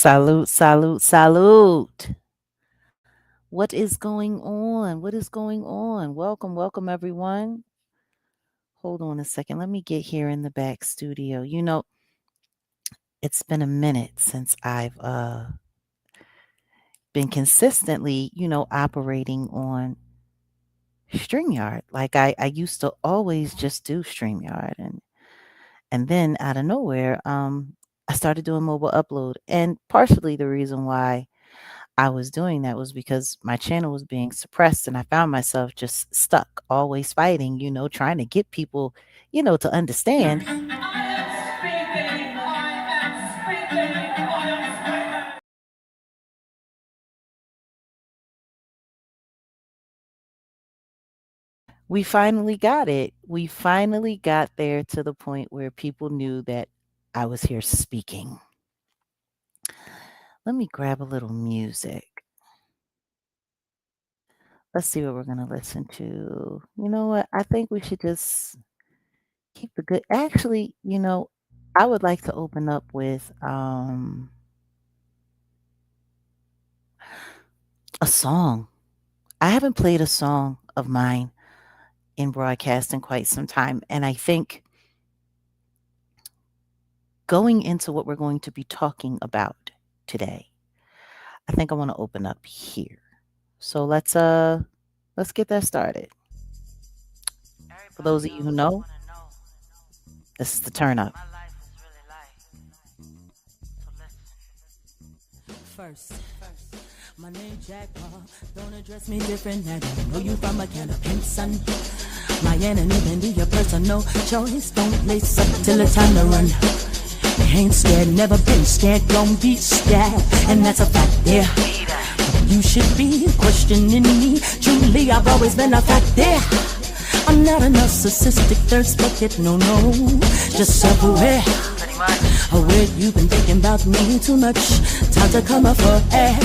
Salute, salute, salute. What is going on? What is going on? Welcome, welcome, everyone. Hold on a second. Let me get here in the back studio. It's been a minute since I've been consistently, operating on StreamYard. Like I used to always just do StreamYard and then out of nowhere, I started doing mobile upload. And partially the reason why I was doing that was because my channel was being suppressed and I found myself just stuck, always fighting, trying to get people, to understand. We finally got it. We finally got there to the point where people knew that I was here speaking. Let me grab a little music. Let's see what we're going to listen to. You know what? I think we should just keep the good. Actually, I would like to open up with a song. I haven't played a song of mine in broadcast in quite some time. And I think going into what we're going to be talking about today, I think I want to open up here. So let's get that started. For those of you who know, this is the turn up. First, my name Jaguar. Don't address me different. I don't know you from a can of pink sun. My enemy can be your personal choice. Don't lace up till it's time to run. Ain't scared, never been scared, don't be scared. And that's a fact there. You should be questioning me. Truly, I've always been a fact there. I'm not a narcissistic thirst bucket, no. Just self-aware. Aware you've been thinking about me too much. Time to come up for air.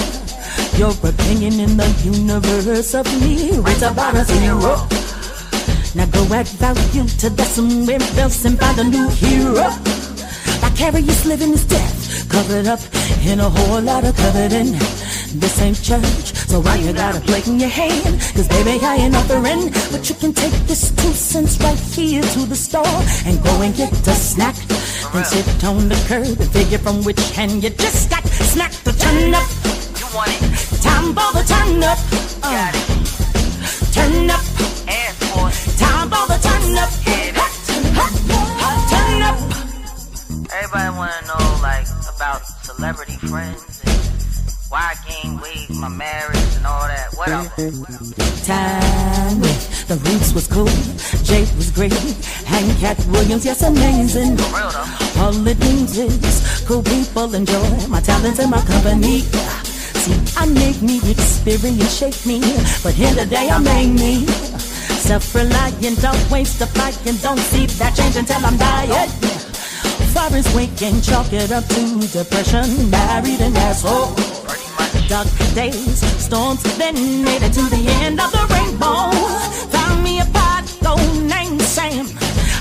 Your opinion in the universe of me rates about a 0. Now go add value to that somewhere else and find a new hero. Vicarious living is death, covered up in a whole lot of coveting. This ain't church, so why you got a plate in your hand? Cause baby I ain't offering, but you can take this 2 cents right here to the store and go and get a snack. Then sit on the curb and figure from which hand you just got smacked the turn up. You want it? Time for the turn up. Got it. Turn up. Ass for it. Time for the turn up. Turn up. Everybody wanna know like about celebrity friends and why I gained weight, my marriage and all that. Whatever. Time with the Roots was cool, Jake was great, and Cat Williams, yes, amazing. For real though. All it means is cool people enjoy my talents and my company. See, I make me experience, shape me, but in the day I make me self-reliant, don't waste a fight, and don't see that change until I'm dying. Far as waking, chalk it up to depression, married an asshole. Dark days, storms, then made it to the end of the rainbow. Found me a pot, gold named Sam.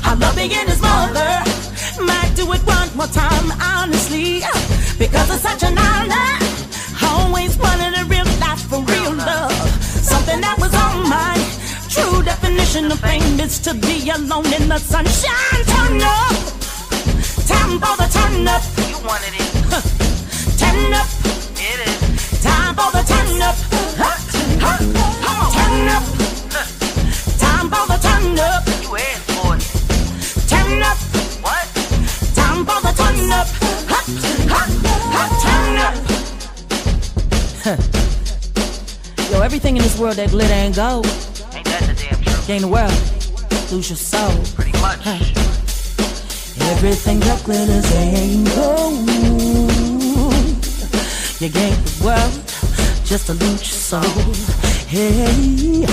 I love being his mother. Might do it one more time, honestly, because it's such an honor. Always wanted a real life for real love, something that was on my true definition of fame is to be alone in the sunshine. Turn up, time for the turn up. You wanted it. Turn up. It is. Time for the turn up. Turn up. Time for the turn up. You asked for it. Turn up. What? Time for the turn up. Turn up. Yo, everything in this world that glitter ain't gold. Ain't that the damn truth? Gain the world, lose your soul. Pretty much. Everything that glitters ain't gold. You gain the world just to lose your soul. Hey,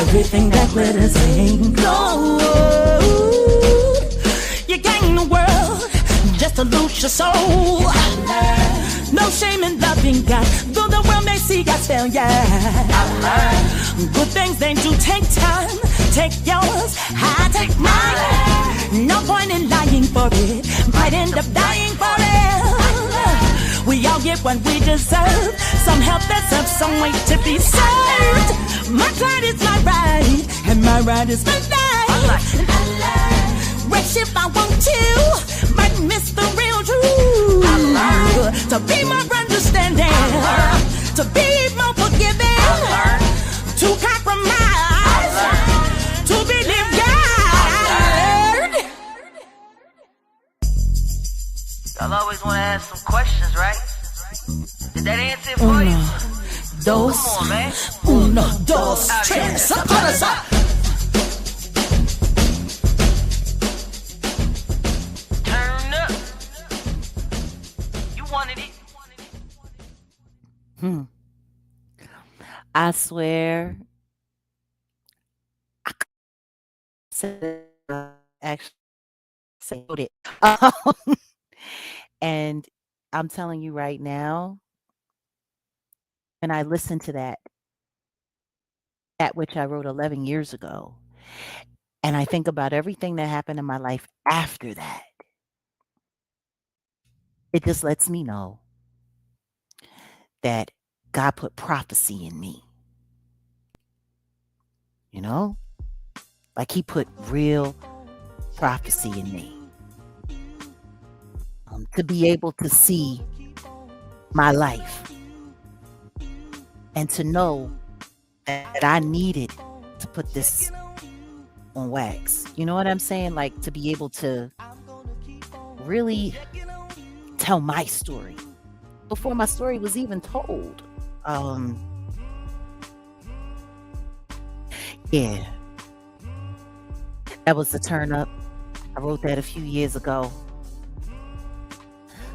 everything that glitters ain't gold. You gain the world just to lose your soul. No shame in loving God, though the world may see God's failure. Good things they do take time. Take yours, I take mine. No point in lying for it. Might end up dying for it. We we all get what we deserve. Some help deserves some way to be served. My pride is my right, and my right is my life. Rich if I want to, might miss the real truth. To be more understanding, to be more forgiving, to compromise, to believe God. Y'all always want to ask some questions, right? Did that answer it for you? Dos, Come on, man. uno, dos, tres, Turn up. You wanted it. Hmm. I swear, I said actually said it. And I'm telling you right now, when I listen to that which I wrote 11 years ago, and I think about everything that happened in my life after that, it just lets me know that God put prophecy in me, you know? Like he put real prophecy in me. To be able to see my life and to know that I needed to put this on wax. You know what I'm saying? Like to be able to really tell my story before my story was even told. Yeah, that was the turn up. I wrote that a few years ago.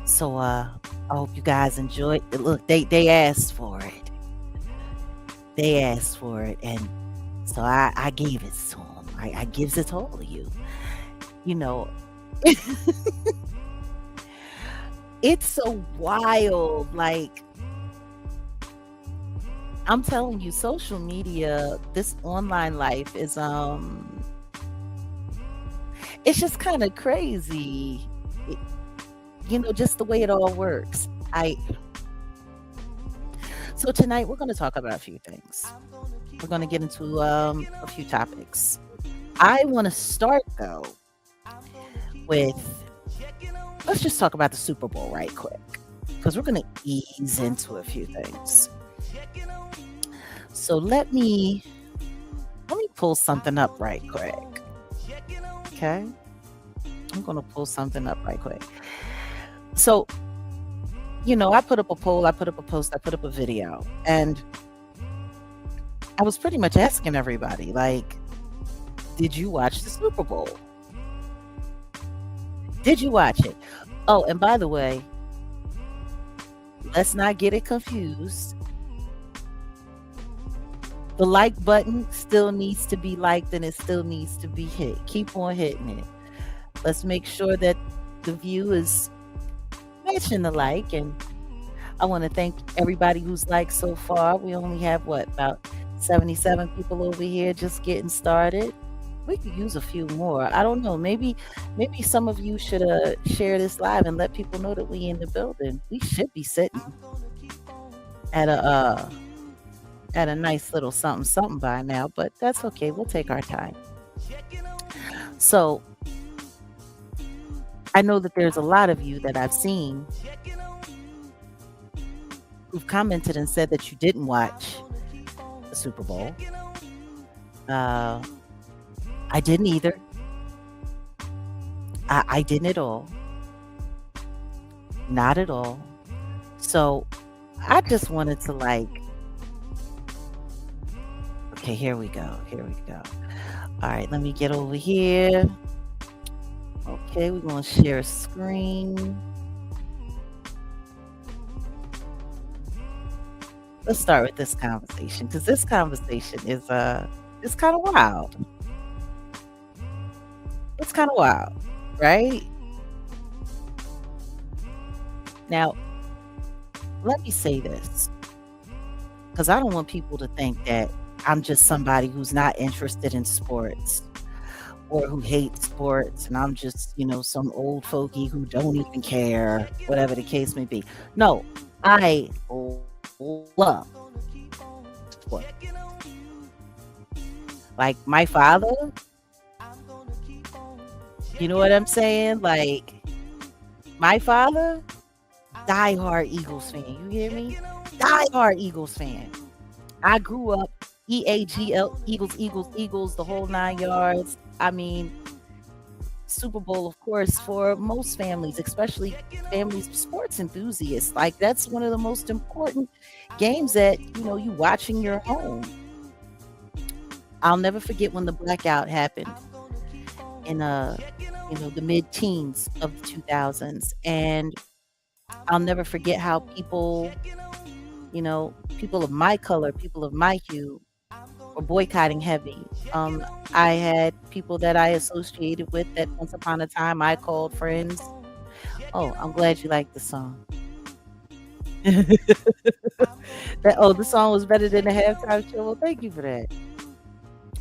So I hope you guys enjoyed it. Look, they asked for it. They asked for it, and so I gave it to them. I gives it to all of you. You know, it's so wild. Like I'm telling you, social media, this online life is it's just kind of crazy. It, just the way it all works. So tonight we're going to talk about a few things. We're going to get into a few topics. I want to start though with let's just talk about the Super Bowl right quick because we're going to ease into a few things. So let me pull something up right quick. Okay? I'm going to pull something up right quick. So, I put up a poll, I put up a post, I put up a video, and I was pretty much asking everybody, like, did you watch the Super Bowl? Did you watch it? Oh, and by the way, let's not get it confused. The like button still needs to be liked and it still needs to be hit. Keep on hitting it. Let's make sure that the view is matching the like, and I want to thank everybody who's liked so far. We only have about 77 people over here just getting started. We could use a few more. I don't know. Maybe some of you should share this live and let people know that we in the building. We should be sitting at a nice little something by now, but that's okay. We'll take our time. So I know that there's a lot of you that I've seen who've commented and said that you didn't watch the Super Bowl. I didn't either. I didn't at all. Not at all. So I just wanted to okay, here we go. All right, let me get over here. Okay, we're going to share a screen. Let's start with this conversation because this conversation is it's kind of wild. It's kind of wild, right? Now, let me say this because I don't want people to think that I'm just somebody who's not interested in sports or who hate sports, and I'm just, some old fogey who don't even care, whatever the case may be. No, I love sports. Like my father, you know what I'm saying? Like my father, diehard Eagles fan. You hear me? Diehard Eagles fan. I grew up Eagles, Eagles, Eagles, the whole 9 yards. I mean, Super Bowl, of course, for most families, especially families of sports enthusiasts. Like that's one of the most important games that you watch in your home. I'll never forget when the blackout happened in the mid-teens of the 2000s, and I'll never forget how people of my color, people of my hue, were boycotting heavy. I had people that I associated with that once upon a time I called friends. Oh, I'm glad you like the song. The song was better than the halftime show. Well, thank you for that.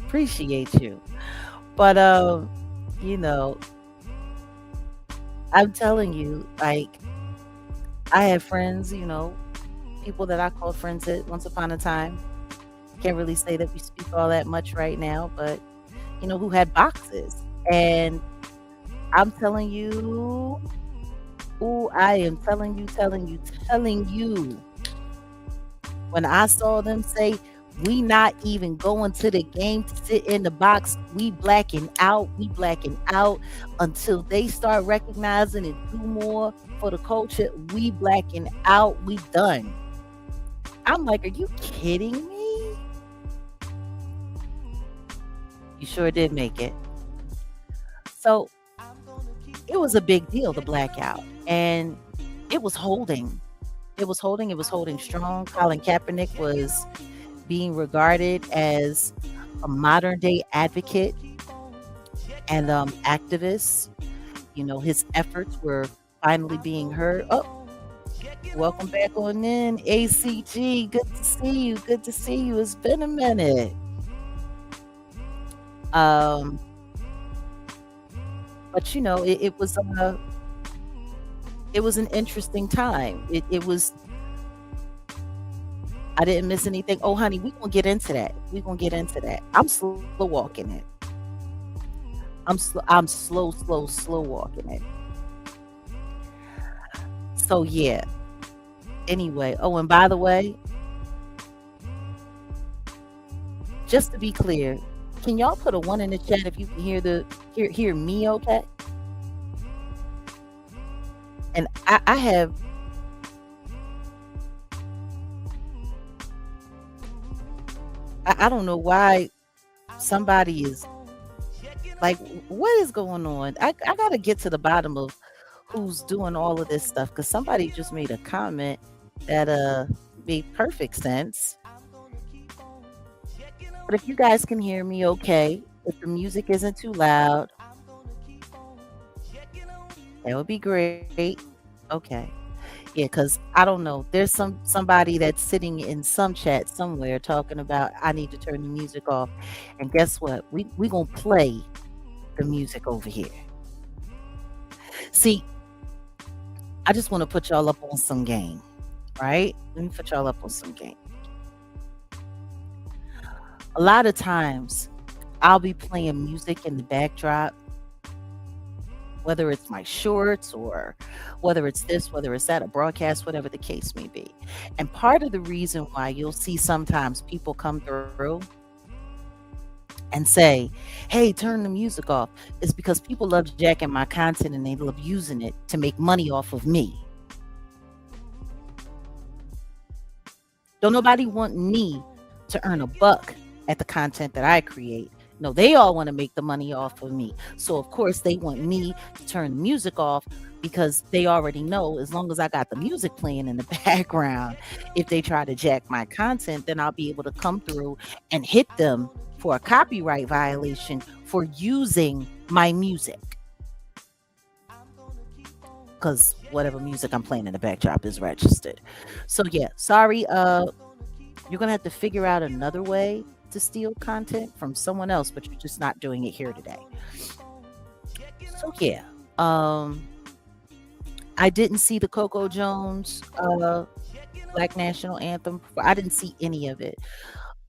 Appreciate you. But you know, I'm telling you, like I have friends, people that I called friends at once upon a time. Can't really say that we speak all that much right now, but who had boxes. And I'm telling you, ooh, I am telling you, telling you, telling you. When I saw them say, we not even going to the game to sit in the box, we blacking out until they start recognizing and do more for the culture. We blacking out, we done. I'm like, are you kidding me? You sure did make it. So it was a big deal, the blackout. And it was holding. It was holding strong. Colin Kaepernick was being regarded as a modern day advocate and activist. His efforts were finally being heard. Oh, welcome back on in, ACG. Good to see you. Good to see you. It's been a minute. Um, but it was an interesting time. It was. I didn't miss anything. Oh, honey, we gonna get into that. We gonna get into that. I'm slow walking it. I'm slow walking it. So yeah. Anyway. Oh, and by the way, just to be clear, can y'all put a one in the chat if you can hear me okay? And I have I don't know why somebody is like, what is going on? I gotta get to the bottom of who's doing all of this stuff because somebody just made a comment that made perfect sense. But if you guys can hear me okay, if the music isn't too loud, that would be great. Okay. Yeah, because I don't know. There's somebody that's sitting in some chat somewhere talking about I need to turn the music off. And guess what? We gonna play the music over here. See, I just want to put y'all up on some game, right? Let me put y'all up on some game. A lot of times I'll be playing music in the backdrop, whether it's my shorts or whether it's this, whether it's that, a broadcast, whatever the case may be. And part of the reason why you'll see sometimes people come through and say, hey, turn the music off, is because people love jacking my content and they love using it to make money off of me. Don't nobody want me to earn a buck at the content that I create. No, they all want to make the money off of me. So of course they want me to turn the music off because they already know as long as I got the music playing in the background, if they try to jack my content, then I'll be able to come through and hit them for a copyright violation for using my music. Because whatever music I'm playing in the backdrop is registered. So yeah, sorry, you're gonna have to figure out another way to steal content from someone else, but you're just not doing it here today. So yeah, um, I didn't see the Coco Jones Black National Anthem. I didn't see any of it.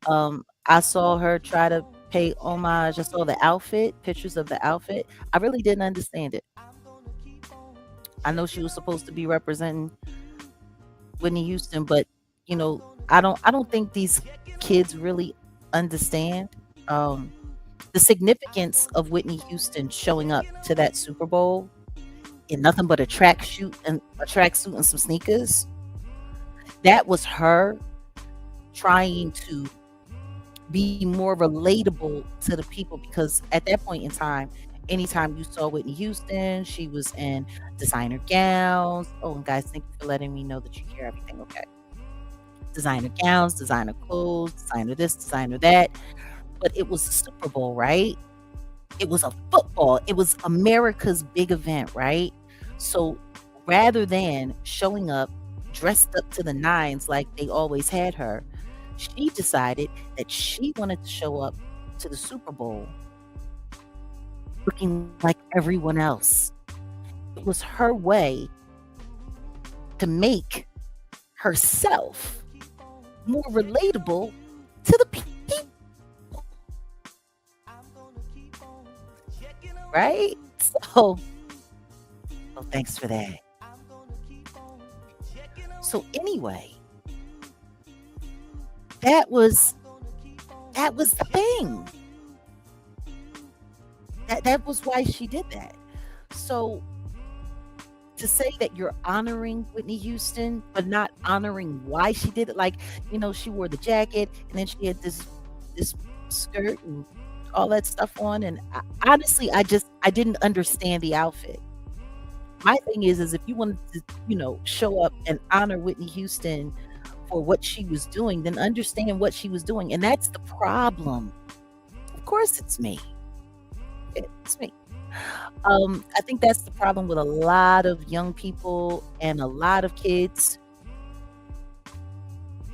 I saw her try to pay homage. I saw the outfit, pictures of the outfit. I really didn't understand it. I know she was supposed to be representing Whitney Houston, but I don't think these kids really understand um, the significance of Whitney Houston showing up to that Super Bowl in nothing but a tracksuit and some sneakers. That was her trying to be more relatable to the people, because at that point in time, anytime you saw Whitney Houston, she was in designer gowns. Oh, and guys, thank you for letting me know that you hear everything okay. Designer gowns, designer clothes, designer this, designer that. But it was the Super Bowl, right? It was a football. It was America's big event, right? So rather than showing up dressed up to the nines like they always had her, she decided that she wanted to show up to the Super Bowl looking like everyone else. It was her way to make herself more relatable to the people, right? So, oh, thanks for that. So anyway, that was the thing. That was why she did that. So to say that you're honoring Whitney Houston, but not honoring why she did it, like, she wore the jacket and then she had this skirt and all that stuff on, and honestly, I didn't understand the outfit. My thing is if you wanted to, show up and honor Whitney Houston for what she was doing, then understand what she was doing, and that's the problem. Of course, it's me. It's me. I think that's the problem with a lot of young people and a lot of kids.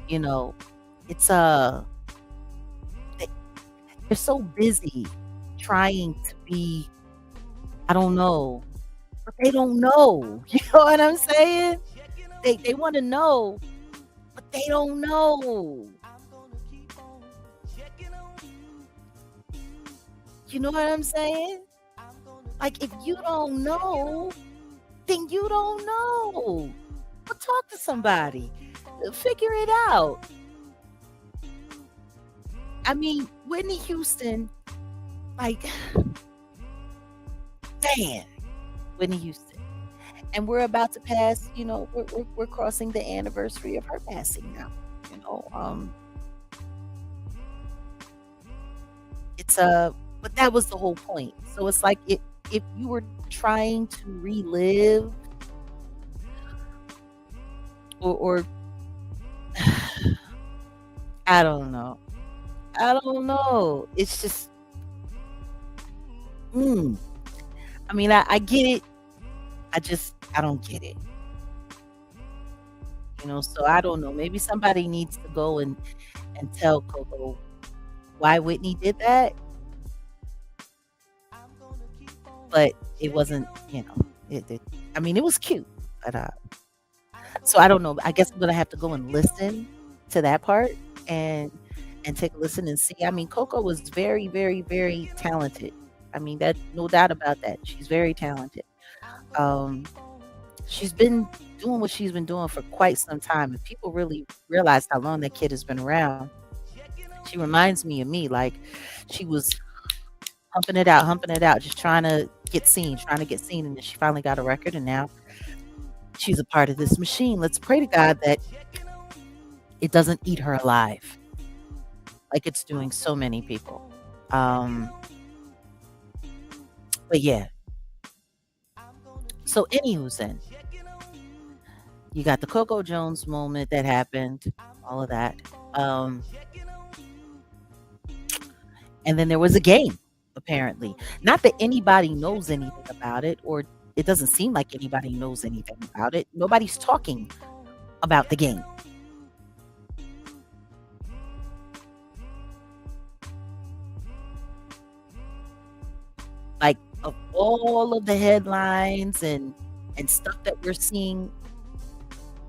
It's they- they're so busy trying to be, I don't know, but they don't know. You know what I'm saying? They want to know, but they don't know. You know what I'm saying? Like, if you don't know, then you don't know. Well, talk to somebody. Figure it out. I mean, Whitney Houston, like, man, Whitney Houston. And we're about to pass, we're crossing the anniversary of her passing now. You know, um, it's but that was the whole point. So it's like if you were trying to relive or I don't know. I don't know. It's just, mm, I mean, I get it. I don't get it. So I don't know. Maybe somebody needs to go and tell Coco why Whitney did that, but it wasn't, I mean, it was cute, but so I don't know. I guess I'm gonna have to go and listen to that part and take a listen and see. I mean, Coco was very, very, very talented. I mean, that no doubt about that. She's very talented. Um, she's been doing what she's been doing for quite some time. If people really realize how long that kid has been around, she reminds me of me. Like, she was humping it out, just trying to get seen, and then she finally got a record, and now she's a part of this machine. Let's pray to God that it doesn't eat her alive, like it's doing so many people. Um, but yeah. So, anywho's in, you got the Coco Jones moment that happened, all of that. Um, and then there was a game, apparently. Not that anybody knows anything about it, or it doesn't seem like anybody knows anything about it. Nobody's talking about the game. Like, of all of the headlines and stuff that we're seeing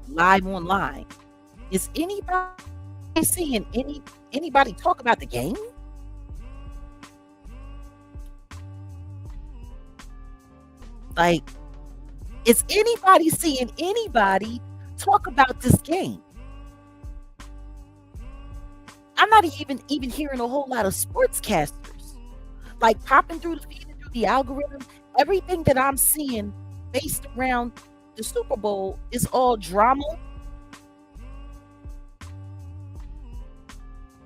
live online, is anybody seeing anybody talk about the game? Like, is anybody seeing anybody talk about this game? I'm not even hearing a whole lot of sportscasters like popping through the feed and through the algorithm. Everything that I'm seeing based around the Super Bowl is all drama.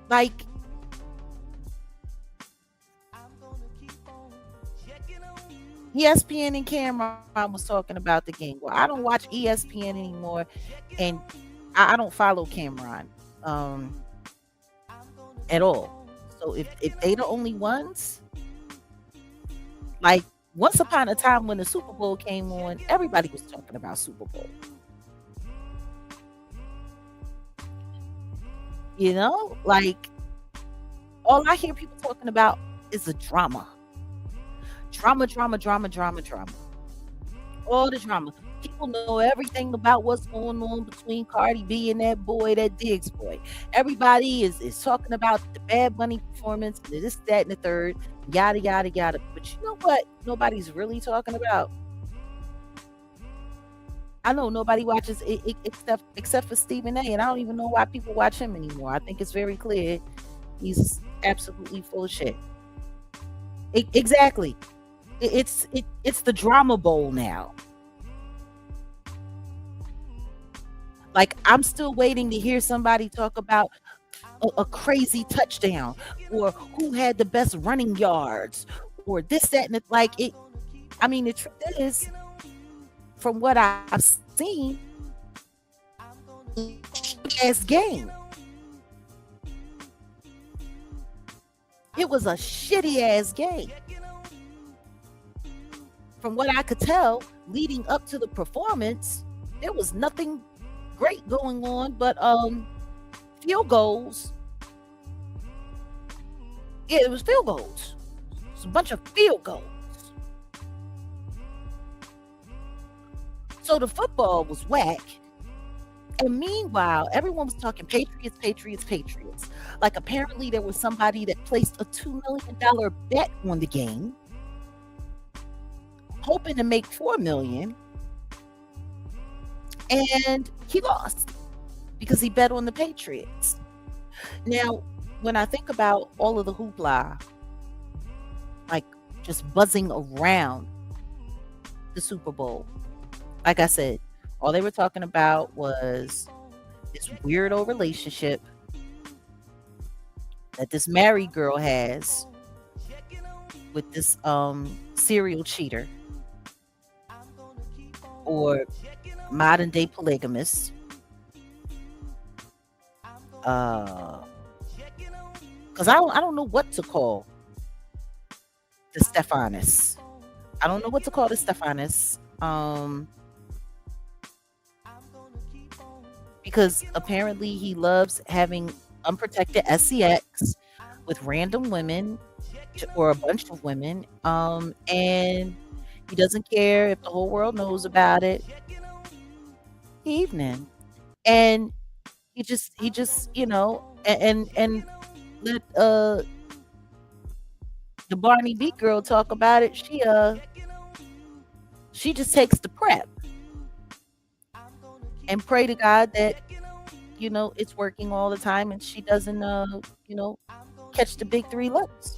Like, ESPN and Cameron was talking about the game. Well, I don't watch ESPN anymore, and I don't follow Cameron at all. So if they the only ones, like once upon a time when the Super Bowl came on, everybody was talking about Super Bowl. You know, like all I hear people talking about is the drama. Drama, drama, drama, drama, drama. All the drama. People know everything about what's going on between Cardi B and that boy, that Diggs boy. Everybody is talking about the Bad Bunny performance, this, that, and the third, yada, yada, yada. But you know what? Nobody's really talking about. I know nobody watches it except for Stephen A. And I don't even know why people watch him anymore. I think it's very clear he's absolutely full of shit. Exactly. It's the drama bowl now. Like, I'm still waiting to hear somebody talk about a crazy touchdown or who had the best running yards or this, that, and like it. I mean, the truth is, from what I've seen, ass game. It was a shitty ass game. From what I could tell, leading up to the performance, there was nothing great going on, but field goals. Yeah, it was field goals. It's a bunch of field goals. So the football was whack. And meanwhile, everyone was talking Patriots, Patriots, Patriots. Like, apparently there was somebody that placed a $2 million bet on the game, hoping to make $4 million. And he lost because he bet on the Patriots. Now, when I think about all of the hoopla, like just buzzing around the Super Bowl, like I said, all they were talking about was this weirdo relationship that this married girl has with this serial cheater or modern day polygamist. Because I don't know what to call the Stephanus. I don't know what to call the Stephanus. Because apparently he loves having unprotected sex with random women or a bunch of women. And he doesn't care if the whole world knows about it. Evening. And he just, you know, and let the Barney Beat girl talk about it. She just takes the prep and pray to God that, you know, it's working all the time and she doesn't you know, catch the big three looks.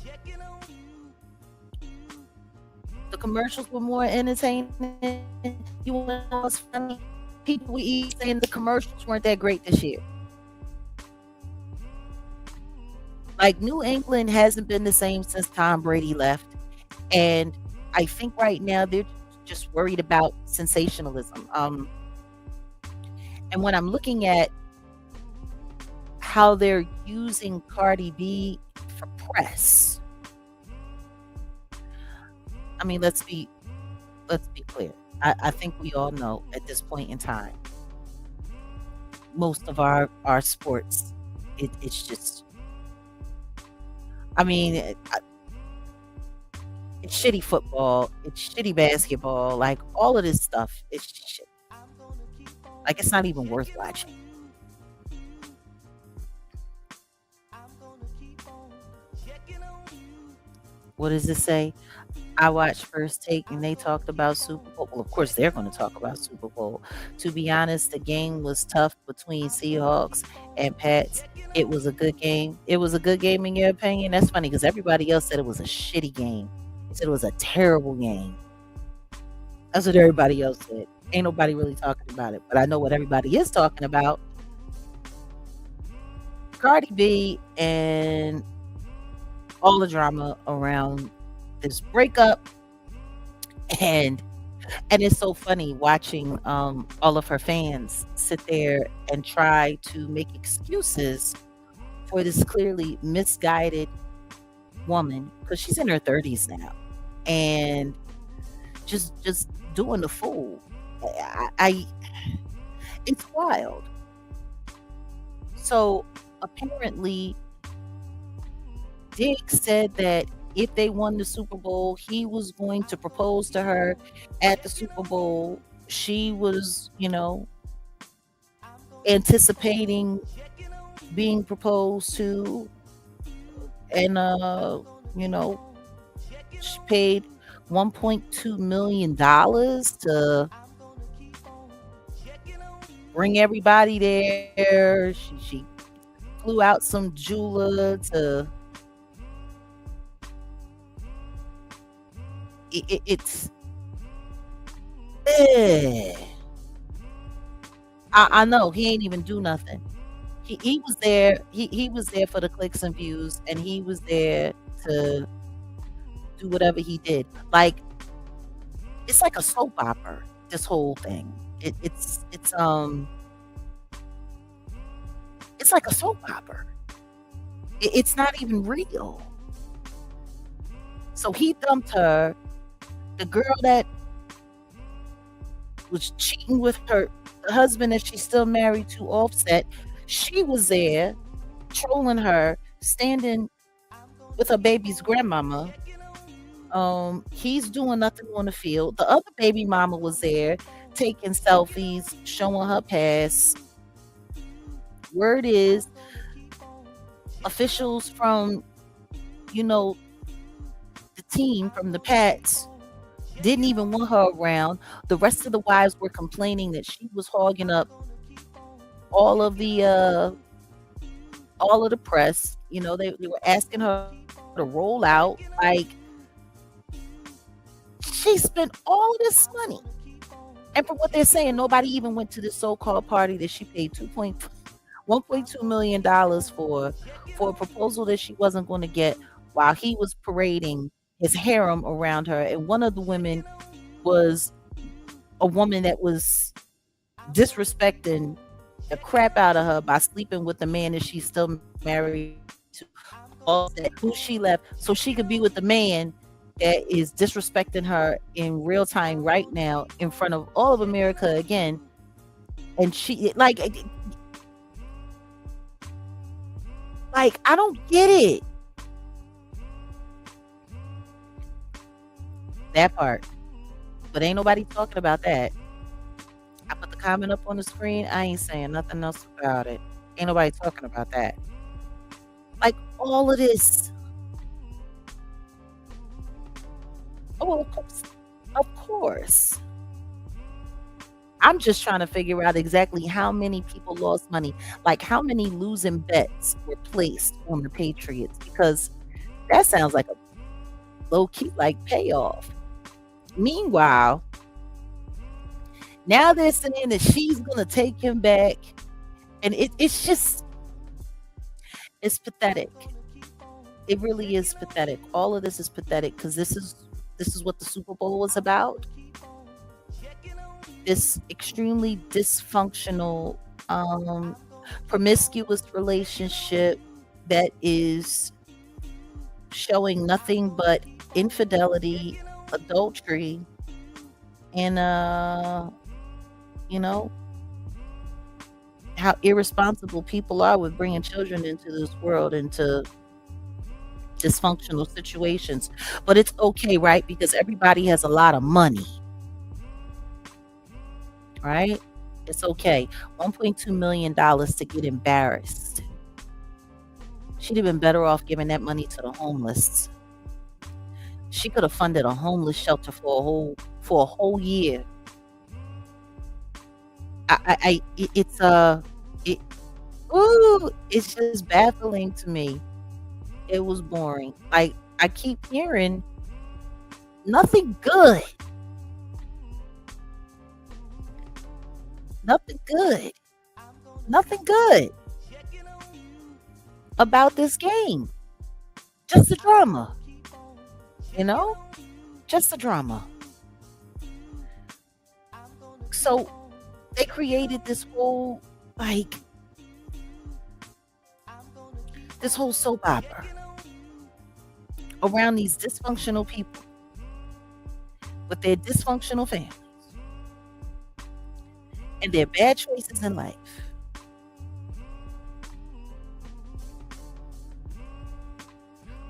The commercials were more entertaining. You want to know what's funny? People were even saying the commercials weren't that great this year. Like, New England hasn't been the same since Tom Brady left. And I think right now they're just worried about sensationalism. And when I'm looking at how they're using Cardi B for press, I mean, let's be clear. I think we all know at this point in time, most of our sports, it's just, I mean, It's shitty football. It's shitty basketball. Like all of this stuff. It's shit. Like it's not even worth watching. What does it say? I watched First Take and they talked about Super Bowl. Well, of course, they're going to talk about Super Bowl. To be honest, the game was tough between Seahawks and Pats. It was a good game. It was a good game in your opinion. That's funny because everybody else said it was a shitty game. They said it was a terrible game. That's what everybody else said. Ain't nobody really talking about it. But I know what everybody is talking about. Cardi B and all the drama around this breakup, and it's so funny watching all of her fans sit there and try to make excuses for this clearly misguided woman because she's in her 30s now and just doing the fool. I it's wild. So apparently Diggs said that if they won the Super Bowl, he was going to propose to her at the Super Bowl. She was, anticipating being proposed to, and she paid $1.2 million to bring everybody there. She flew out some jeweler to. It's I know he ain't even do nothing. He was there. He was there for the clicks and views, and he was there to do whatever he did. Like it's like a soap opera. This whole thing. It's like a soap opera. It's not even real. So he dumped her. The girl that was cheating with her husband that she's still married to, Offset, she was there trolling her, standing with her baby's grandmama. He's doing nothing on the field. The other baby mama was there taking selfies, showing her pass. Word is, officials from, the team from the Pats didn't even want her around. The rest of the wives were complaining that she was hogging up all of the press. They were asking her to roll out. Like she spent all of this money, and from what they're saying, nobody even went to this so-called party that she paid $1.2 million for a proposal that she wasn't going to get, while he was parading his harem around her. And one of the women was a woman that was disrespecting the crap out of her by sleeping with the man that she's still married to. Offset, who she left so she could be with the man that is disrespecting her in real time right now in front of all of America again. And she like I don't get it. That part. But ain't nobody talking about that. I put the comment up on the screen. I ain't saying nothing else about it. Ain't nobody talking about that. Like all of this. Oh, of course. Of course. I'm just trying to figure out exactly how many people lost money. Like how many losing bets were placed on the Patriots, because that sounds like a low key like payoff. Meanwhile, now they're saying that she's gonna take him back, and it's pathetic. It really is pathetic. All of this is pathetic because this is what the Super Bowl is about. This extremely dysfunctional, promiscuous relationship that is showing nothing but infidelity, adultery, and how irresponsible people are with bringing children into this world and to dysfunctional situations. But it's okay, right? Because everybody has a lot of money, right? It's okay. $1.2 million to get embarrassed. She'd have been better off giving that money to the homeless. She could have funded a homeless shelter for a whole year. It's it, ooh, it's just baffling to me. It was boring. Like, I keep hearing nothing good. Nothing good. Nothing good about this game. Just the drama. You know? Just the drama. So they created this whole soap opera around these dysfunctional people with their dysfunctional families and their bad choices in life.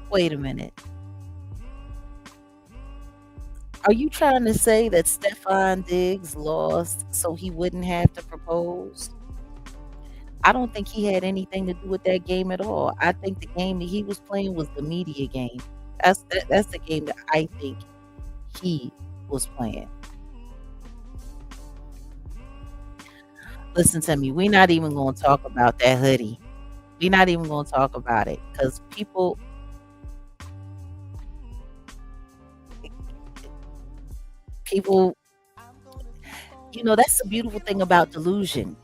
Wait a minute. Are you trying to say that Stefan Diggs lost so he wouldn't have to propose? I don't think he had anything to do with that game at all. I think the game that he was playing was the media game. That's the game that I think he was playing. Listen to me. We're not even going to talk about that hoodie. We're not even going to talk about it because people, that's the beautiful thing about delusion.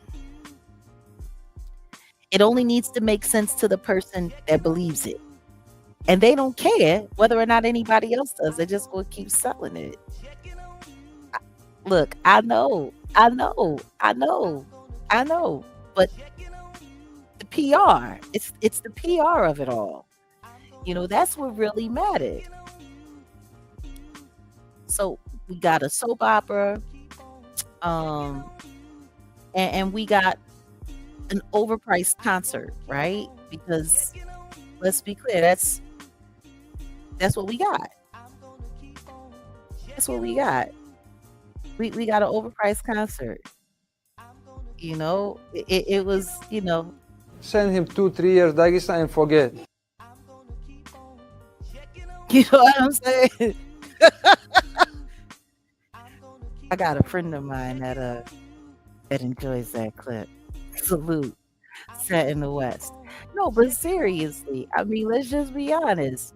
It only needs to make sense to the person that believes it. And they don't care whether or not anybody else does. They're just going to keep selling it. Look, I know. But the PR, it's the PR of it all. That's what really mattered. So we got a soap opera, and we got an overpriced concert, right? Because let's be clear, that's what we got. That's what we got. We got an overpriced concert. It was, Send him 2-3 years Dagestan and forget. You know what I'm saying? I got a friend of mine that enjoys that clip. Salute. Set in the West. No, but seriously, I mean, let's just be honest.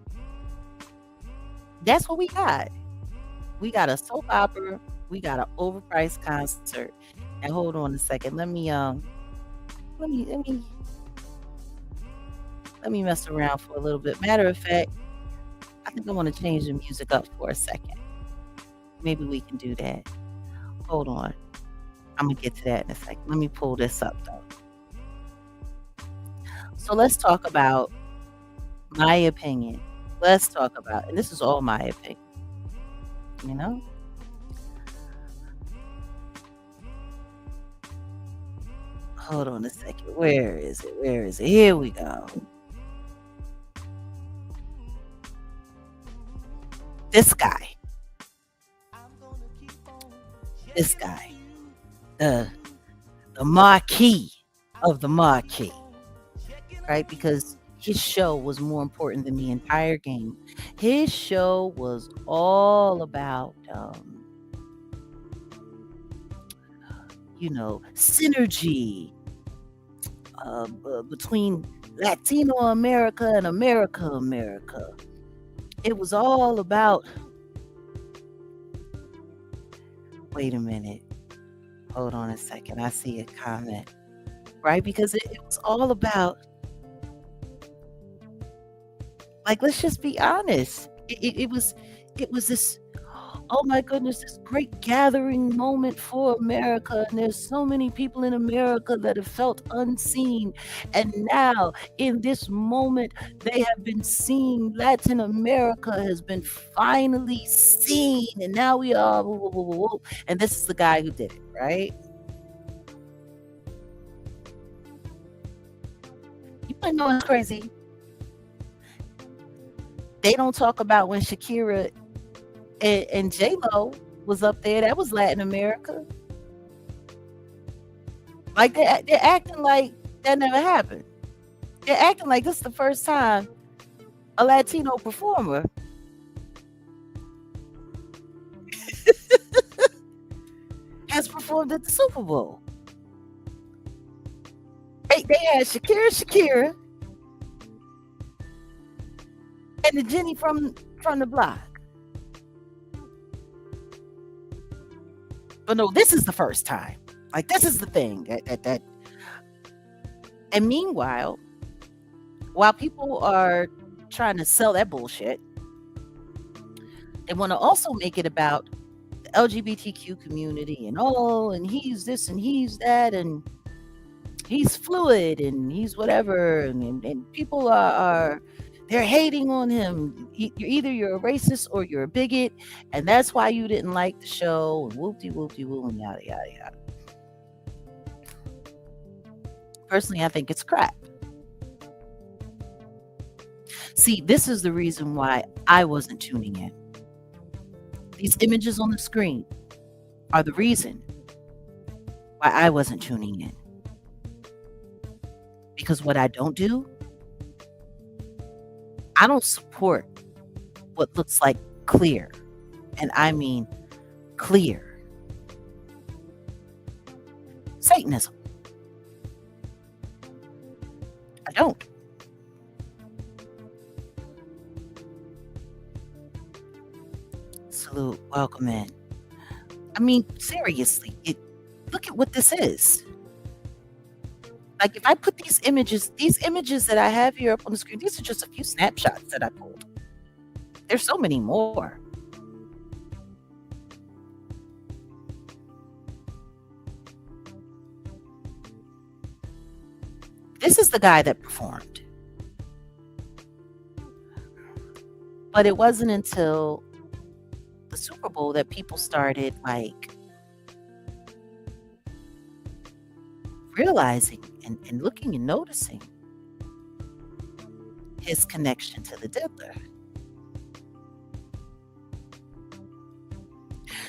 That's what we got. We got a soap opera. We got an overpriced concert. And hold on a second. Let me mess around for a little bit. Matter of fact, I think I want to change the music up for a second. Maybe we can do that. Hold on. I'm going to get to that in a second. Let me pull this up, though. So let's talk about my opinion. Let's talk about, and this is all my opinion, Hold on a second. Where is it? Here we go. This guy, the marquee of the marquee, right? Because his show was more important than the entire game. His show was all about, synergy between Latino America and America. It was all about, wait a minute. Hold on a second. I see a comment, right? Because it was all about, let's just be honest. It was this, oh my goodness, this great gathering moment for America. And there's so many people in America that have felt unseen. And now in this moment, they have been seen. Latin America has been finally seen. And now we are, and this is the guy who did it, right? You might know it's crazy. They don't talk about when Shakira and J-Lo was up there. That was Latin America. Like they're acting like that never happened. They're acting like this is the first time a Latino performer has performed at the Super Bowl. They had Shakira, and the Jenny from the block. But no, this is the first time. Like this is the thing that. And meanwhile, while people are trying to sell that bullshit, they want to also make it about the LGBTQ community and he's this and he's that and he's fluid and he's whatever and people are they're hating on him. You're a racist or you're a bigot, and that's why you didn't like the show and whoop-de-whoop-de-woo and yada yada yada. Personally, I think it's crap. See, this is the reason why I wasn't tuning in. These images on the screen are the reason why I wasn't tuning in. Because what I don't do, I don't support what looks like clear, and I mean clear, Satanism. I don't. Salute, welcome in. I mean, seriously, look at what this is. Like if I put these images that I have here up on the screen, these are just a few snapshots that I pulled. There's so many more. This is the guy that performed. But it wasn't until the Super Bowl that people started like realizing and looking and noticing his connection to the diddler.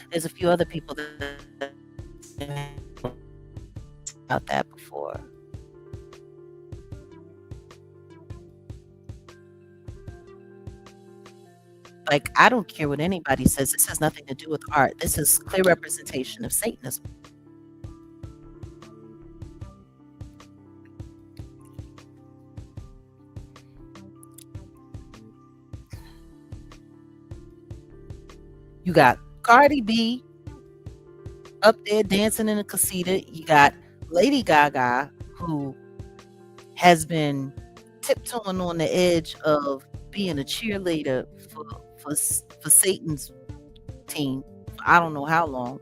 There's a few other people that about that before. Like, I don't care what anybody says. This has nothing to do with art. This is clear representation of Satanism. You got Cardi B up there dancing in a casita. You got Lady Gaga, who has been tiptoeing on the edge of being a cheerleader for Satan's team. I don't know how long.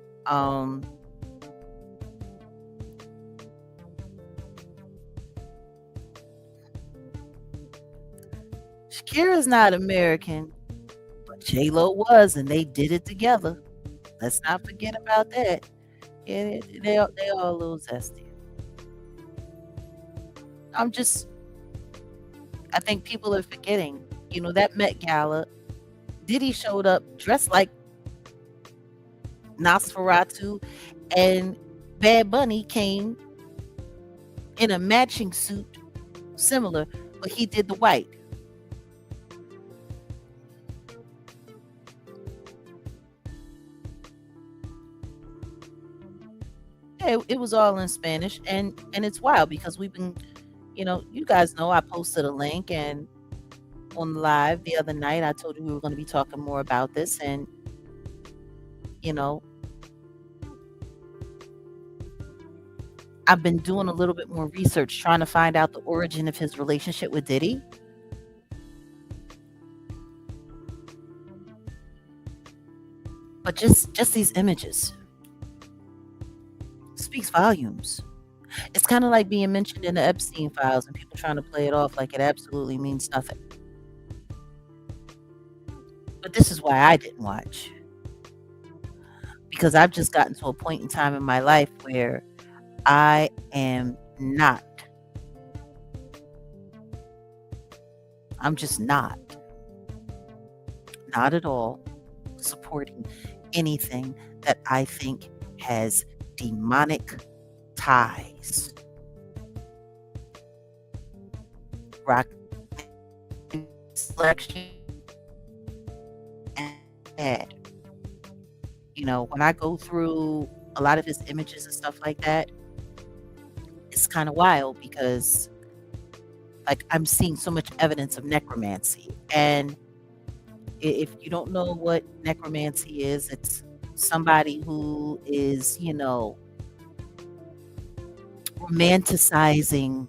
Shakira's not American, but J-Lo was, and they did it together. Let's not forget about that. Yeah, they all a little zesty. I think people are forgetting, that Met Gala, Diddy showed up dressed like Nosferatu, and Bad Bunny came in a matching suit, similar, but he did the white. It was all in Spanish, and it's wild because we've been, you guys know I posted a link, and on live the other night I told you we were going to be talking more about this, and I've been doing a little bit more research trying to find out the origin of his relationship with Diddy. But just these images speaks volumes. It's kind of like being mentioned in the Epstein files and people trying to play it off like it absolutely means nothing. But this is why I didn't watch. Because I've just gotten to a point in time in my life where I am not. I'm just not. not at all supporting anything that I think has demonic ties. Rock selection and when I go through a lot of his images and stuff like that, it's kind of wild because like I'm seeing so much evidence of necromancy. And if you don't know what necromancy is, it's somebody who is, romanticizing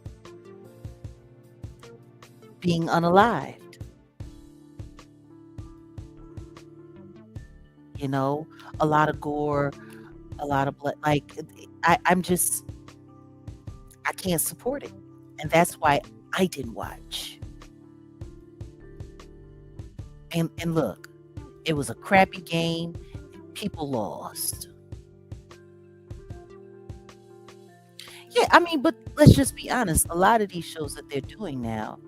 being unalived. A lot of gore, a lot of blood. Like I'm just I can't support it. And that's why I didn't watch. And look, it was a crappy game. People lost. Yeah, I mean, but let's just be honest. A lot of these shows that they're doing now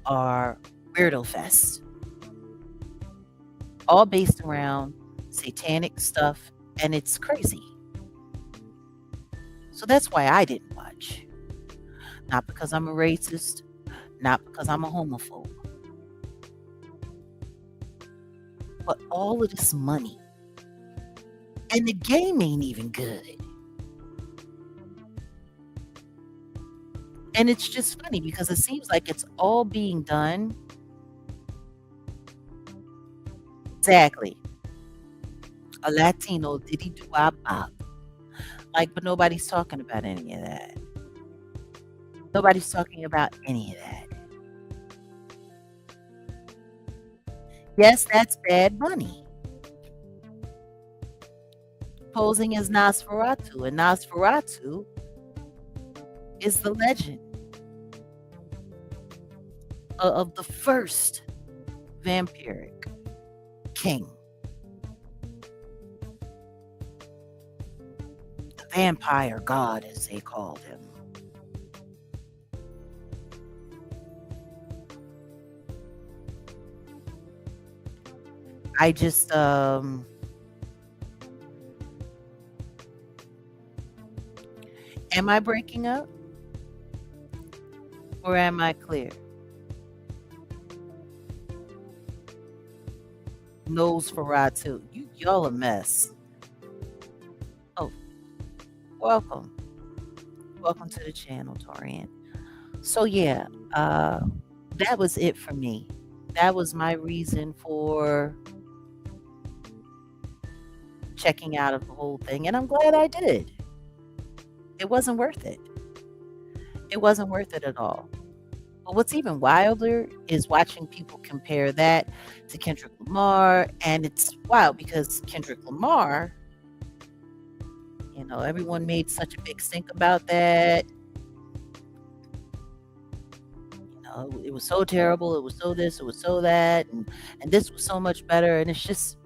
are weirdo fest, all based around satanic stuff, and it's crazy. So that's why I didn't watch. Not because I'm a racist, not because I'm a homophobe, but all of this money. And the game ain't even good. And it's just funny because it seems like it's all being done exactly. A Latino diddy do wop bop. Like, but nobody's talking about any of that. Nobody's talking about any of that. Yes, that's Bad Bunny posing as Nosferatu, and Nosferatu is the legend of the first vampiric king. The vampire god, as they called him. I just am I breaking up or am I clear? Nosferatu. Y'all a mess. Oh, welcome. Welcome to the channel, Torian. So yeah, that was it for me. That was my reason for checking out of the whole thing, and I'm glad I did. It wasn't worth it. It wasn't worth it at all. But what's even wilder is watching people compare that to Kendrick Lamar, and it's wild because Kendrick Lamar, everyone made such a big stink about that. It was so terrible, it was so this, it was so that, and this was so much better, and it's just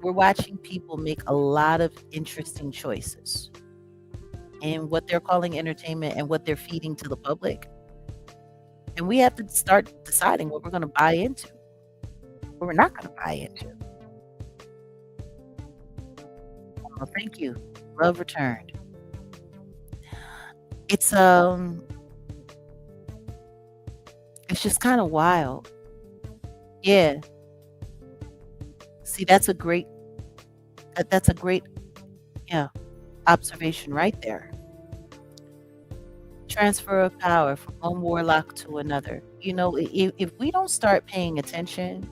we're watching people make a lot of interesting choices in what they're calling entertainment and what they're feeding to the public. And we have to start deciding what we're going to buy into, what we're not going to buy into. Well, thank you. Love returned. It's just kind of wild. Yeah. See, that's a great observation right there. Transfer of power from one warlock to another. If we don't start paying attention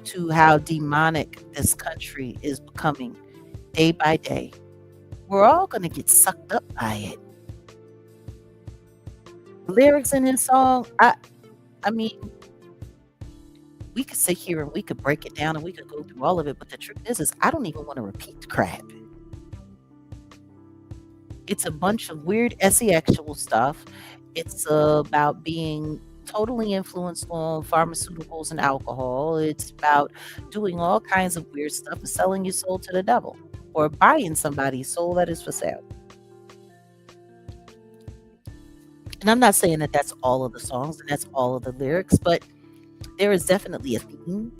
to how demonic this country is becoming day by day, we're all going to get sucked up by it. Lyrics in his song, I mean, we could sit here and we could break it down and we could go through all of it, but the truth is I don't even want to repeat the crap. It's a bunch of weird sexual stuff. It's about being totally influenced on pharmaceuticals and alcohol. It's about doing all kinds of weird stuff and selling your soul to the devil or buying somebody's soul that is for sale. And I'm not saying that that's all of the songs and that's all of the lyrics, but There is definitely a theme.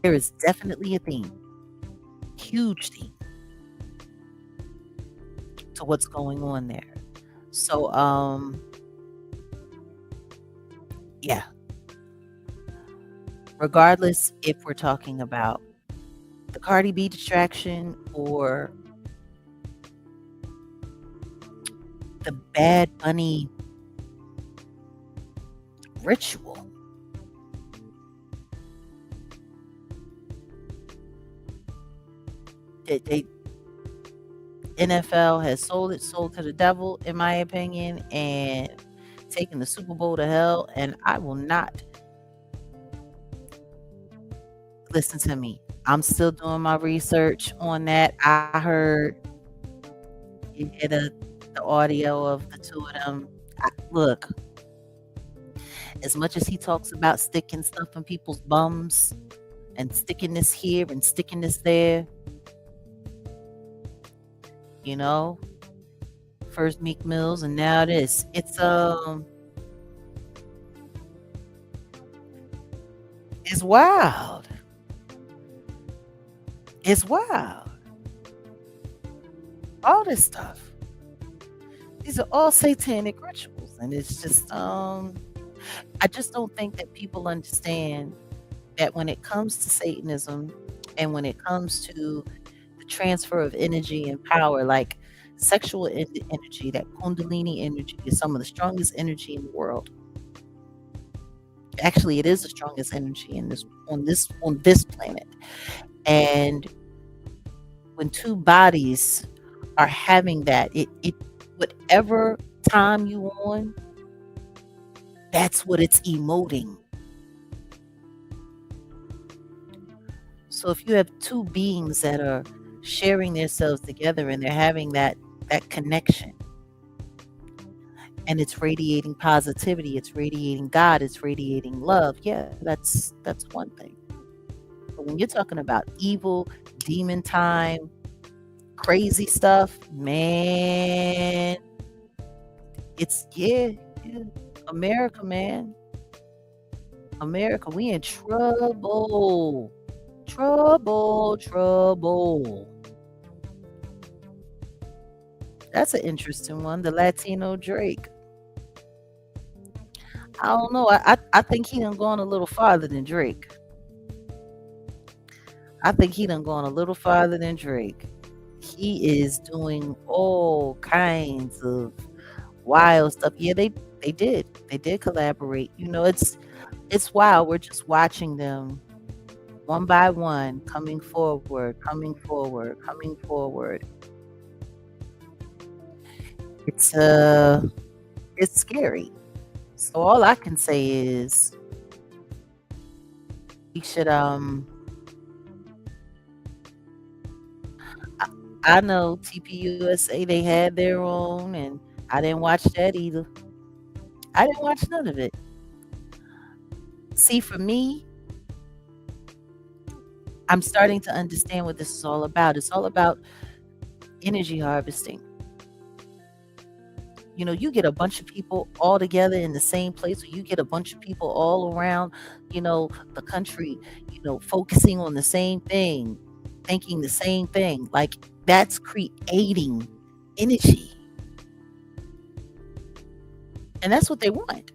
There is definitely a theme, huge theme to what's going on there. So, yeah, regardless if we're talking about the Cardi B distraction or the Bad Bunny ritual, they NFL has sold to the devil, in my opinion, and taken the Super Bowl to hell. And I will not listen to me. I'm still doing my research on that. I heard the audio of the two of them. Look, as much as he talks about sticking stuff in people's bums and sticking this here and sticking this there, you know, first Meek Mills and now this. It's wild. It's wild. All this stuff. These are all satanic rituals. And it's just I just don't think that people understand that when it comes to Satanism and when it comes to the transfer of energy and power, like sexual energy, that Kundalini energy is some of the strongest energy in the world. Actually, it is the strongest energy in this planet. And when two bodies are having that, it whatever time you on, that's what it's emoting. So if you have two beings that are sharing themselves together and they're having that connection, and it's radiating positivity, it's radiating God, it's radiating love, yeah, that's one thing. But when you're talking about evil, demon time, crazy stuff, man, it's yeah. America, man. America, we in trouble. Trouble. That's an interesting one. The Latino Drake. I don't know. I think he done gone a little farther than Drake. I think he done gone a little farther than Drake. He is doing all kinds of wild stuff. Yeah, they did. They did collaborate. You know, it's wild. We're just watching them one by one coming forward. It's scary. So all I can say is we should I know TPUSA, they had their own, and I didn't watch that either. I didn't watch none of it. See, for me, I'm starting to understand what this is all about. It's all about energy harvesting. You know, you get a bunch of people all together in the same place, or you get a bunch of people all around, the country, focusing on the same thing, thinking the same thing. Like, that's creating energy. And that's what they want.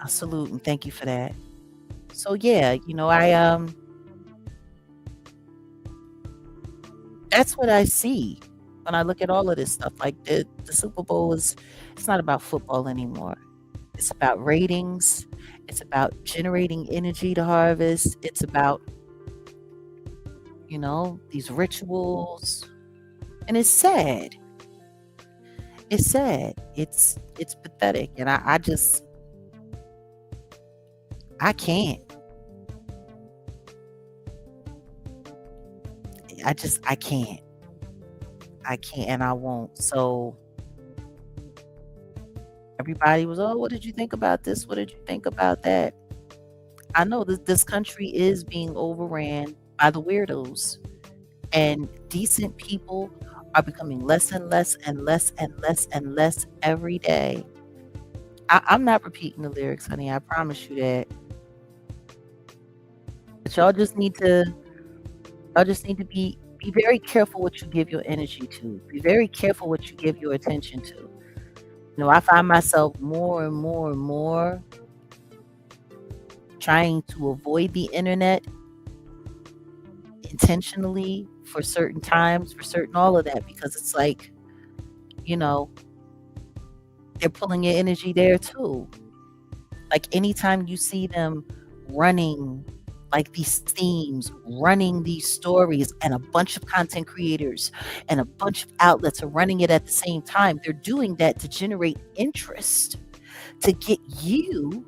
I salute and thank you for that. So yeah, that's what I see when I look at all of this stuff. Like the Super Bowl it's not about football anymore. It's about ratings. It's about generating energy to harvest. It's about, these rituals. And it's sad. It's sad. It's pathetic. And I can't. I can't. I can't and I won't. So everybody was, oh, what did you think about this? What did you think about that? I know that this country is being overran by the weirdos. And decent people are becoming less and less and less and less and less every day. I'm not repeating the lyrics, honey. I promise you that. But y'all just need to be very careful what you give your energy to. Be very careful what you give your attention to. I find myself more and more and more trying to avoid the internet intentionally for certain times, for certain all of that, because it's like, you know, they're pulling your energy there too. Like anytime you see them running like these themes, running these stories, and a bunch of content creators and a bunch of outlets are running it at the same time, they're doing that to generate interest, to get you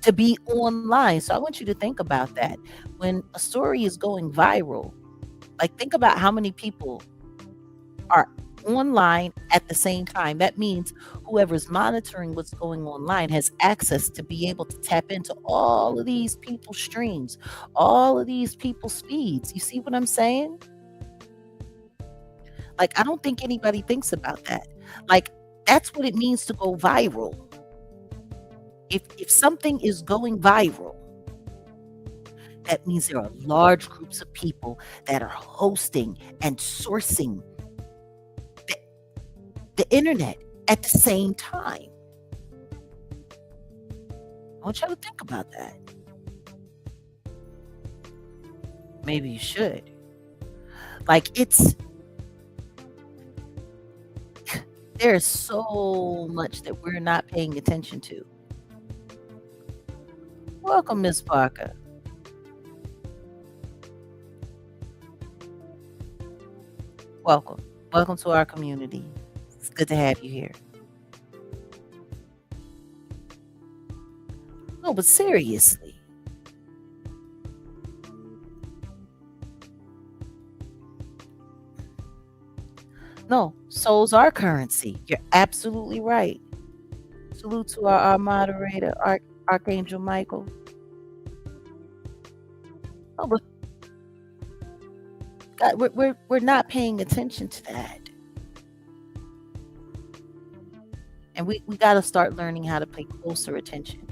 to be online. So I want you to think about that. When a story is going viral, like think about how many people are online at the same time. That means whoever's monitoring what's going online has access to be able to tap into all of these people's streams, all of these people's feeds. You see what I'm saying? Like, I don't think anybody thinks about that. Like, that's what it means to go viral. If something is going viral, that means there are large groups of people that are hosting and sourcing the internet at the same time. I want y'all to think about that. Maybe you should. Like, there's so much that we're not paying attention to. Welcome, Miss Parker. Welcome. Welcome to our community. It's good to have you here. No, but seriously. No, souls are currency. You're absolutely right. Salute to our moderator, Archangel Michael. Oh, but God, we're not paying attention to that. And we got to start learning how to pay closer attention.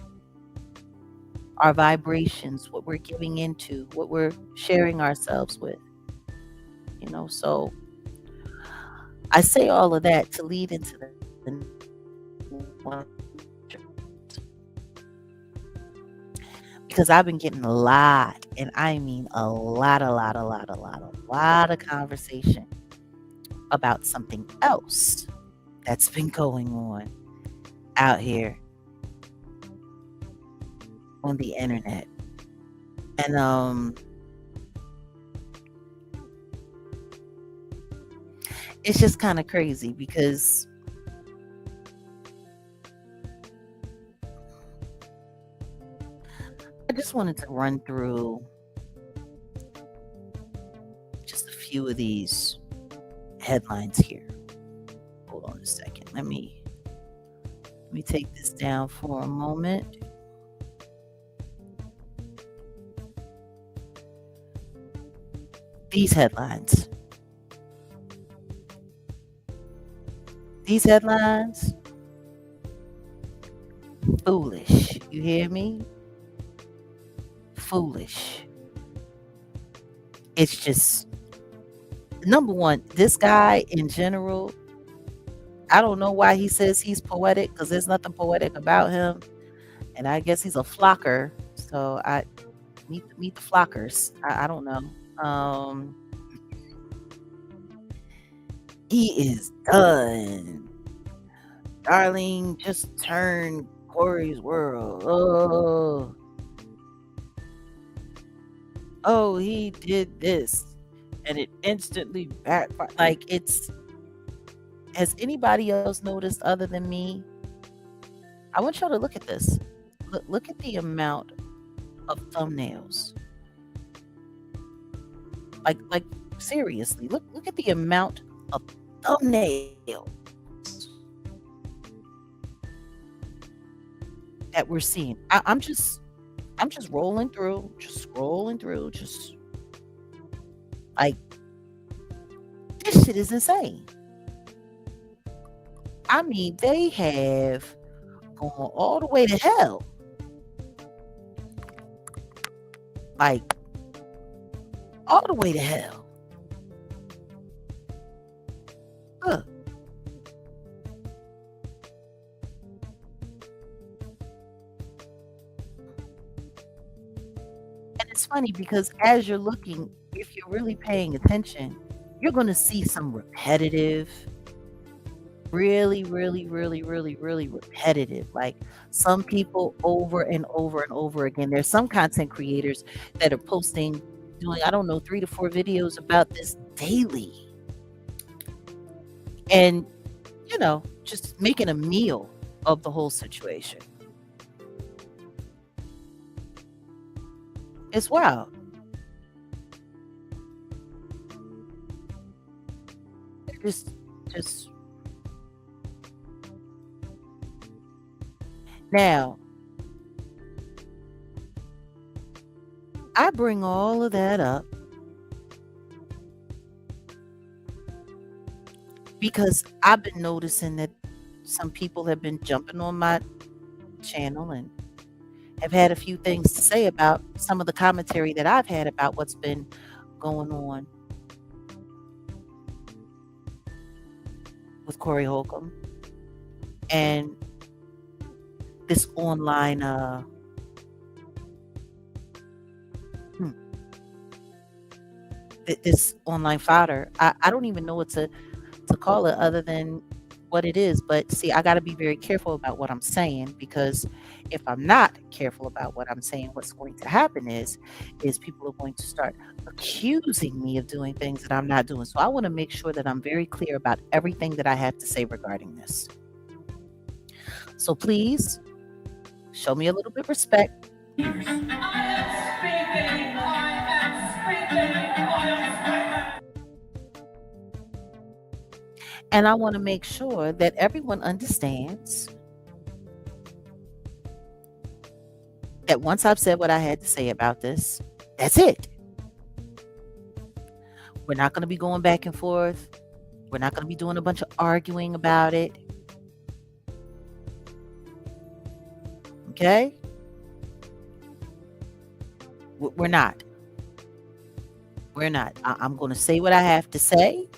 Our vibrations, what we're giving into, what we're sharing ourselves with. So I say all of that to lead into the because I've been getting a lot, and I mean a lot of conversation about something else that's been going on out here on the internet. And it's just kind of crazy because I just wanted to run through just a few of these headlines here. Hold on a second. Let me take this down for a moment. These headlines. Foolish. You hear me? Foolish. It's just, number one, this guy in general, I don't know why he says he's poetic, because there's nothing poetic about him. And I guess he's a flocker. So I meet the flockers. I don't know. He is done. Darlene just turned Corey's world. Oh, he did this, and it instantly backfired. Like, has anybody else noticed other than me? I want y'all to look at this. Look at the amount of thumbnails. Like seriously, look at the amount of thumbnails that we're seeing. I'm just rolling through, just scrolling through, just like shit is insane. I mean, they have gone all the way to hell. Like, all the way to hell. Look. And it's funny because as you're looking, if you're really paying attention, you're going to see some repetitive, really, really, really, really, really repetitive. Like some people over and over and over again. There's some content creators that are posting, doing, I don't know, 3 to 4 videos about this daily. And, just making a meal of the whole situation. It's wild. Just now, I bring all of that up because I've been noticing that some people have been jumping on my channel and have had a few things to say about some of the commentary that I've had about what's been going on with Corey Holcomb and this online this online fodder. I don't even know what to call it other than what it is. But see, I got to be very careful about what I'm saying, because if I'm not careful about what I'm saying, what's going to happen is people are going to start accusing me of doing things that I'm not doing. So I want to make sure that I'm very clear about everything that I have to say regarding this. So please show me a little bit of respect. And I want to make sure that everyone understands that once I've said what I had to say about this, that's it. We're not going to be going back and forth. We're not going to be doing a bunch of arguing about it. Okay? We're not. We're not. I'm going to say what I have to say.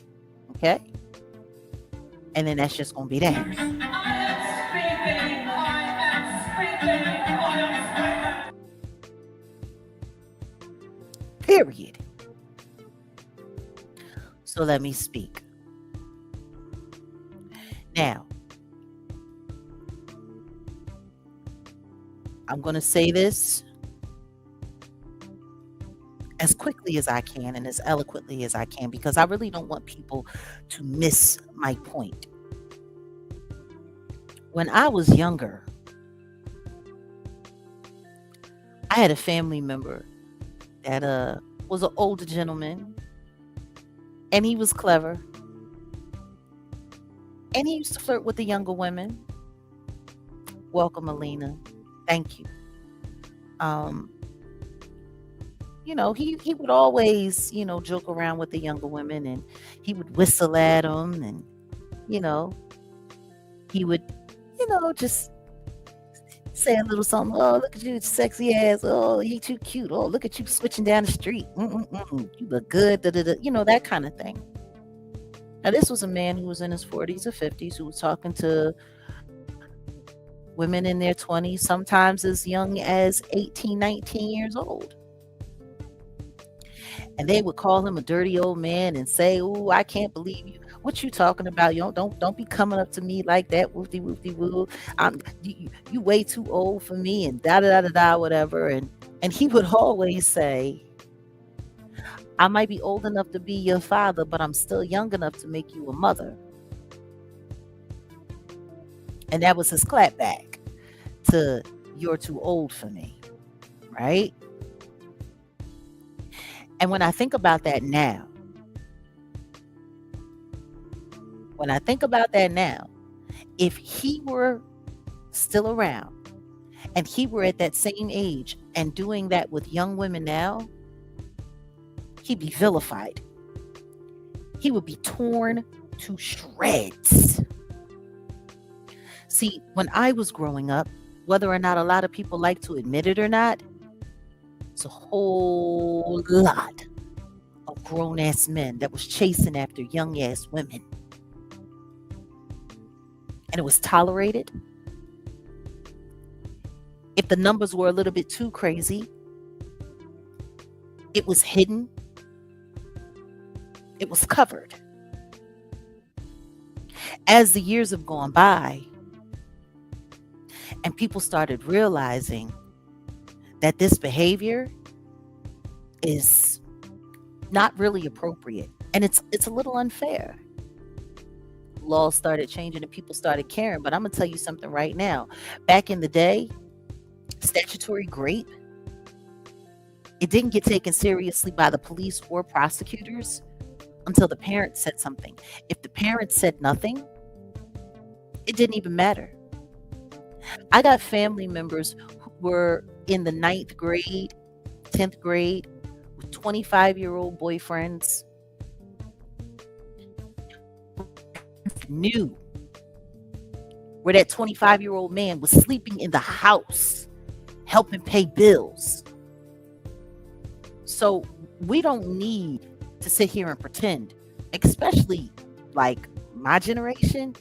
Okay? And then that's just going to be that. Period. So let me speak. Now, I'm going to say this as quickly as I can and as eloquently as I can, because I really don't want people to miss my point. When I was younger, I had a family member that was an older gentleman, and he was clever, and he used to flirt with the younger women. Welcome, Alina. Thank you. He would always, joke around with the younger women, and he would whistle at them, and, he would, just say a little something. Oh, look at you, sexy ass. Oh, you too cute. Oh, look at you switching down the street. You look good. That kind of thing. Now, this was a man who was in his 40s or 50s who was talking to women in their 20s, sometimes as young as 18, 19 years old. And they would call him a dirty old man and say, "Oh, I can't believe you. What you talking about? You don't be coming up to me like that. Woofy woofy woo. You way too old for me," and da da da da whatever. And he would always say, "I might be old enough to be your father, but I'm still young enough to make you a mother." And that was his clapback to "you're too old for me," right? And when I think about that now, if he were still around and he were at that same age and doing that with young women now, he'd be vilified. He would be torn to shreds. See, when I was growing up, whether or not a lot of people like to admit it or not, it's a whole lot of grown ass men that was chasing after young ass women. And it was tolerated. If the numbers were a little bit too crazy, it was hidden. It was covered. As the years have gone by and people started realizing that this behavior is not really appropriate and it's a little unfair. Laws started changing and people started caring. But I'm gonna tell you something right now. Back in the day, statutory rape, it didn't get taken seriously by the police or prosecutors until the parents said something. If the parents said nothing, it didn't even matter. I got family members who were in the 9th grade, 10th grade with 25-year-old boyfriends, knew where that 25-year-old man was sleeping in the house, helping pay bills. So we don't need to sit here and pretend, especially like my generation.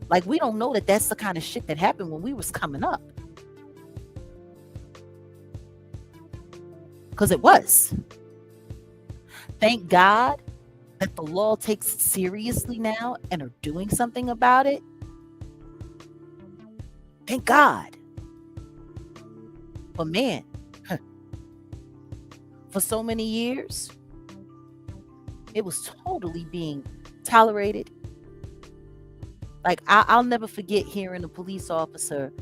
Like, we don't know that that's the kind of shit that happened when we was coming up. Because it was. Thank God that the law takes it seriously now and are doing something about it. Thank God. But man, for so many years, it was totally being tolerated. Like, I'll never forget hearing a police officer.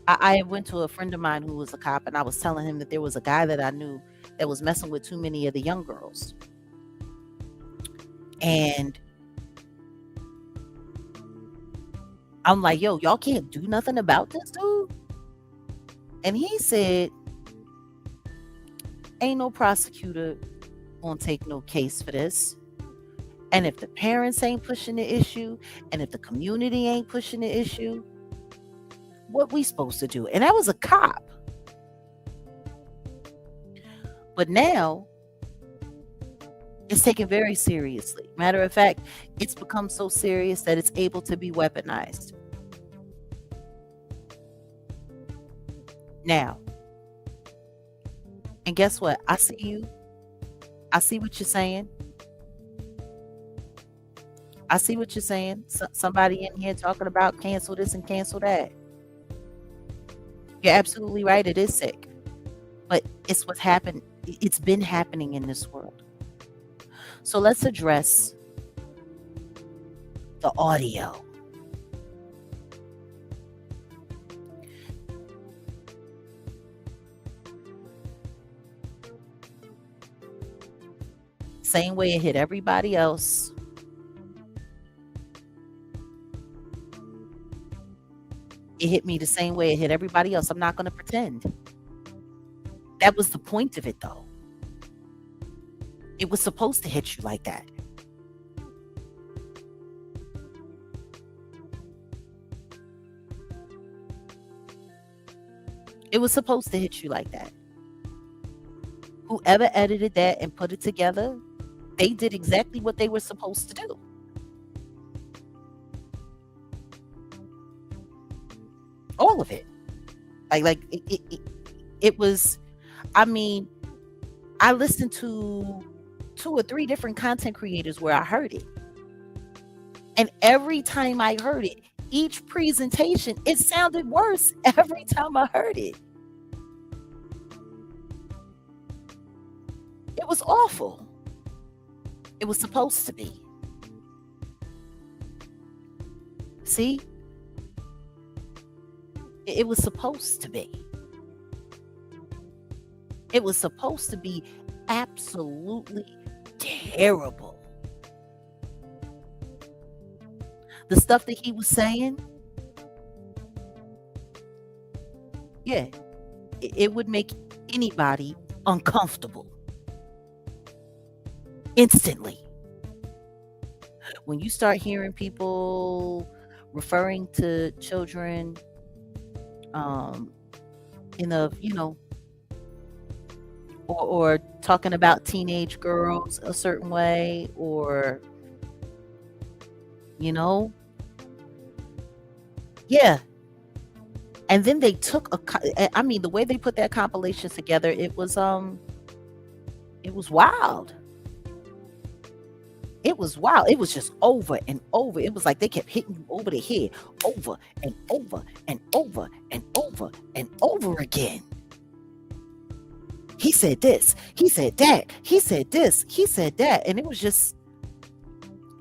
I went to a friend of mine who was a cop, and I was telling him that there was a guy that I knew that was messing with too many of the young girls. And I'm like, yo, y'all can't do nothing about this dude? And he said, ain't no prosecutor gonna take no case for this. And if the parents ain't pushing the issue, and if the community ain't pushing the issue, what we supposed to do? And that was a cop. But now, it's taken very seriously. Matter of fact, it's become so serious that it's able to be weaponized. Now, and guess what? I see you. I see what you're saying. I see what you're saying. Somebody in here talking about cancel this and cancel that. You're absolutely right. It is sick. But it's what's happened. It's been happening in this world. So let's address the audio. Same way it hit everybody else. It hit me the same way it hit everybody else. I'm not going to pretend. That was the point of it, though. It was supposed to hit you like that. It was supposed to hit you like that. Whoever edited that and put it together, they did exactly what they were supposed to do. All of it. Like it was, I mean, I listened to 2 or 3 different content creators where I heard it. And every time I heard it, each presentation, it sounded worse every time I heard it. It was awful. It was supposed to be. See? It was supposed to be. It was supposed to be absolutely terrible. The stuff that he was saying, yeah, it would make anybody uncomfortable instantly. when you start hearing people referring to children um, in a, or talking about teenage girls a certain way, or, you know, yeah. And then they took I mean, the way they put that compilation together, it was wild. It was wild. It was just over and over. It was like they kept hitting you over the head over and over and over and over and over again. He said this, he said that, he said this, he said that. And it was just,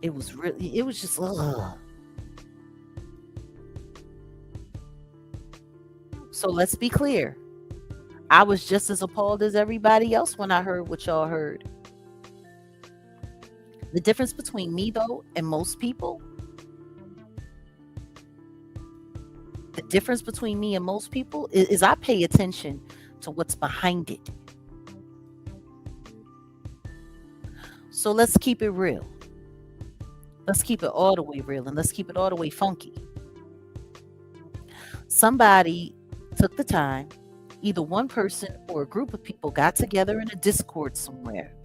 ugh. So let's be clear. I was just as appalled as everybody else when I heard what y'all heard. The difference between me, though, and most people, is I pay attention to what's behind it. So let's keep it real. Let's keep it all the way real, and let's keep it all the way funky. Somebody took the time, either one person or a group of people got together in a Discord somewhere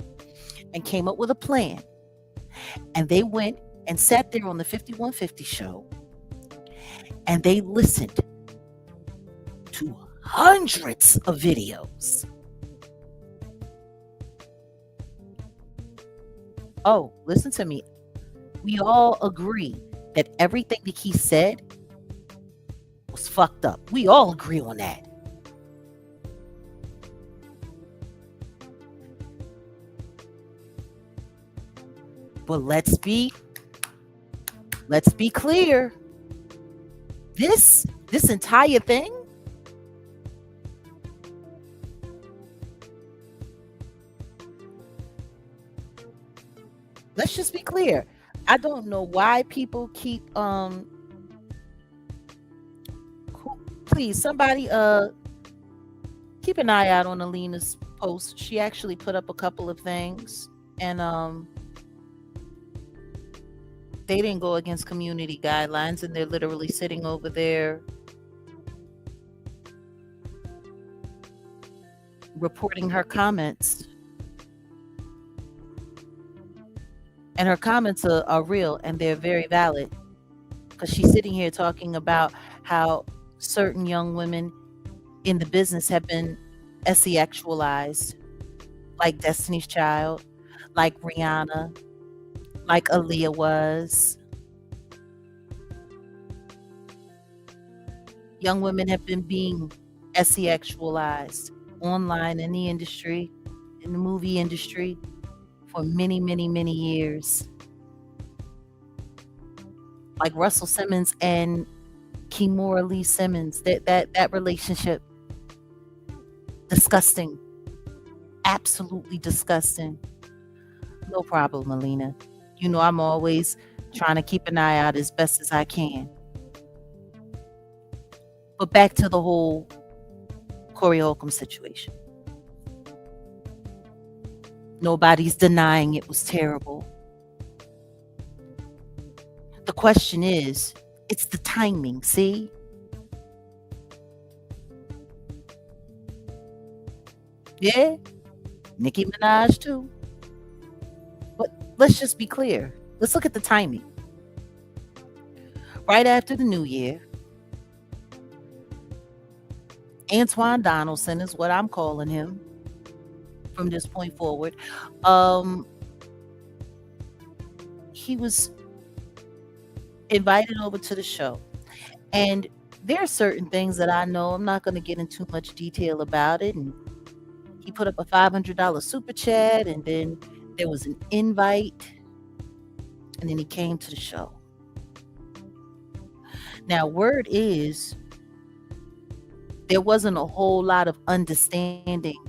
and came up with a plan. And they went and sat there on the 5150 show and they listened to hundreds of videos. Oh, listen to me. We all agree that everything that he said was fucked up. We all agree on that. But let's be clear. This entire thing let's just be clear. I don't know why people keep please somebody keep an eye out on Alina's post. She actually put up a couple of things and they didn't go against community guidelines, and they're literally sitting over there reporting her comments. And her comments are real and they're very valid, because she's sitting here talking about how certain young women in the business have been sexualized, like Destiny's Child, like Rihanna, like Aaliyah was. Young women have been being sexualized online, in the industry, in the movie industry, for many, many, many years. Like Russell Simmons and Kimora Lee Simmons, that relationship, disgusting, absolutely disgusting. No problem, Alina. You know I'm always trying to keep an eye out as best as I can. But back to the whole Corey Holcomb situation. Nobody's denying it was terrible. The question is, it's the timing, see? Yeah, Nicki Minaj too. But let's just be clear. Let's look at the timing. Right after the new year, Antoine Donaldson is what I'm calling him from this point forward. He was invited over to the show, and there are certain things that I know. I'm not going to get into much detail about it. And he put up a $500 super chat, and then there was an invite, and then he came to the show. Now, word is there wasn't a whole lot of understanding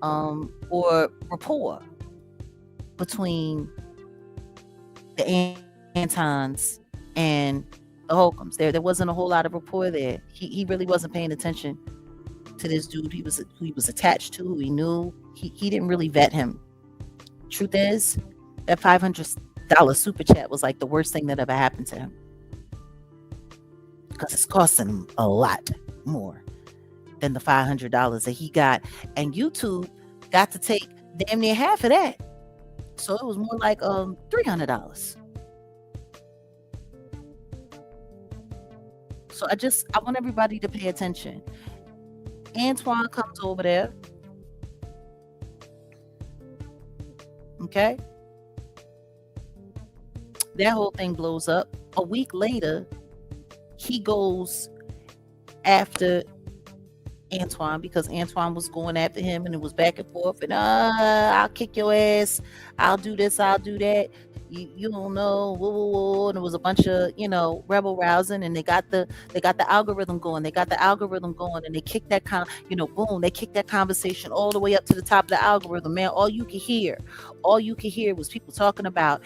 or rapport between the Antons and the Holcombs. There wasn't a whole lot of rapport there. He really wasn't paying attention to this dude who he was attached to, who he knew. He didn't really vet him. Truth is, that $500 $5 super chat was like the worst thing that ever happened to him because it's costing him a lot more than the $500 that he got. And YouTube got to take damn near half of that. So it was more like $300. So I want everybody to pay attention. Antoine comes over there. Okay. That whole thing blows up. A week later, he goes after Antoine because Antoine was going after him and it was back and forth and I'll kick your ass, I'll do this, I'll do that, you don't know, whoa, whoa, whoa. And it was a bunch of rebel rousing, and they got the algorithm going, and they kicked that boom, they kicked that conversation all the way up to the top of the algorithm. Man, all you could hear was people talking about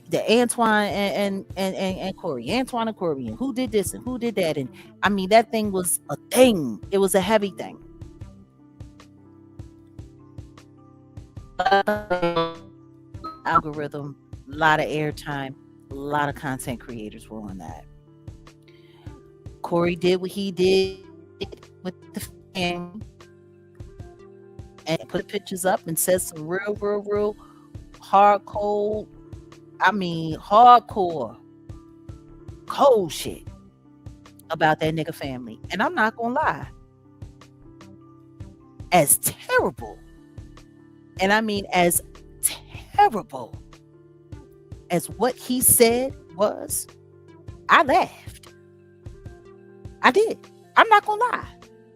the Antoine and Corey, Antoine and Corey, and who did this and who did that. And I mean, that thing was a thing. It was a heavy thing. Algorithm, a lot of airtime, a lot of content creators were on that. Corey did what he did with the family and put pictures up and said some real hardcore, hardcore cold shit about that nigga family. And I'm not gonna lie, as terrible, and I mean as terrible as what he said was, I laughed. I did. I'm not gonna lie,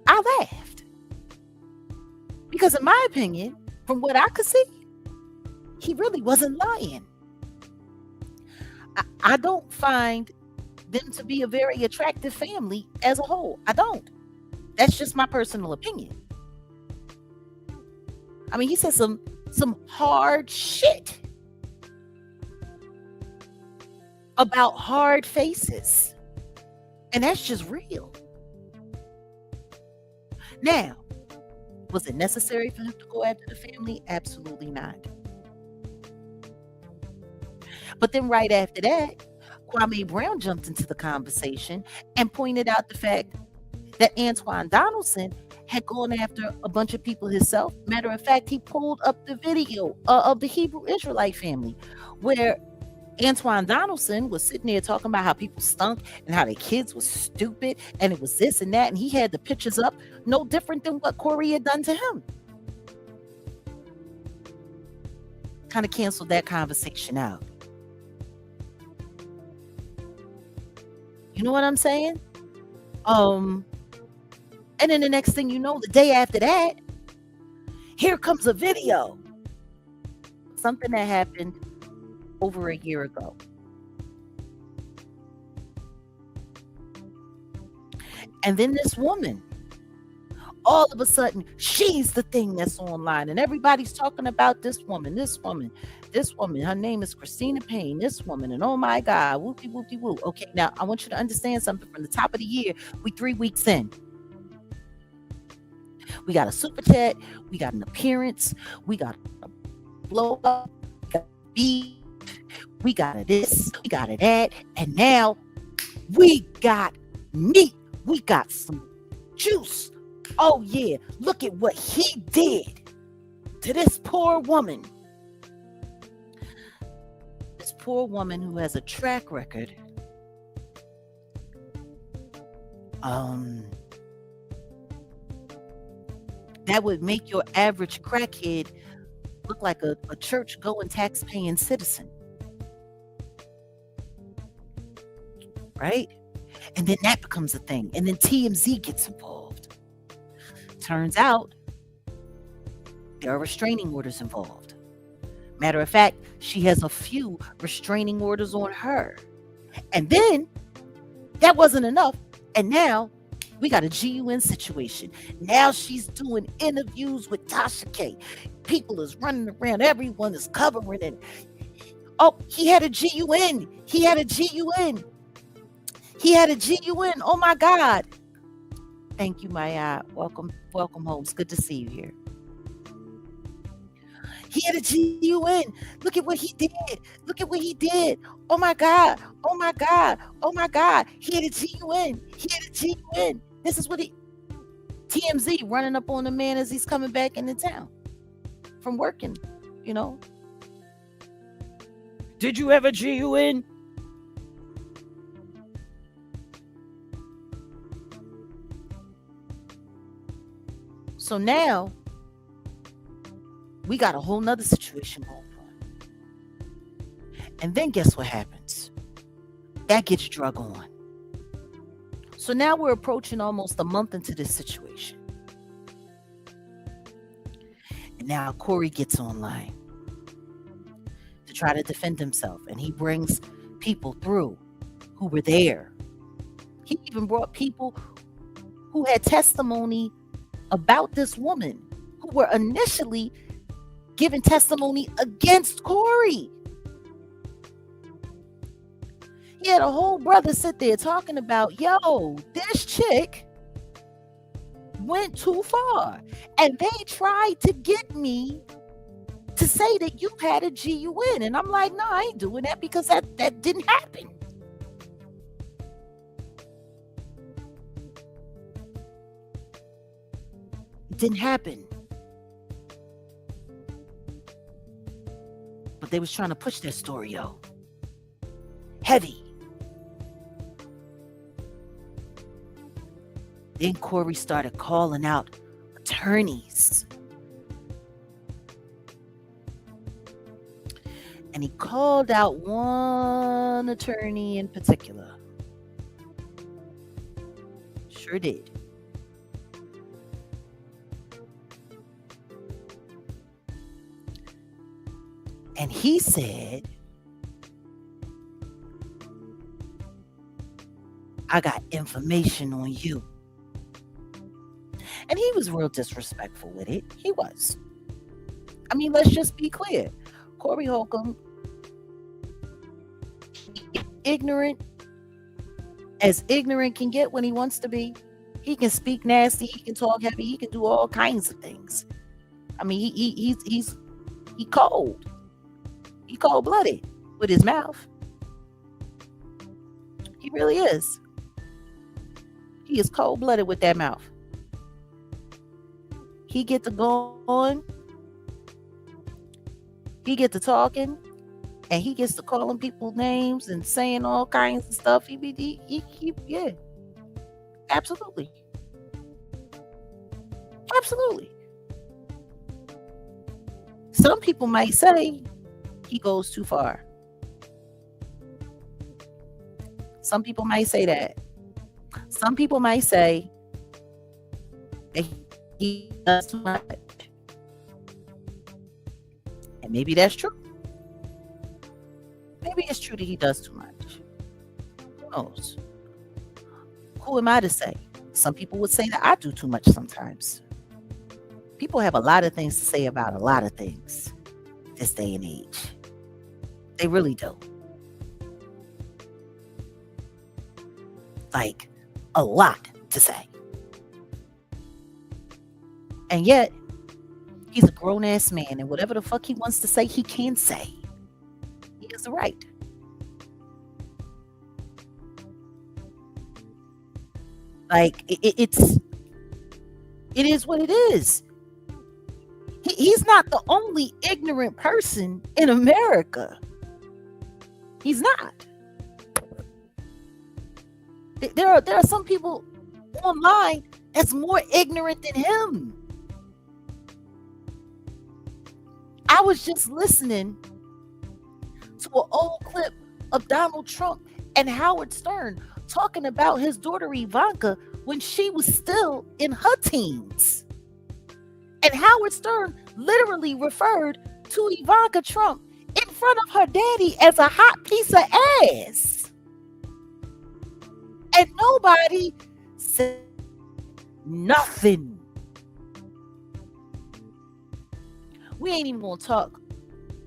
I laughed. Because in my opinion, from what I could see, he really wasn't lying. I don't find them to be a very attractive family as a whole. I don't. That's just my personal opinion. I mean, he said some hard shit about hard faces. And that's just real. Now, was it necessary for him to go after the family? Absolutely not. But then right after that, Kwame Brown jumped into the conversation and pointed out the fact that Antoine Donaldson had gone after a bunch of people himself. Matter of fact, he pulled up the video of the Hebrew Israelite family where Antoine Donaldson was sitting there talking about how people stunk and how their kids was stupid and it was this and that. And he had the pictures up, no different than what Corey had done to him. Kind of canceled that conversation out. You know what I'm saying? And then the next thing you know, the day after that, here comes a video. Something that happened over a year ago. And then this woman, all of a sudden, she's the thing that's online. And everybody's talking about this woman. Her name is Christina Payne, this woman. And oh my God, whoopie, whoopie, whoop. Okay, now I want you to understand something. From the top of the year, we 3 weeks in. We got a super chat, we got an appearance, we got a blow up, we got a beat, we got a this, we got a that, and now we got meat, we got some juice. Oh yeah, look at what he did to this poor woman. This poor woman who has a track record that would make your average crackhead look like a church-going, tax-paying citizen. Right? And then that becomes a thing. And then TMZ gets involved. Turns out there are restraining orders involved. Matter of fact, she has a few restraining orders on her. And then that wasn't enough. And now we got a GUN situation. Now she's doing interviews with Tasha K. People is running around. Everyone is covering it. Oh, he had a GUN. Oh my God. Thank you, Maya. Welcome home. It's good to see you here. He had a GUN. Look at what he did. Look at what he did. Oh my God. Oh my God. Oh my God. He had a GUN. He had a GUN. This is what he TMZ running up on the man as he's coming back into town from working, you know. Did you have a GUN? So now we got a whole nother situation going on. And then guess what happens? That gets drug on. So now we're approaching almost a month into this situation. And now Corey gets online to try to defend himself. And he brings people through who were there. He even brought people who had testimony about this woman, who were initially giving testimony against Corey. He had a whole brother sit there talking about, yo, this chick went too far. And they tried to get me to say that you had a GUN. And I'm like, no, I ain't doing that because that didn't happen. It didn't happen. But they was trying to push that story, yo. Heavy. Then Corey started calling out attorneys. And he called out one attorney in particular. Sure did. And he said, I got information on you. And he was real disrespectful with it. He was. I mean, let's just be clear. Corey Holcomb, ignorant can get when he wants to be. He can speak nasty. He can talk heavy. He can do all kinds of things. I mean, he's cold. He cold-blooded with his mouth. He really is. He is cold-blooded with that mouth. He get to going. He get to talking. And he gets to calling people names and saying all kinds of stuff. Yeah. Absolutely. Absolutely. Some people might say he goes too far. Some people might say that. Some people might say that he does too much. And maybe that's true. Maybe it's true that he does too much. Who knows? Who am I to say? Some people would say that I do too much sometimes. People have a lot of things to say about a lot of things this day and age. They really do. Like, a lot to say. And yet, he's a grown-ass man, and whatever the fuck he wants to say, he can say. He has the right. Like, it is what it is. He's not the only ignorant person in America. He's not. There are some people online that's more ignorant than him. I was just listening to an old clip of Donald Trump and Howard Stern talking about his daughter Ivanka when she was still in her teens. And Howard Stern literally referred to Ivanka Trump in front of her daddy as a hot piece of ass. And nobody said nothing. We ain't even gonna talk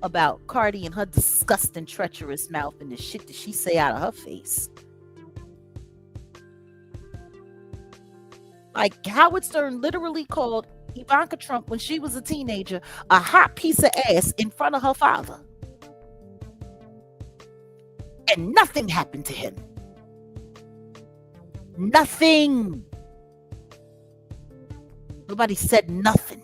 about Cardi and her disgusting, treacherous mouth and the shit that she say out of her face. Like, Howard Stern literally called Ivanka Trump, when she was a teenager, a hot piece of ass in front of her father. And nothing happened to him. Nothing. Nobody said nothing.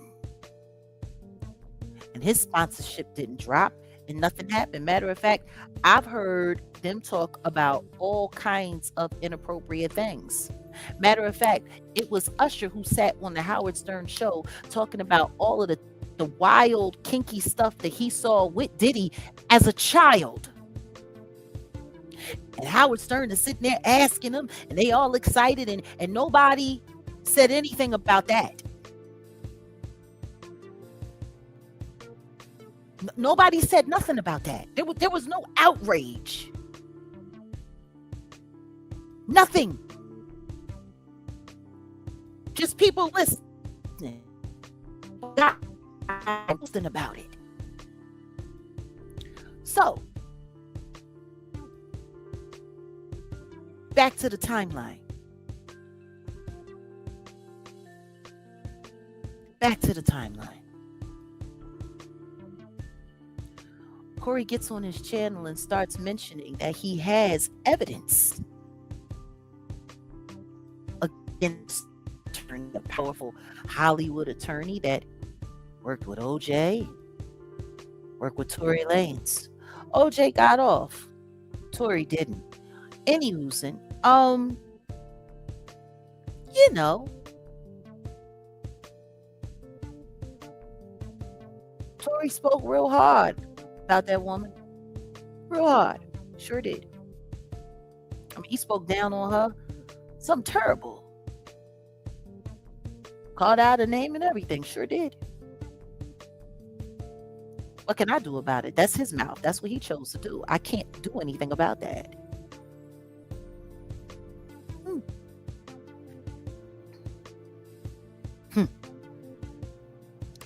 And his sponsorship didn't drop and nothing happened. Matter of fact, I've heard them talk about all kinds of inappropriate things. Matter of fact, it was Usher who sat on the Howard Stern show talking about all of the wild, kinky stuff that he saw with Diddy as a child. And Howard Stern is sitting there asking them, and they all excited, and nobody said anything about that. Nobody said nothing about that. There was no outrage. Nothing. Just people listening. Not nothing about it. So, back to the timeline. Back to the timeline. Corey gets on his channel and starts mentioning that he has evidence against a powerful Hollywood attorney that worked with OJ, worked with Tory Lanez. OJ got off. Tory didn't. Anywhoozin, you know, Tory spoke real hard about that woman. Real hard. Sure did. I mean, he spoke down on her. Something terrible. Called out her name and everything. Sure did. What can I do about it? That's his mouth. That's what he chose to do. I can't do anything about that.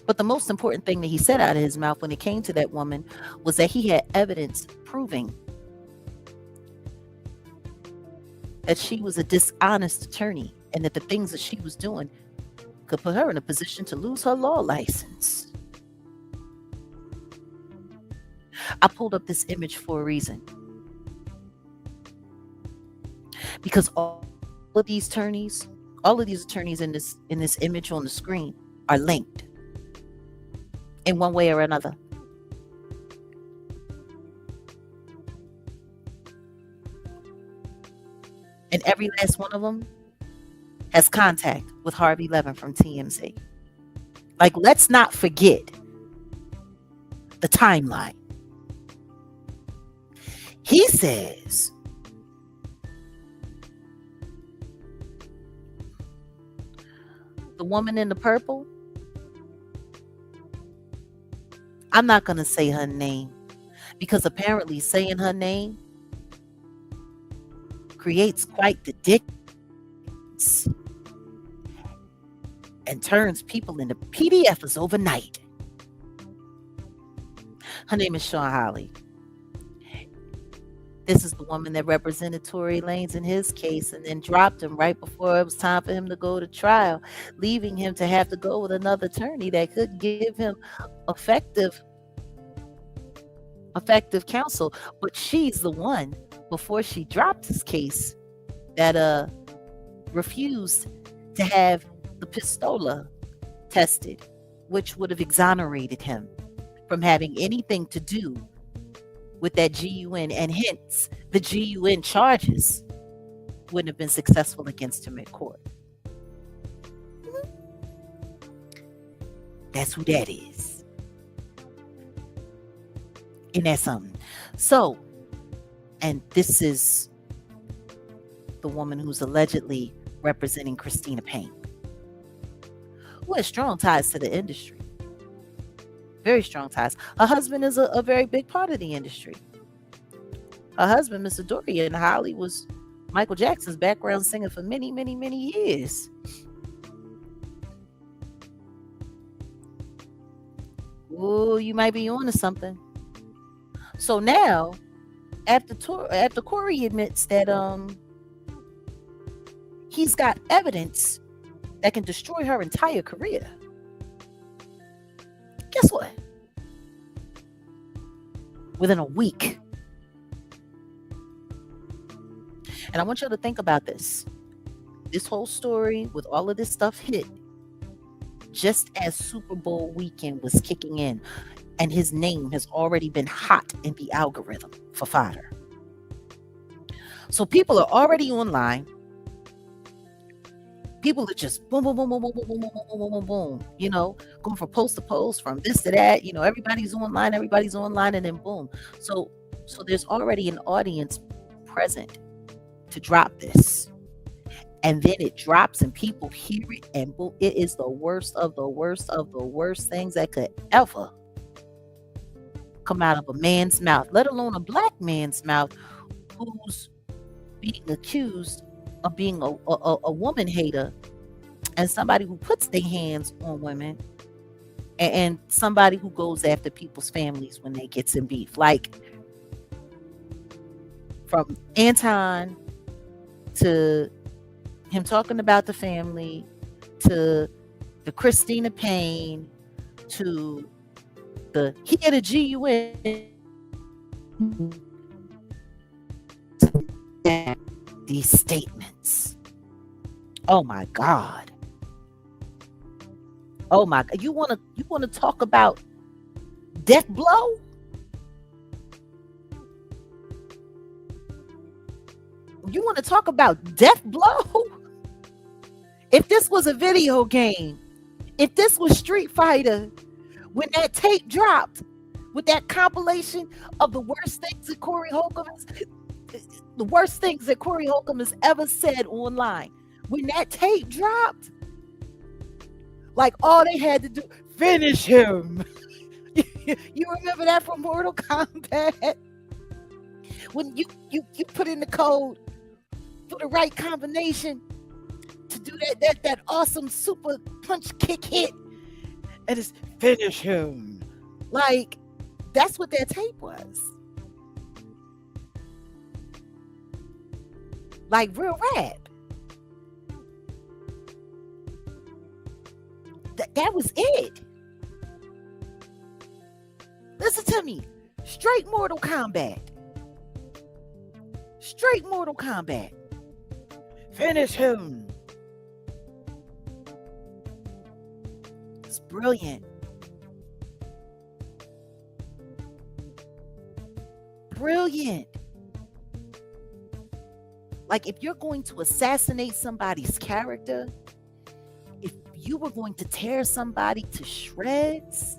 But the most important thing that he said out of his mouth when it came to that woman was that he had evidence proving that she was a dishonest attorney and that the things that she was doing could put her in a position to lose her law license. I pulled up this image for a reason. Because all of these attorneys in this image on the screen are linked in one way or another. And every last one of them has contact with Harvey Levin from TMZ. Like, let's not forget the timeline. He says the woman in the purple, I'm not going to say her name because apparently saying her name creates quite the difference and turns people into PDFers overnight. Her name is Sean Holly. This is the woman that represented Tory Lanez in his case and then dropped him right before it was time for him to go to trial, leaving him to have to go with another attorney that could give him effective counsel. But she's the one, before she dropped his case, that refused to have the pistola tested, which would have exonerated him from having anything to do with that GUN, and hence the GUN charges wouldn't have been successful against him in court. That's who that is. And that's something. So, and this is the woman who's allegedly representing Christina Payne, who has strong ties to the industry. Very strong ties. Her husband is a very big part of the industry. Her husband, Mr. Dorian Holly, was Michael Jackson's background singer for many, many, many years. Oh, you might be on to something. So now, after Corey admits that he's got evidence that can destroy her entire career. within a week. And I want you to think about this. This whole story with all of this stuff hit just as Super Bowl weekend was kicking in, and his name has already been hot in the algorithm for fodder. So people are already online. People are just boom, boom, boom, boom, boom, boom, boom, boom, boom, boom, boom, boom, going from post to post, from this to that. Everybody's online, and then boom. So there's already an audience present to drop this. And then it drops and people hear it, and boom, it is the worst of the worst of the worst things that could ever come out of a man's mouth, let alone a black man's mouth, who's being accused of being a woman hater, and somebody who puts their hands on women, and somebody who goes after people's families when they get some beef. Like, from Anton to him talking about the family, to the Christina Payne, to the here the GUN, these statements. Oh my God. Oh my God. You wanna talk about death blow? You want to talk about death blow? If this was a video game, if this was Street Fighter, when that tape dropped with that compilation of the worst things that Corey Holcomb has ever said online, when that tape dropped, like, all they had to do, finish him. You remember that from Mortal Kombat? When you put in the code for the right combination to do that awesome super punch kick hit, and it's finish him. Like, that's what that tape was. Like, real rap. That was it. Listen to me. Straight Mortal Kombat. Straight Mortal Kombat. Finish him. It's brilliant. Brilliant. Like, if you're going to assassinate somebody's character, if you were going to tear somebody to shreds,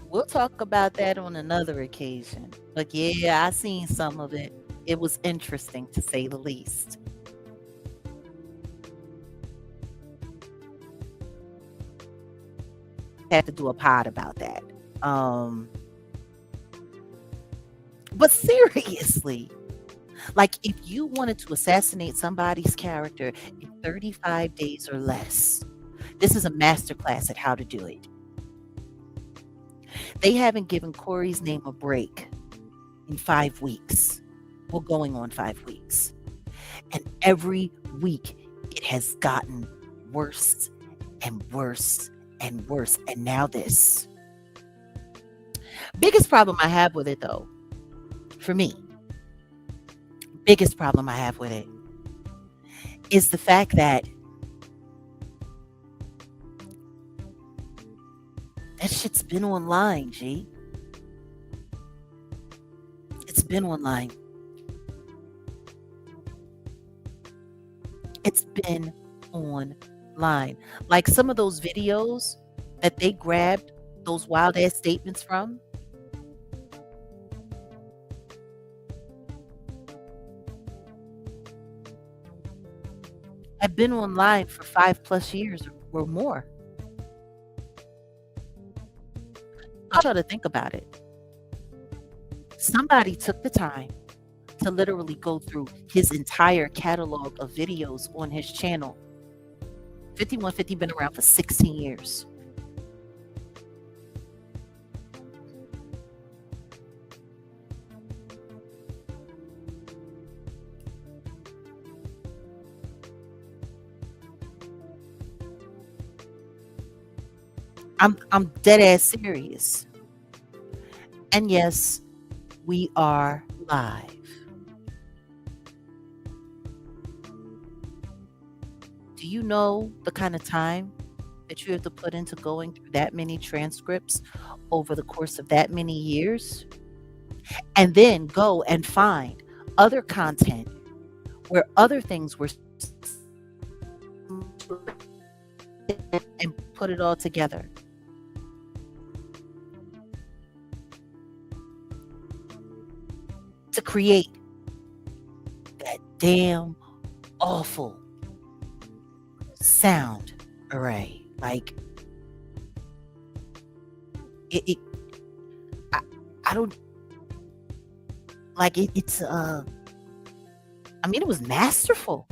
we'll talk about that on another occasion. But yeah, I seen some of it. It was interesting, to say the least. Have to do a pod about that. But seriously, like, if you wanted to assassinate somebody's character in 35 days or less, this is a masterclass at how to do it. They haven't given Corey's name a break in 5 weeks. We're going on 5 weeks. And every week it has gotten worse and worse and worse. And now this. Biggest problem I have with it, though, for me, biggest problem I have with it is the fact that that shit's been online, G. It's been online. It's been online. Like, some of those videos that they grabbed those wild ass statements from, have been online for 5+ years or more. I want y'all to think about it. Somebody took the time to literally go through his entire catalog of videos on his channel. 5150 been around for 16 years. I'm dead ass serious. And yes, we are live. Do you know the kind of time that you have to put into going through that many transcripts over the course of that many years? And then go and find other content where other things were and put it all together to create that damn awful sound array. Like it I, I don't like it, I mean, it was masterful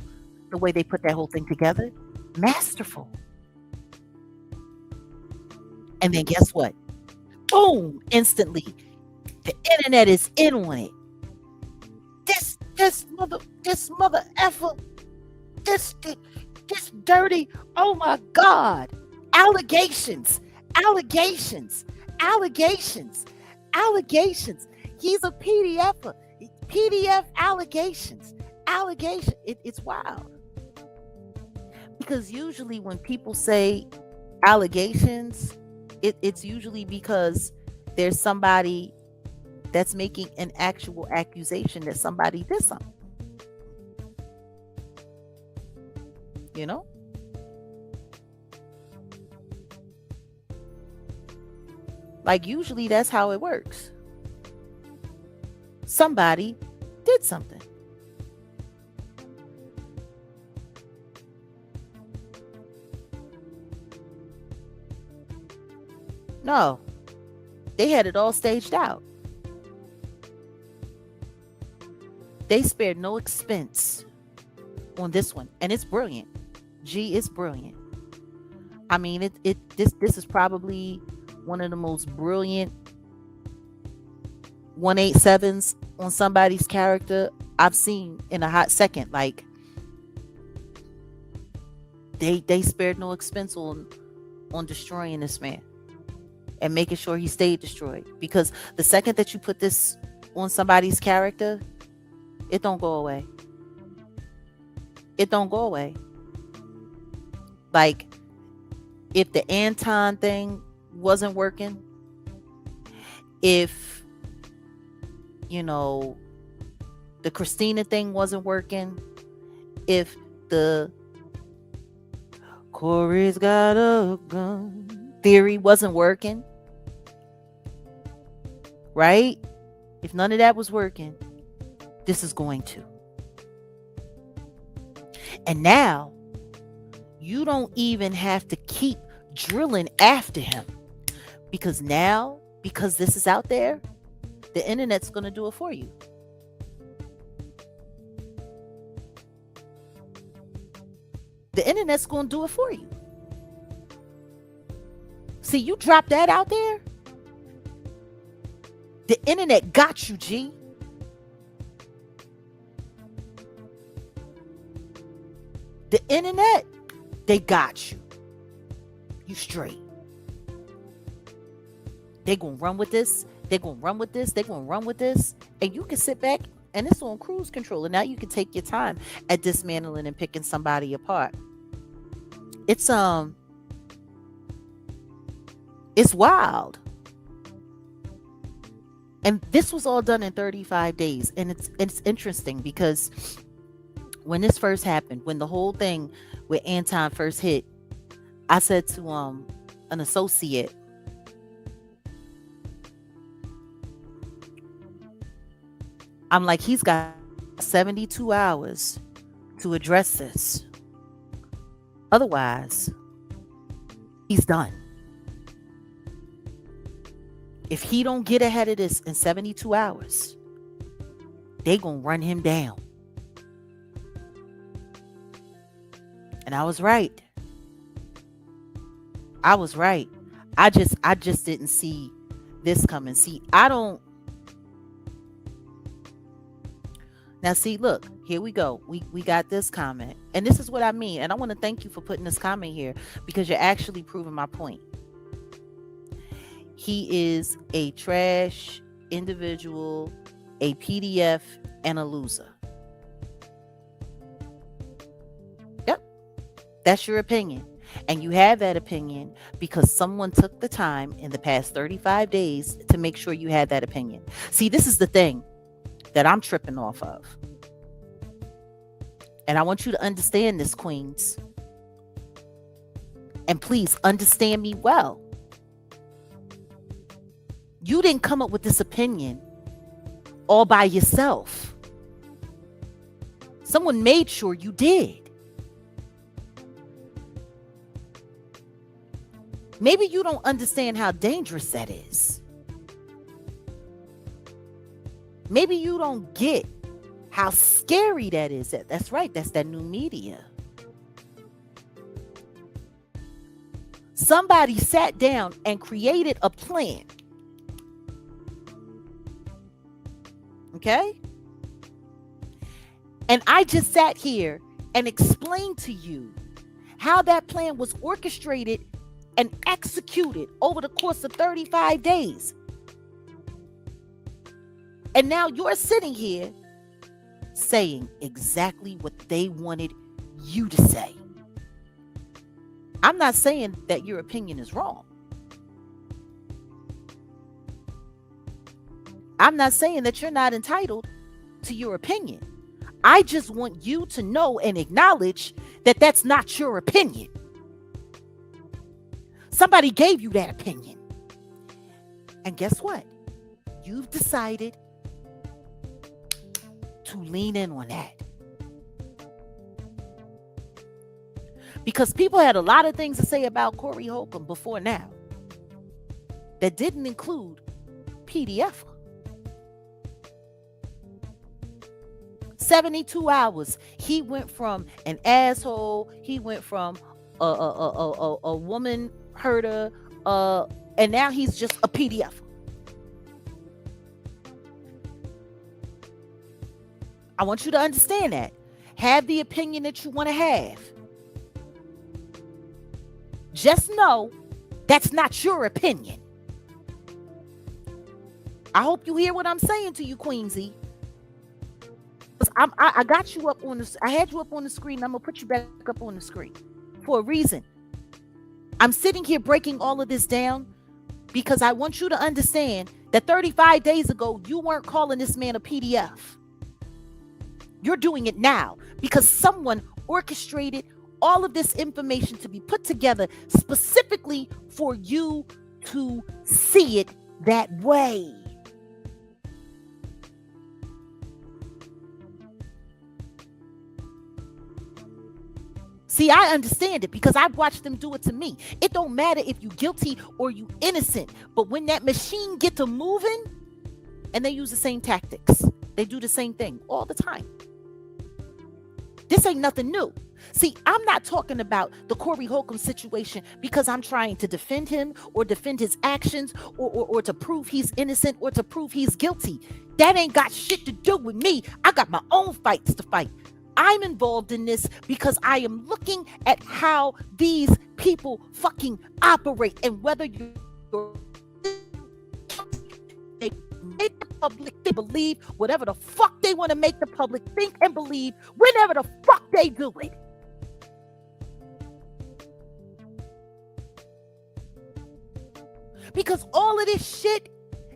the way they put that whole thing together. Masterful. And then guess what? Boom, instantly the internet is in on it. This mother effer, this dirty, oh my God. Allegations, allegations, allegations, allegations. He's a PDFer. PDF allegations. It's wild. Because usually when people say allegations, it's usually because there's somebody that's making an actual accusation that somebody did something. You know? Like usually that's how it works. Somebody did something. No, they had it all staged out. They spared no expense on this one, and it's brilliant. G is brilliant. I mean, this is probably one of the most brilliant 187s on somebody's character I've seen in a hot second. Like they spared no expense on destroying this man and making sure he stayed destroyed. Because the second that you put this on somebody's character, it don't go away. It don't go away. Like if the Anton thing wasn't working, if the Christina thing wasn't working, if the Corey's got a gun theory wasn't working, right? If none of that was working, this is going to. And now you don't even have to keep drilling after him, because this is out there, the internet's going to do it for you. The internet's going to do it for you. See, you drop that out there, the internet got you, G. The internet, they got you. You straight. They gonna run with this. They're gonna run with this. They're gonna run with this. And you can sit back and it's on cruise control. And now you can take your time at dismantling and picking somebody apart. It's wild. And this was all done in 35 days. And it's interesting because when this first happened, when the whole thing with Anton first hit, I said to an associate, I'm like, he's got 72 hours to address this. Otherwise, he's done. If he don't get ahead of this in 72 hours, they gonna run him down. And I was right. I was right. I just didn't see this coming. See, I don't. Now, see, look, here we go. We got this comment. And this is what I mean. And I want to thank you for putting this comment here, because you're actually proving my point. He is a trash individual, a PDF, and a loser. Yep, that's your opinion. And you have that opinion because someone took the time in the past 35 days to make sure you had that opinion. See, this is the thing that I'm tripping off of. And I want you to understand this, Queens. And please understand me well. You didn't come up with this opinion all by yourself. Someone made sure you did. Maybe you don't understand how dangerous that is. Maybe you don't get how scary that is. That's right. That's that new media. Somebody sat down and created a plan. Okay? And I just sat here and explained to you how that plan was orchestrated and executed over the course of 35 days. And now you're sitting here saying exactly what they wanted you to say. I'm not saying that your opinion is wrong. I'm not saying that you're not entitled to your opinion. I just want you to know and acknowledge that that's not your opinion. Somebody gave you that opinion. And guess what? You've decided to lean in on that. Because people had a lot of things to say about Corey Holcomb before now that didn't include PDF. 72 hours. He went from an asshole. He went from a woman herder, and now he's just a PDF. I want you to understand that. Have the opinion that you want to have. Just know that's not your opinion. I hope you hear what I'm saying to you, Queensy. I got you up on the. I had you up on the screen. I'm gonna put you back up on the screen for a reason. I'm sitting here breaking all of this down because I want you to understand that 35 days ago you weren't calling this man a PDF. You're doing it now because someone orchestrated all of this information to be put together specifically for you to see it that way. See, I understand it because I've watched them do it to me. It don't matter if you guilty or you innocent, but when that machine get to moving, and they use the same tactics, they do the same thing all the time. This ain't nothing new. See, I'm not talking about the Corey Holcomb situation because I'm trying to defend him or defend his actions or to prove he's innocent or to prove he's guilty. That ain't got shit to do with me. I got my own fights to fight. I'm involved in this because I am looking at how these people fucking operate and whether you're they make the public they believe whatever the fuck they want to make the public think and believe whenever the fuck they do it. Because all of this shit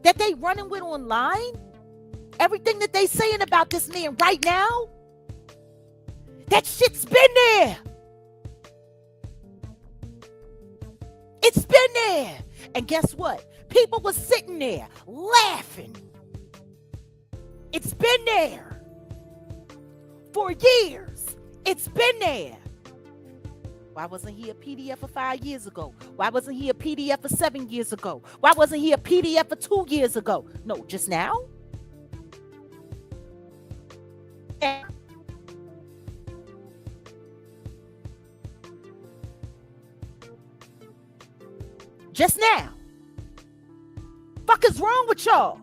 that they running with online, everything that they saying about this man right now, that shit's been there. It's been there. And guess what? People were sitting there laughing. It's been there for years. It's been there. Why wasn't he a PDF for 5 years ago? Why wasn't he a PDF for 7 years ago? Why wasn't he a PDF for 2 years ago? No, just now? Yeah. Just now. Fuck is wrong with y'all?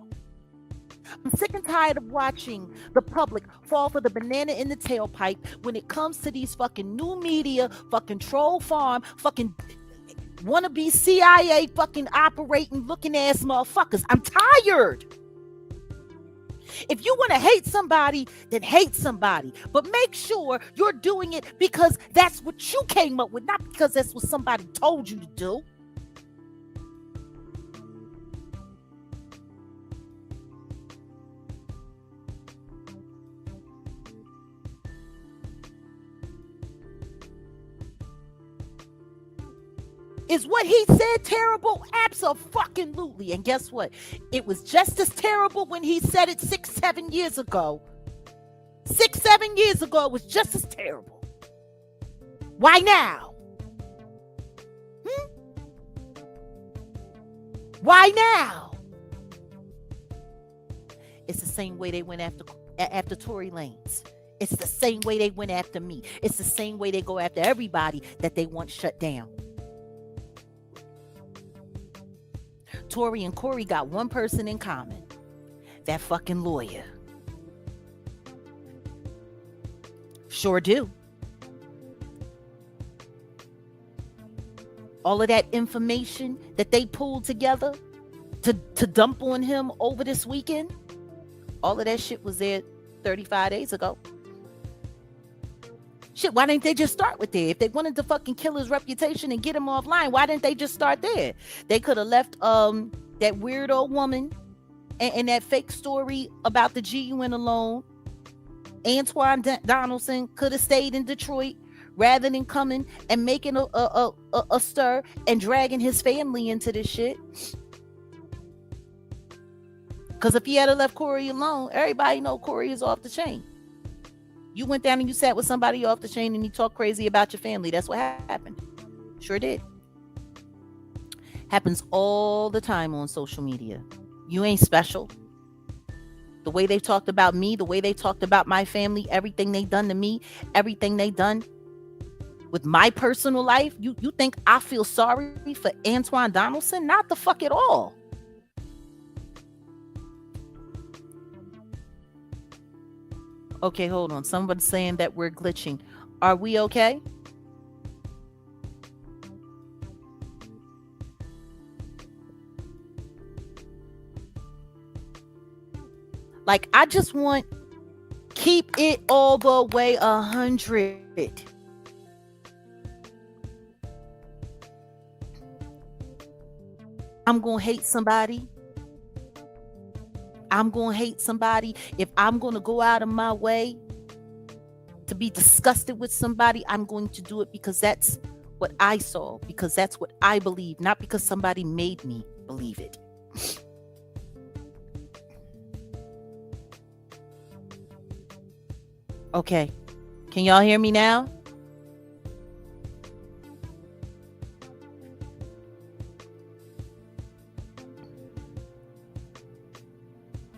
I'm sick and tired of watching the public fall for the banana in the tailpipe when it comes to these fucking new media, fucking troll farm, fucking wannabe CIA fucking operating looking ass motherfuckers. I'm tired. If you want to hate somebody, then hate somebody. But make sure you're doing it because that's what you came up with, not because that's what somebody told you to do. Is what he said terrible? Absolutely. And guess what? It was just as terrible when he said it 6, 7 years ago. 6, 7 years ago, it was just as terrible. Why now? Hmm? Why now? It's the same way they went after Tory Lanez. It's the same way they went after me. It's the same way they go after everybody that they want shut down. Tory and Corey got one person in common. That fucking lawyer. Sure do. All of that information that they pulled together to dump on him over this weekend, all of that shit was there 35 days ago. Shit, why didn't they just start with there? If they wanted to fucking kill his reputation and get him offline, why didn't they just start there? They could have left that weirdo woman and that fake story about the GUN alone. Antoine Donaldson could have stayed in Detroit rather than coming and making a stir and dragging his family into this shit. Because if he had left Corey alone, everybody know Corey is off the chain. You went down and you sat with somebody off the chain and you talked crazy about your family. That's what happened. Sure did. Happens all the time on social media. You ain't special. The way they talked about me, the way they talked about my family, everything they done to me, everything they done with my personal life. You think I feel sorry for Antoine Donaldson? Not the fuck at all. Okay, hold on. Someone's saying that we're glitching. Are we okay? Like, I just want keep it all the way 100. I'm going to hate somebody. I'm going to hate somebody. If I'm going to go out of my way to be disgusted with somebody, I'm going to do it because that's what I saw, because that's what I believe, not because somebody made me believe it. Okay. Can y'all hear me now?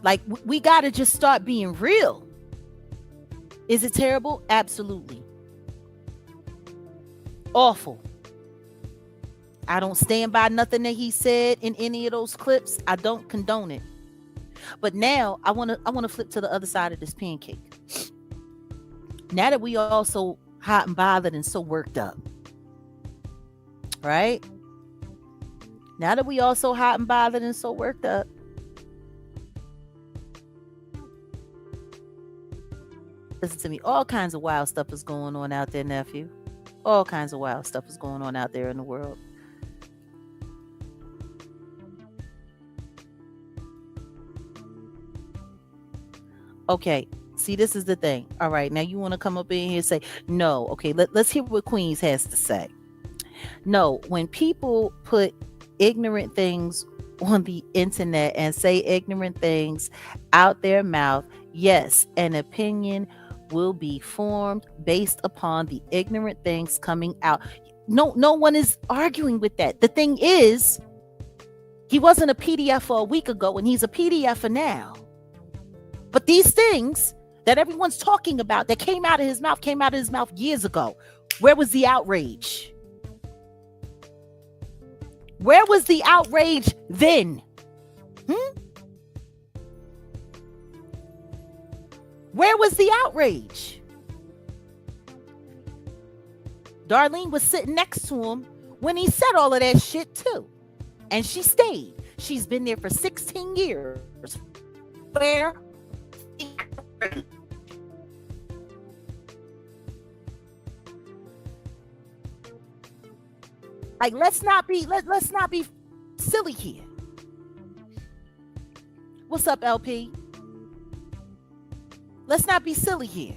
Like, we got to just start being real. Is it terrible? Absolutely. Awful. I don't stand by nothing that he said in any of those clips. I don't condone it. But now I want to flip to the other side of this pancake. Now that we all so hot and bothered and so worked up, right? Now that we all so hot and bothered and so worked up, listen to me. All kinds of wild stuff is going on out there, nephew. All kinds of wild stuff is going on out there in the world. Okay. See, this is the thing. All right. Now you want to come up in here and say, no. Okay. Let's hear what Queens has to say. No, when people put ignorant things on the internet and say ignorant things out their mouth, yes, an opinion will be formed based upon the ignorant things coming out. No one is arguing with that. The thing is, he wasn't a PDF for a week ago and he's a PDF for now. But these things that everyone's talking about that came out of his mouth years ago. Where was the outrage? Where was the outrage then? Where was the outrage? Darlene was sitting next to him when he said all of that shit too. And she stayed. She's been there for 16 years. Where Like, let's not be silly here. What's up, LP? Let's not be silly here.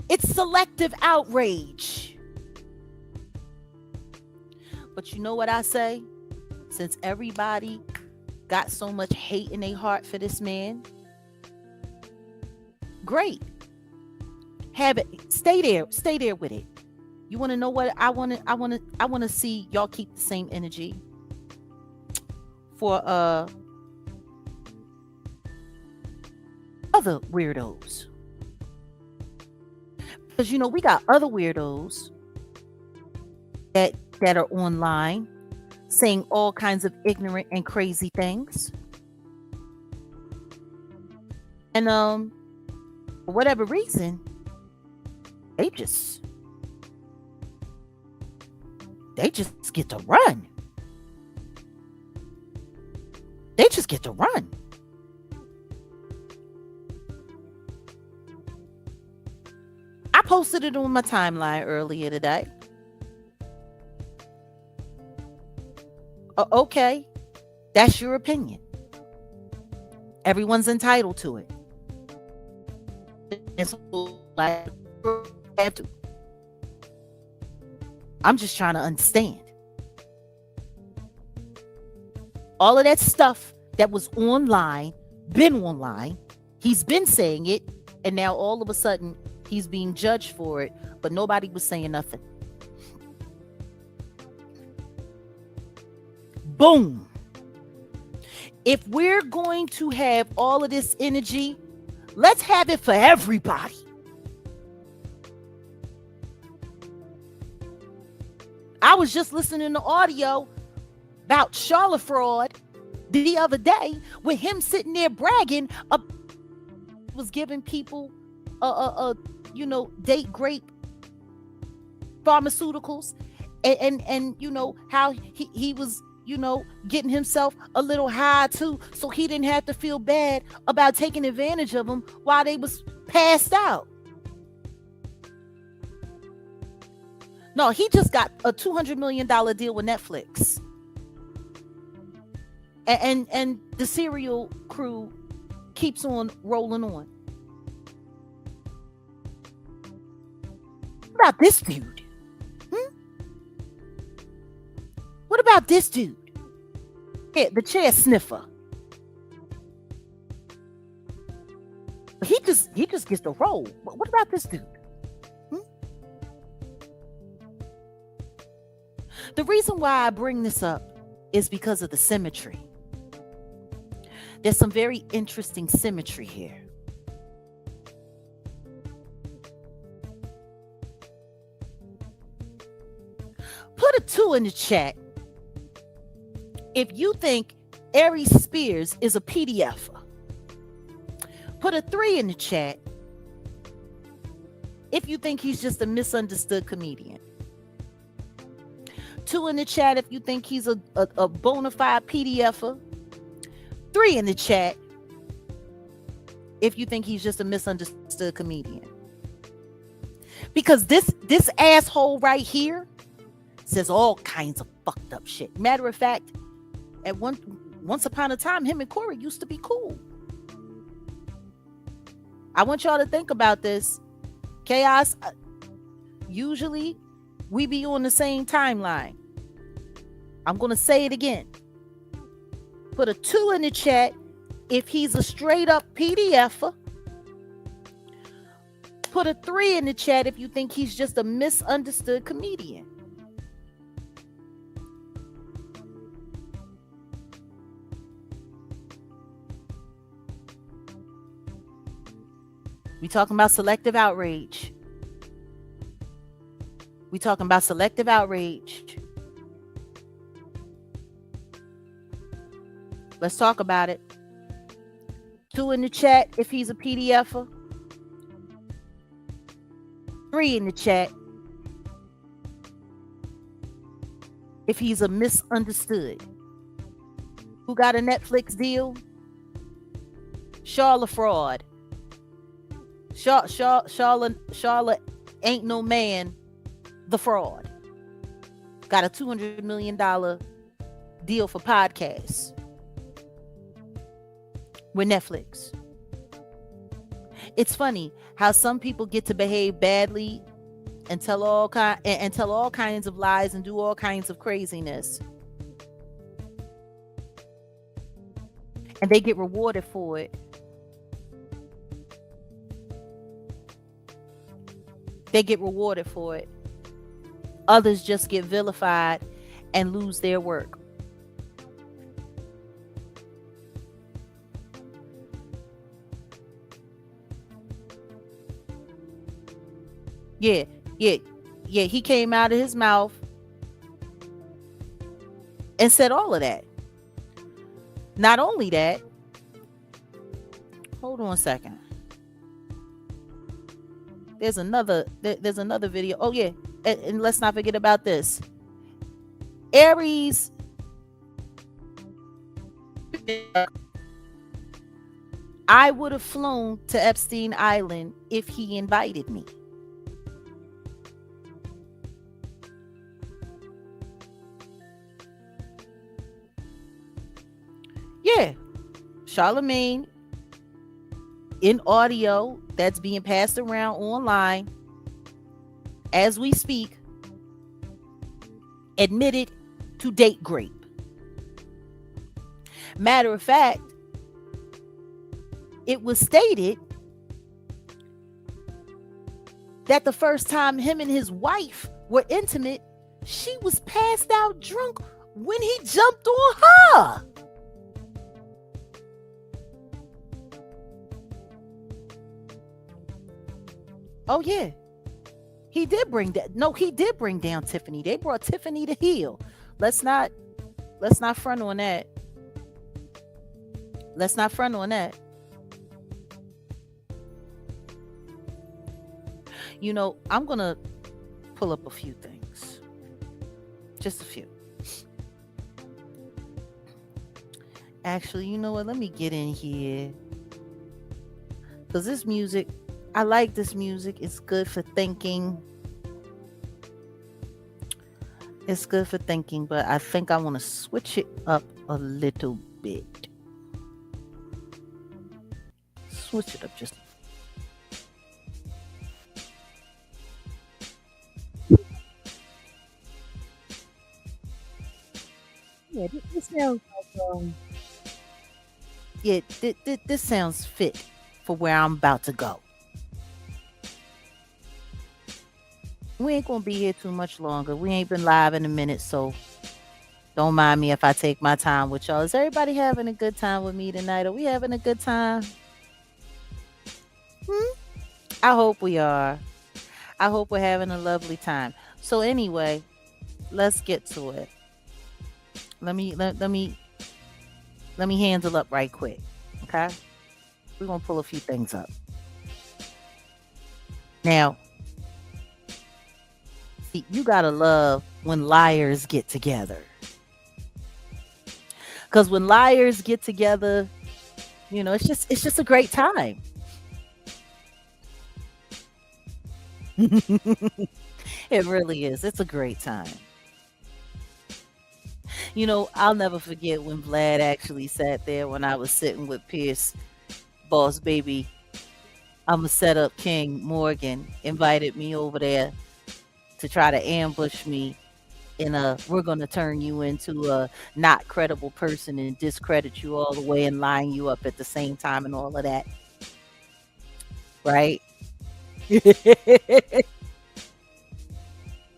It's selective outrage. But you know what I say? Since everybody got so much hate in their heart for this man, great. Have it. Stay there with it. You want to know what I want to see y'all keep the same energy for other weirdos. Because we got other weirdos that are online saying all kinds of ignorant and crazy things. And for whatever reason, they just get to run. They just get to run. I posted it on my timeline earlier today. Okay, that's your opinion. Everyone's entitled to it. I'm just trying to understand. All of that stuff that was online, been online, he's been saying it, and now all of a sudden he's being judged for it, but nobody was saying nothing. Boom. If we're going to have all of this energy, let's have it for everybody. I was just listening to audio about Charlotte fraud the other day with him sitting there bragging was giving people date grape pharmaceuticals and how he was getting himself a little high too, so he didn't have to feel bad about taking advantage of them while they was passed out. No, he just got a $200 million deal with Netflix. And the serial crew keeps on rolling on. What about this dude? What about this dude? Yeah, the chair sniffer. He just gets to roll. What about this dude? The reason why I bring this up is because of the symmetry. There's some very interesting symmetry here. Put a 2 in the chat if you think Aries Spears is a PDF. Put a 3 in the chat if you think he's just a misunderstood comedian. 2 in the chat if you think he's a bona fide PDFer. 3 in the chat if you think he's just a misunderstood comedian. Because this asshole right here says all kinds of fucked up shit. Matter of fact, once upon a time, him and Corey used to be cool. I want y'all to think about this. Chaos, usually we be on the same timeline. I'm going to say it again. Put a 2 in the chat if he's a straight up PDFer. Put a 3 in the chat if you think he's just a misunderstood comedian. We talking about selective outrage. We talking about selective outrage. Let's talk about it. 2 in the chat if he's a PDFer. 3 in the chat if he's a misunderstood. Who got a Netflix deal? Charlotte fraud. Charlotte ain't no man. The fraud got a $200 million deal for podcasts with Netflix. It's funny how some people get to behave badly and tell all kinds of lies and do all kinds of craziness, and they get rewarded for it. They get rewarded for it. Others just get vilified and lose their work. Yeah, yeah, yeah. He came out of his mouth and said all of that. Not only that, hold on a second. There's another video. Oh yeah, and let's not forget about this. Aries, I would have flown to Epstein Island if he invited me. Yeah, Charlemagne, in audio that's being passed around online as we speak, admitted to date grape. Matter of fact, it was stated that the first time him and his wife were intimate, she was passed out drunk when he jumped on her. Oh yeah, he did bring that. No, he did bring down Tiffany. They brought Tiffany to heel. Let's not front on that. Let's not front on that. You know, I'm gonna pull up a few things, just a few. Actually, you know what? Let me get in here because this music. I like this music. It's good for thinking. It's good for thinking, but I think I want to switch it up a little bit. Switch it up just. Yeah, this sounds like yeah, this sounds fit for where I'm about to go. We ain't gonna be here too much longer. We ain't been live in a minute, so don't mind me if I take my time with y'all. Is everybody having a good time with me tonight? Are we having a good time? I hope we are. I hope we're having a lovely time. So anyway, let's get to it. Let me handle up right quick. Okay? We're gonna pull a few things up. Now, see, you gotta love when liars get together. Because when liars get together, you know, it's just a great time. It really is. It's a great time. You know, I'll never forget when Vlad actually sat there when I was sitting with Pierce, Boss Baby. I'm a setup King Morgan invited me over there to try to ambush me in a we're going to turn you into a not credible person and discredit you all the way and line you up at the same time and all of that. Right?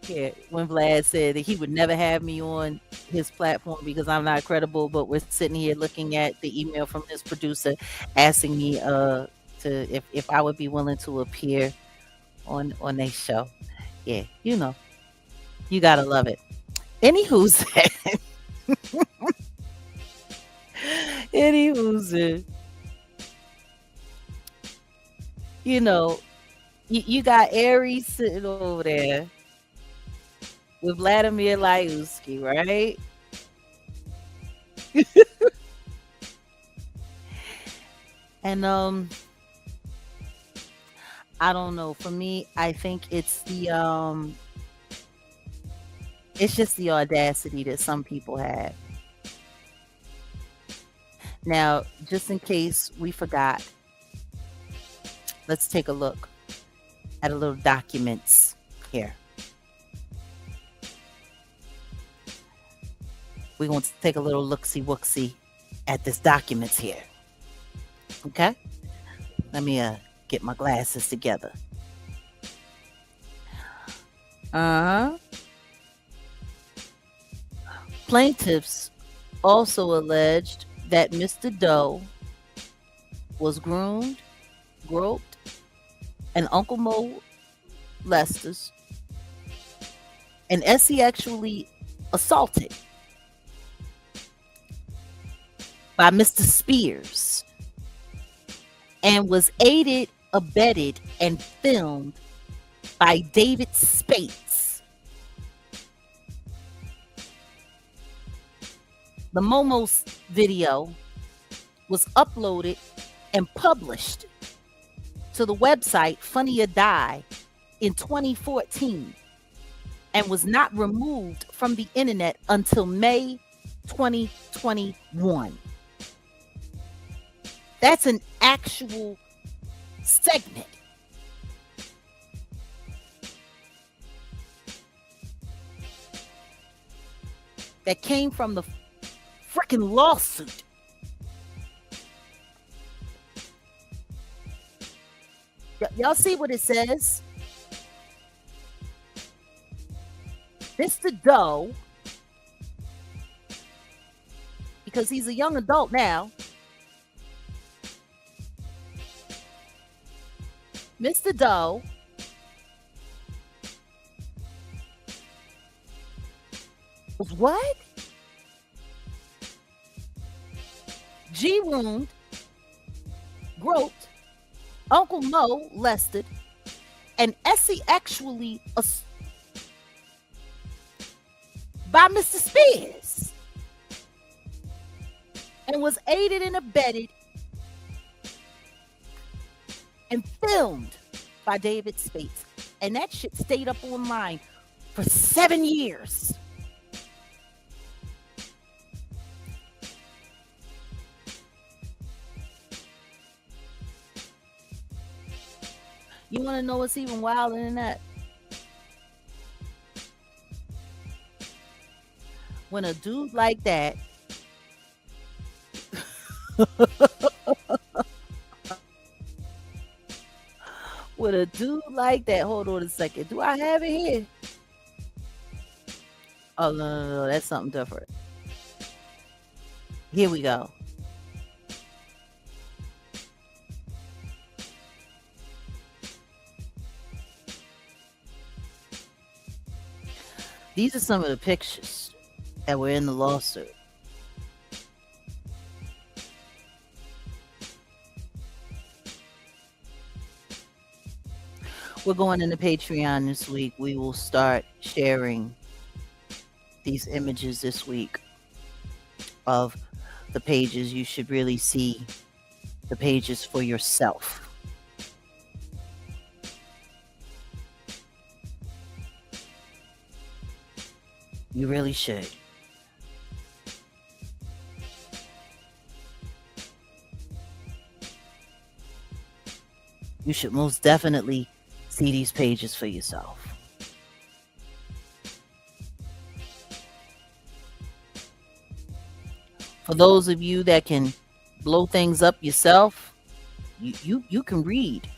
Yeah, when Vlad said that he would never have me on his platform because I'm not credible, but we're sitting here looking at the email from his producer asking me to if I would be willing to appear on their show. Yeah, you know, you gotta love it. Anywho's anywho's you know, you got Aries sitting over there with Vladimir Lyuski, right? And I don't know. For me, I think it's just the audacity that some people have. Now, just in case we forgot, let's take a look at a little documents here. We're going to take a little look-see-wook-see at this documents here. Okay? Let me get my glasses together. Uh-huh. Plaintiffs also alleged that Mr. Doe was groomed, groped, and Uncle Mo Lester's, and Essie actually assaulted by Mr. Spears and was aided, abetted, and filmed by David Spates. The Momo's video was uploaded and published to the website Funny or Die in 2014 and was not removed from the internet until May 2021. That's an actual segment. That came from the freaking lawsuit. Y'all see what it says? Mr. Doe, because he's a young adult now, Mr. Doe was what? G-roomed, groped, Uncle Mo lested, and Essie actually by Mr. Spears, and was aided and abetted and filmed by David Spates. And that shit stayed up online for 7 years. You want to know what's even wilder than that? When a dude like that with a dude like that, hold on a second. Do I have it here? Oh, no, that's something different. Here we go. These are some of the pictures that were in the lawsuit. We're going into Patreon this week. We will start sharing these images this week of the pages. You should really see the pages for yourself. You really should. You should most definitely see these pages for yourself. For those of you that can blow things up yourself, you can read.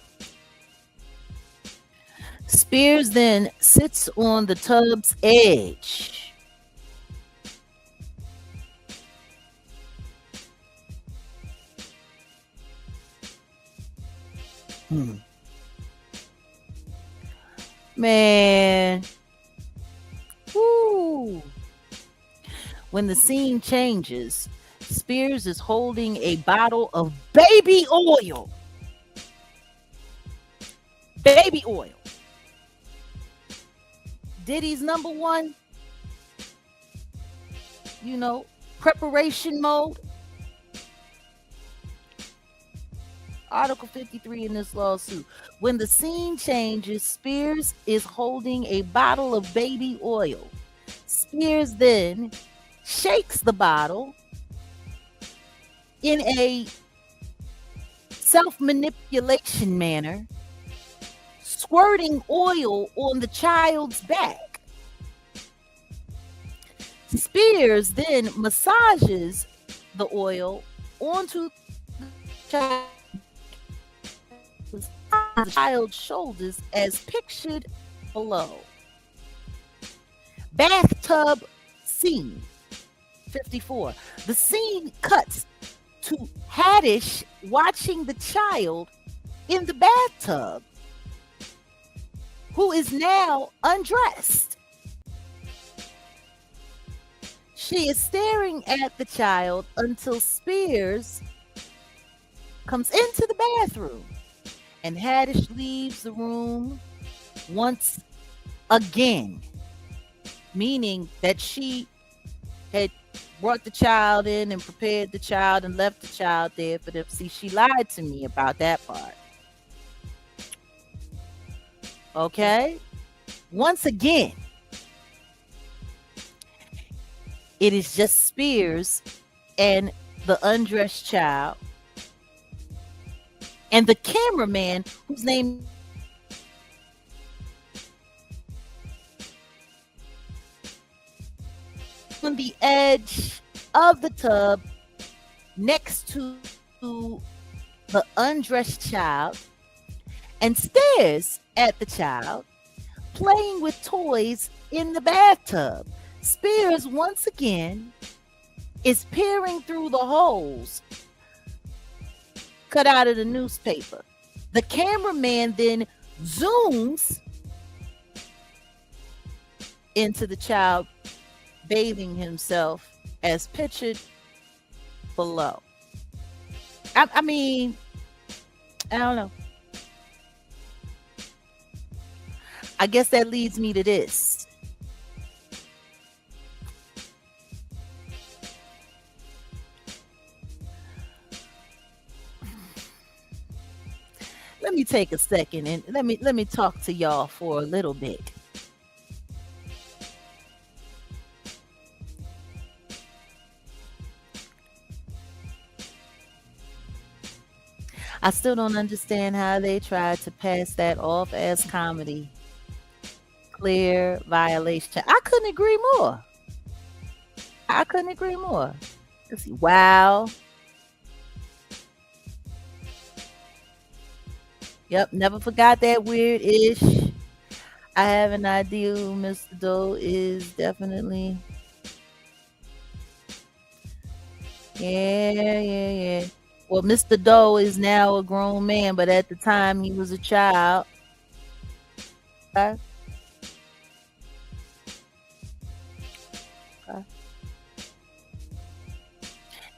Spears then sits on the tub's edge. Man. Woo. When the scene changes, Spears is holding a bottle of baby oil. Baby oil. Diddy's number one, preparation mode. Article 53 in this lawsuit. When the scene changes, Spears is holding a bottle of baby oil. Spears then shakes the bottle in a self-manipulation manner, squirting oil on the child's back. Spears then massages the oil onto the child's shoulders as pictured below. Bathtub scene 54. The scene cuts to Haddish watching the child in the bathtub, who is now undressed. She is staring at the child until Spears comes into the bathroom, and Haddish leaves the room once again, meaning that she had brought the child in and prepared the child and left the child there for them. See, she lied to me about that part. Okay? Once again, it is just Spears and the undressed child and the cameraman, whose name on the edge of the tub next to the undressed child and stares at the child playing with toys in the bathtub. Spears once again is peering through the holes cut out of the newspaper. The cameraman then zooms into the child bathing himself as pictured below. I mean, I don't know. I guess that leads me to this. Let me take a second and let me talk to y'all for a little bit. I still don't understand how they tried to pass that off as comedy. Clear violation. I couldn't agree more. I couldn't agree more. Let's see. Wow. Yep, never forgot that weird-ish. I have an idea who Mr. Doe is definitely. Yeah. Well, Mr. Doe is now a grown man, but at the time he was a child. Okay.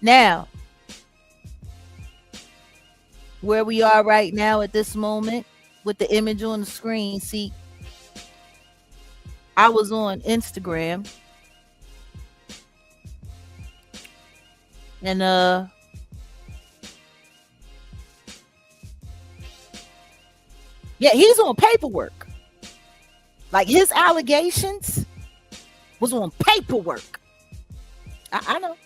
Now, where we are right now at this moment with the image on the screen, see, I was on Instagram and yeah, he's on paperwork. Like his allegations was on paperwork. I know.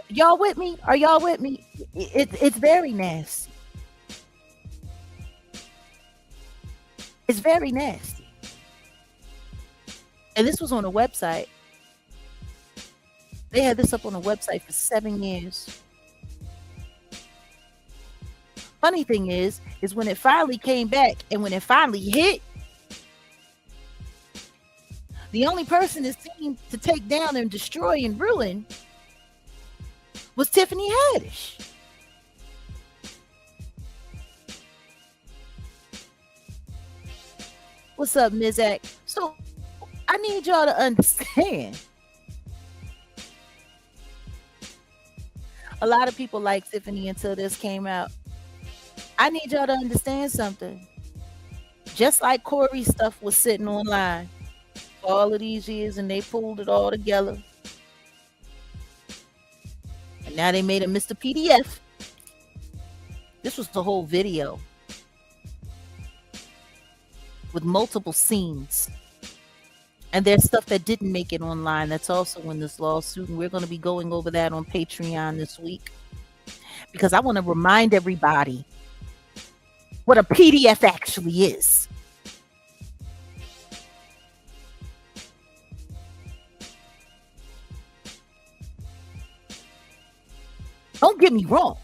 Y'all with me? Are y'all with me? It's very nasty. It's very nasty. And this was on a website. They had this up on a website for 7 years. Funny thing is when it finally came back and when it finally hit, the only person that seemed to take down and destroy and ruin was Tiffany Haddish. What's up, Mizak? So I need y'all to understand. A lot of people like Tiffany until this came out. I need y'all to understand something. Just like Corey's stuff was sitting online for all of these years and they pulled it all together. And now they made a Mr. PDF. This was the whole video with multiple scenes. And there's stuff that didn't make it online that's also in this lawsuit. And we're going to be going over that on Patreon this week. Because I want to remind everybody what a PDF actually is. Don't get me wrong.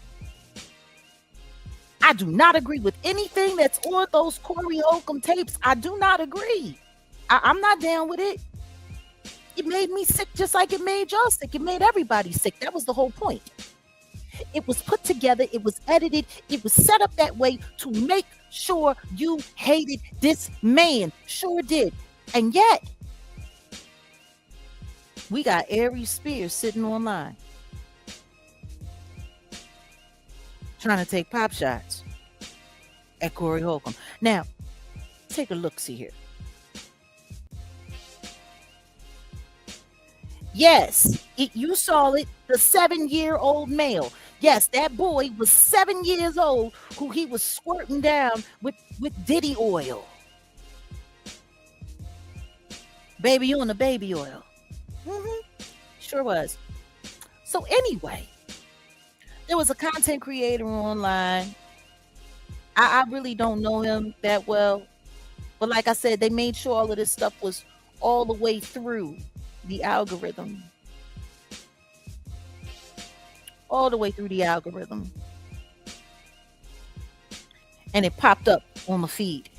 I do not agree with anything that's on those Corey Holcomb tapes. I do not agree. I'm not down with it. It made me sick just like it made y'all sick. It made everybody sick. That was the whole point. It was put together. It was edited. It was set up that way to make sure you hated this man. Sure did. And yet, we got Aries Spears sitting online trying to take pop shots at Corey Holcomb. Now, take a look-see here. Yes, you saw it, the 7-year-old male. Yes, that boy was 7 years old who he was squirting down with Diddy oil. Baby on the baby oil. Sure was. So anyway, there was a content creator online. I really don't know him that well. But like I said, they made sure all of this stuff was all the way through the algorithm. All the way through the algorithm. And it popped up on the feed.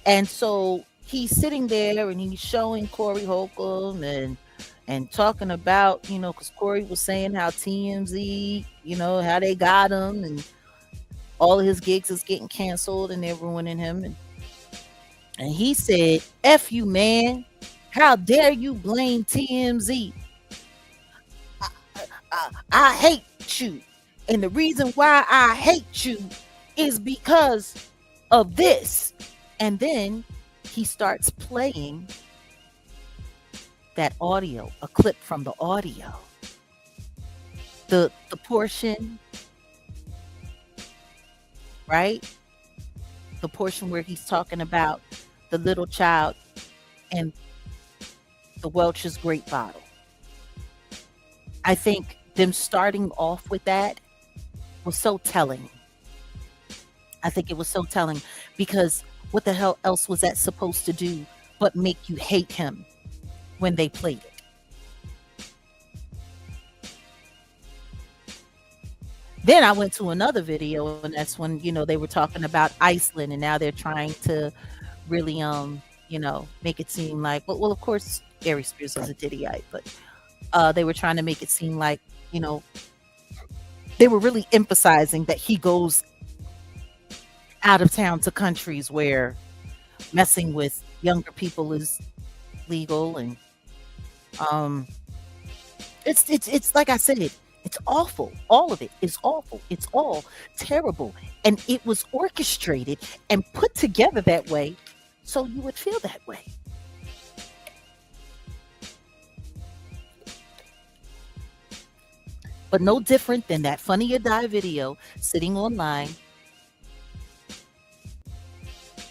And so he's sitting there and he's showing Corey Holcomb and talking about, because Corey was saying how TMZ, how they got him and all of his gigs is getting canceled and they're ruining him. And he said, F you, man. How dare you blame TMZ? I hate you. And the reason why I hate you is because of this. And then he starts playing that audio, a clip from the audio. The portion, right? The portion where he's talking about the little child and the Welch's grape bottle. I think them starting off with that was so telling. I think it was so telling because what the hell else was that supposed to do but make you hate him when they played it? Then I went to another video and that's when, they were talking about Iceland and now they're trying to really, make it seem like, well, of course, Aries Spears was a Diddyite, but they were trying to make it seem like, they were really emphasizing that he goes out of town to countries where messing with younger people is legal. And it's like I said, it's awful. All of it is awful. It's all terrible. And it was orchestrated and put together that way so you would feel that way. But no different than that Funny or Die video sitting online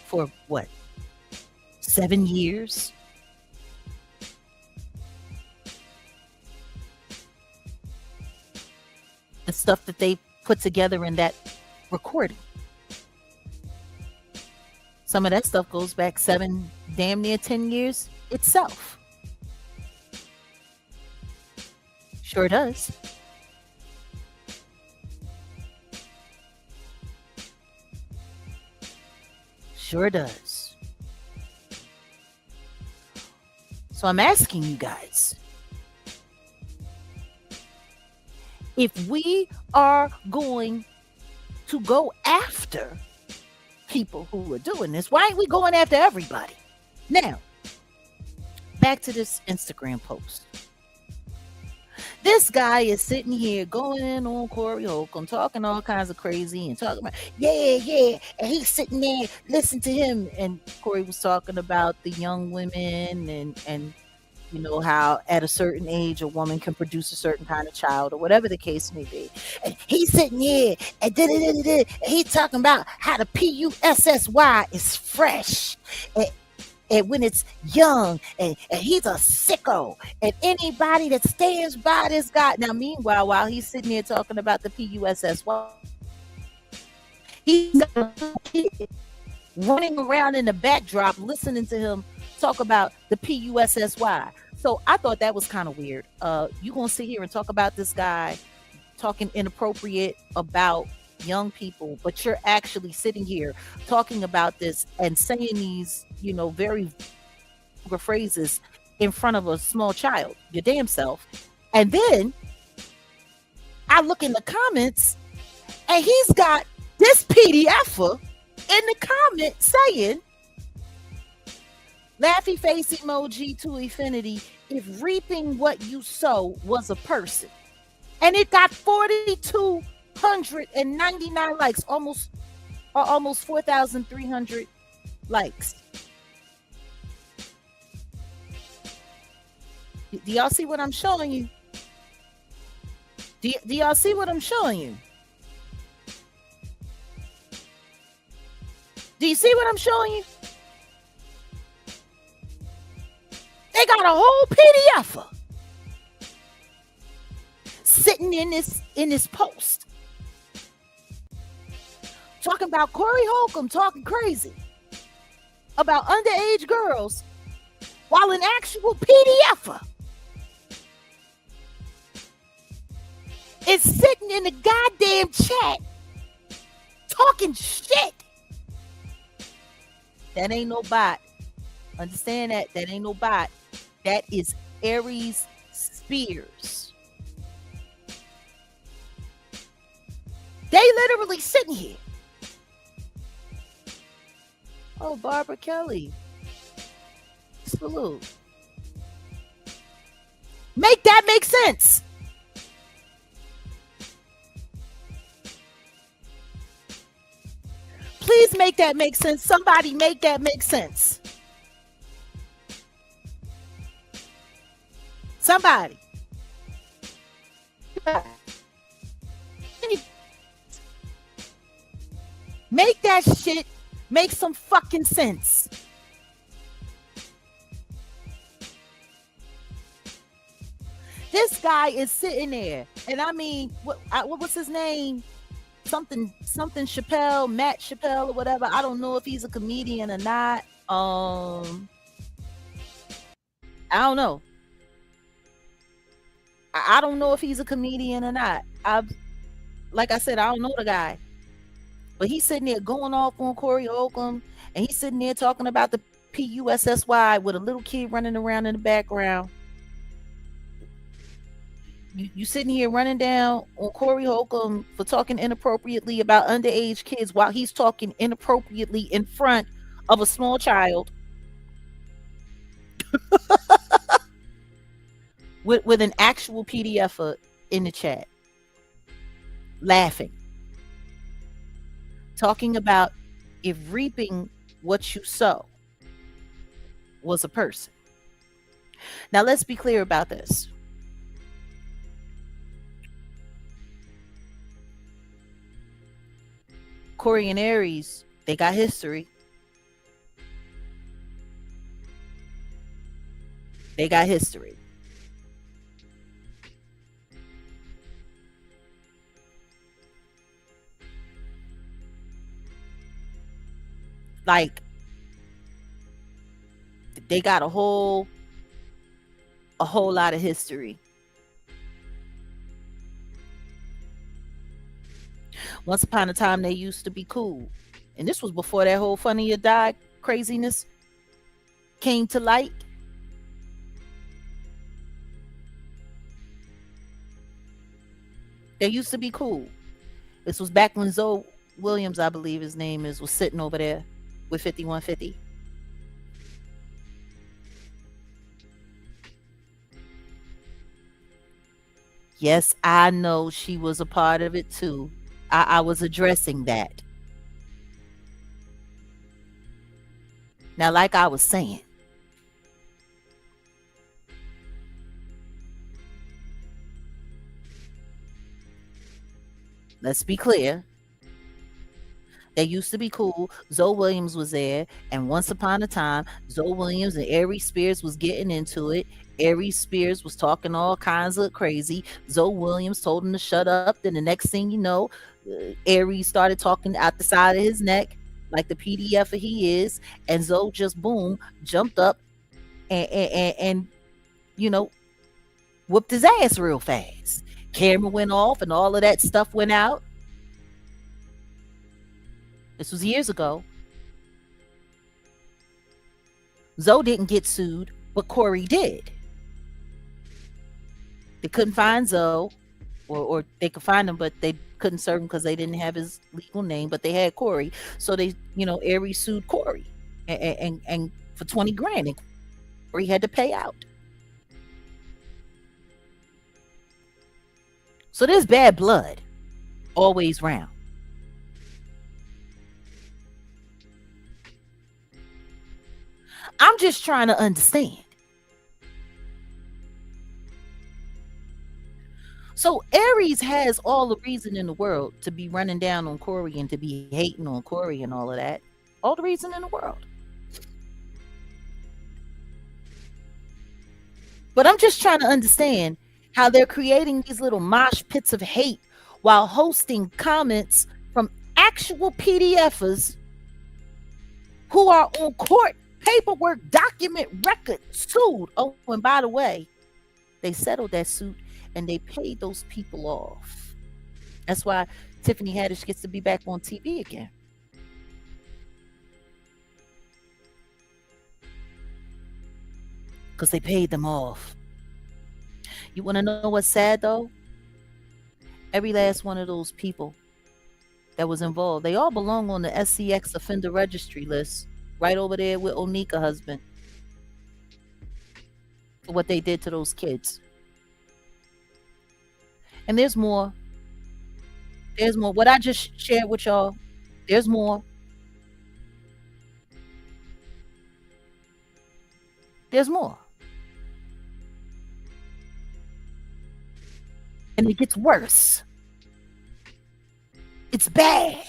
for what? 7 years? The stuff that they put together in that recording. Some of that stuff goes back 7, damn near 10 years itself. Sure does. Sure does. So I'm asking you guys, if we are going to go after people who are doing this, why ain't we going after everybody? Now, back to this Instagram post. This guy is sitting here going in on Corey Holcomb, talking all kinds of crazy and talking about, yeah. And he's sitting there, listen to him. And Corey was talking about the young women and how at a certain age a woman can produce a certain kind of child or whatever the case may be. And he's sitting here and he's talking about how the PUSSY is fresh. And when it's young, and he's a sicko, and anybody that stands by this guy. Now, meanwhile, while he's sitting there talking about the PUSSY, he's got a little kid running around in the backdrop listening to him talk about the PUSSY. So I thought that was kind of weird. You gonna sit here and talk about this guy talking inappropriate about young people, but you're actually sitting here talking about this and saying these, very vulgar phrases in front of a small child, your damn self. And then I look in the comments and he's got this PDFer in the comment saying, laughy face emoji to infinity, if reaping what you sow was a person. And it got 4,299 likes, almost 4,300 likes. Do y'all see what I'm showing you? Do y'all see what I'm showing you? Do you see what I'm showing you? They got a whole PDF sitting in this post talking about Corey Holcomb talking crazy about underage girls, while an actual PDF is sitting in the goddamn chat talking shit. That ain't no bot. Understand that? That ain't no bot. That is Aries Spears. They literally sitting here. Oh, Barbara Kelly. Salute. Make that make sense. Please make that make sense. Somebody make that make sense. Somebody. Make that shit make some fucking sense. This guy is sitting there, and I mean, what was his name? Something Chappelle, Matt Chappelle or whatever. I don't know if he's a comedian or not. I don't know. I don't know if he's a comedian or not. Like I said, I don't know the guy. But he's sitting there going off on Corey Holcomb, and he's sitting there talking about the PUSSY with a little kid running around in the background. You sitting here running down on Corey Holcomb for talking inappropriately about underage kids while he's talking inappropriately in front of a small child with an actual PDF in the chat, laughing, talking about if reaping what you sow was a person. Now let's be clear about this. Corey and Aries, they got history. They got history. Like, they got a whole lot of history. Once upon a time, they used to be cool. And this was before that whole Funny or Die craziness came to light. They used to be cool. This was back when Zoe Williams, I believe his name is, was sitting over there with 5150. Yes, I know she was a part of it too. I was addressing that. Now, like I was saying, let's be clear. They used to be cool. Zoe Williams was there, and once upon a time, Zoe Williams and Aries Spears was getting into it. Aries Spears was talking all kinds of crazy. Zoe Williams told him to shut up. Then the next thing you know, Aries started talking out the side of his neck, like the PDF he is, and Zoe just boom jumped up and you know whooped his ass real fast. Camera went off, and all of that stuff went out. This was years ago. Zoe didn't get sued, but Corey did. They couldn't find Zoe, or they could find him, but they couldn't serve him because they didn't have his legal name, but they had Corey. So they, Aries sued Corey and for 20 grand, and Corey had to pay out. So there's bad blood always round. I'm just trying to understand. So Aries has all the reason in the world to be running down on Corey and to be hating on Corey and all of that. All the reason in the world. But I'm just trying to understand how they're creating these little mosh pits of hate while hosting comments from actual PDFers who are on court paperwork, document record, sued. Oh, and by the way, they settled that suit and they paid those people off. That's why Tiffany Haddish gets to be back on TV again. Because they paid them off. You want to know what's sad though? Every last one of those people that was involved, they all belong on the SCX offender registry list, right over there with Onika husband, for what they did to those kids. And there's more. There's more. What I just shared with y'all, there's more. There's more. And it gets worse. It's bad.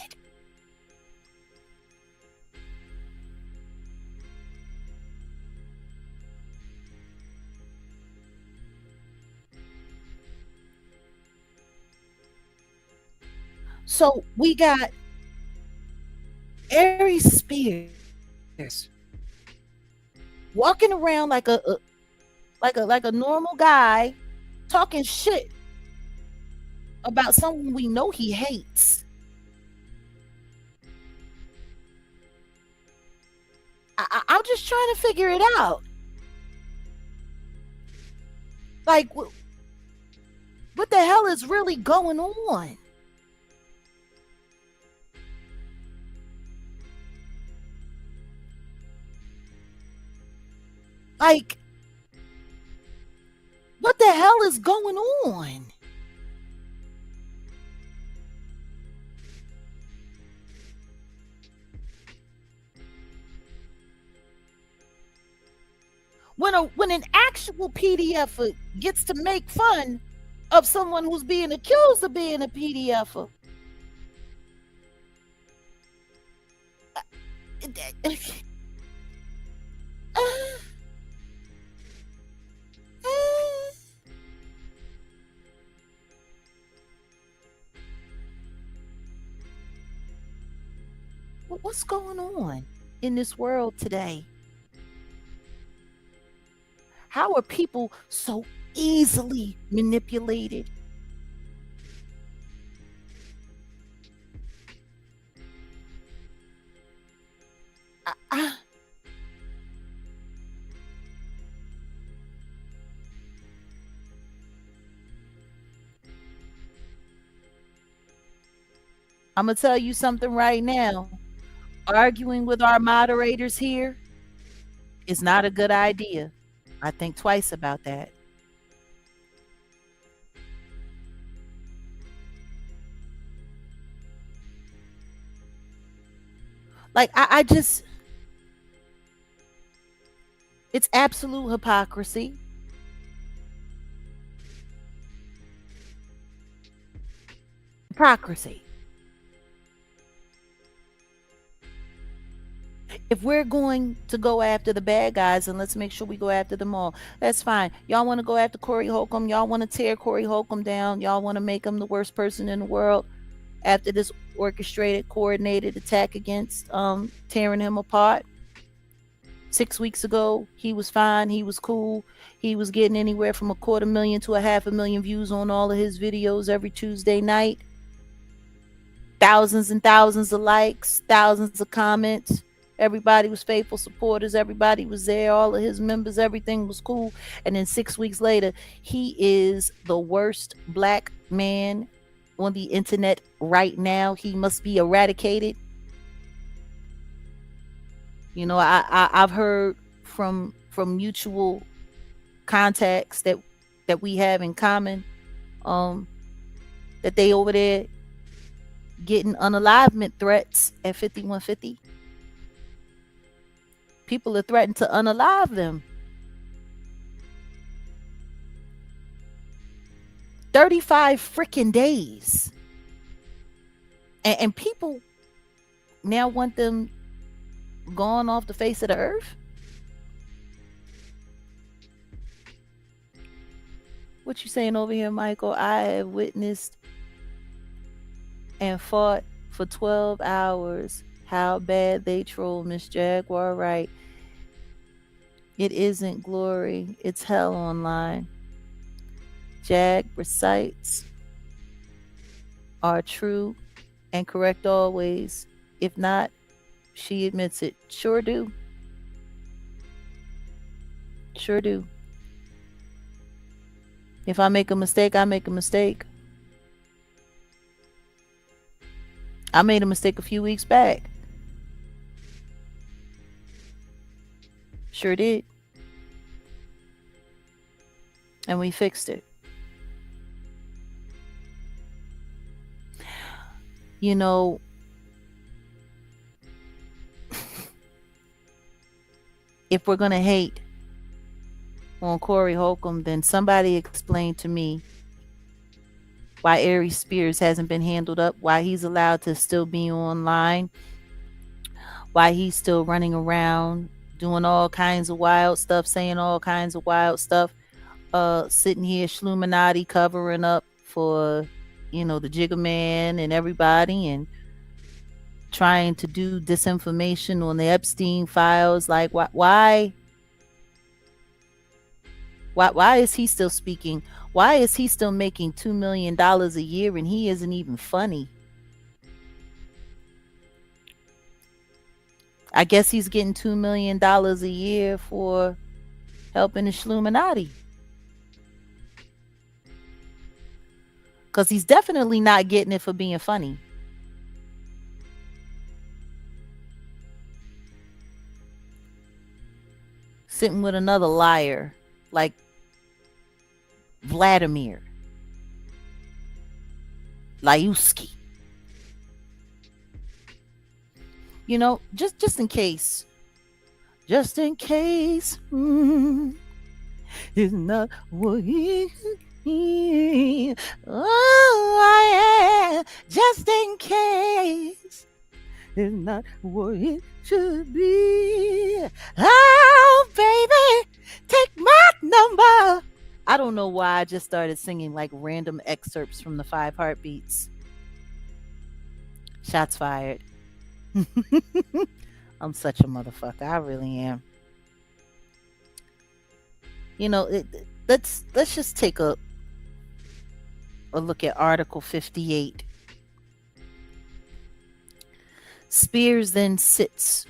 So we got Aries Spears walking around like a normal guy, talking shit about someone we know he hates. I'm just trying to figure it out. Like, what the hell is really going on? Like, what the hell is going on? When an actual PDF gets to make fun of someone who's being accused of being a PDF. What's going on in this world today? How are people so easily manipulated? I'm going to tell you something right now. Arguing with our moderators here is not a good idea. I think twice about that. Like I just it's absolute hypocrisy. Hypocrisy. If we're going to go after the bad guys, and let's make sure we go after them all. That's fine. Y'all want to go after Corey Holcomb. Y'all want to tear Corey Holcomb down. Y'all want to make him the worst person in the world after this orchestrated, coordinated attack against tearing him apart. 6 weeks ago, he was fine. He was cool. He was getting anywhere from 250,000 to 500,000 views on all of his videos every Tuesday night. Thousands and thousands of likes, thousands of comments. Everybody was faithful supporters. Everybody was there. All of his members, everything was cool. And then 6 weeks later, he is the worst black man on the internet right now. He must be eradicated. I've heard from mutual contacts that we have in common, um, that they over there getting unalivement threats at 5150. People are threatening to unalive them. 35 freaking days. And people now want them gone off the face of the earth. What you saying over here, Michael? I have witnessed and fought for 12 hours how bad they troll Miss Jaguar Wright. It isn't glory, it's hell online. Jag recites are true and correct always. If not, she admits it. Sure do. Sure do. If I make a mistake, I make a mistake. I made a mistake a few weeks back. Sure did. And we fixed it. You know, if we're going to hate on Corey Holcomb, then somebody explain to me why Aries Spears hasn't been handled up, why he's allowed to still be online, why he's still running around doing all kinds of wild stuff, saying all kinds of wild stuff, sitting here Schluminati covering up for, the Jigga Man and everybody, and trying to do disinformation on the Epstein files. Like, why is he still speaking? Why is he still making $2 million a year and he isn't even funny? I guess he's getting $2 million a year for helping the Schluminati. Because he's definitely not getting it for being funny. Sitting with another liar like Vladimir Liuski. Just in case. Just in case. It's not what he. Oh, yeah. Just in case. It's not what it should be. Oh, baby, take my number. I don't know why I just started singing like random excerpts from the 5 Heartbeats. Shots fired. I'm such a motherfucker. I really am. Let's just take a look at Article 58. Spears then sits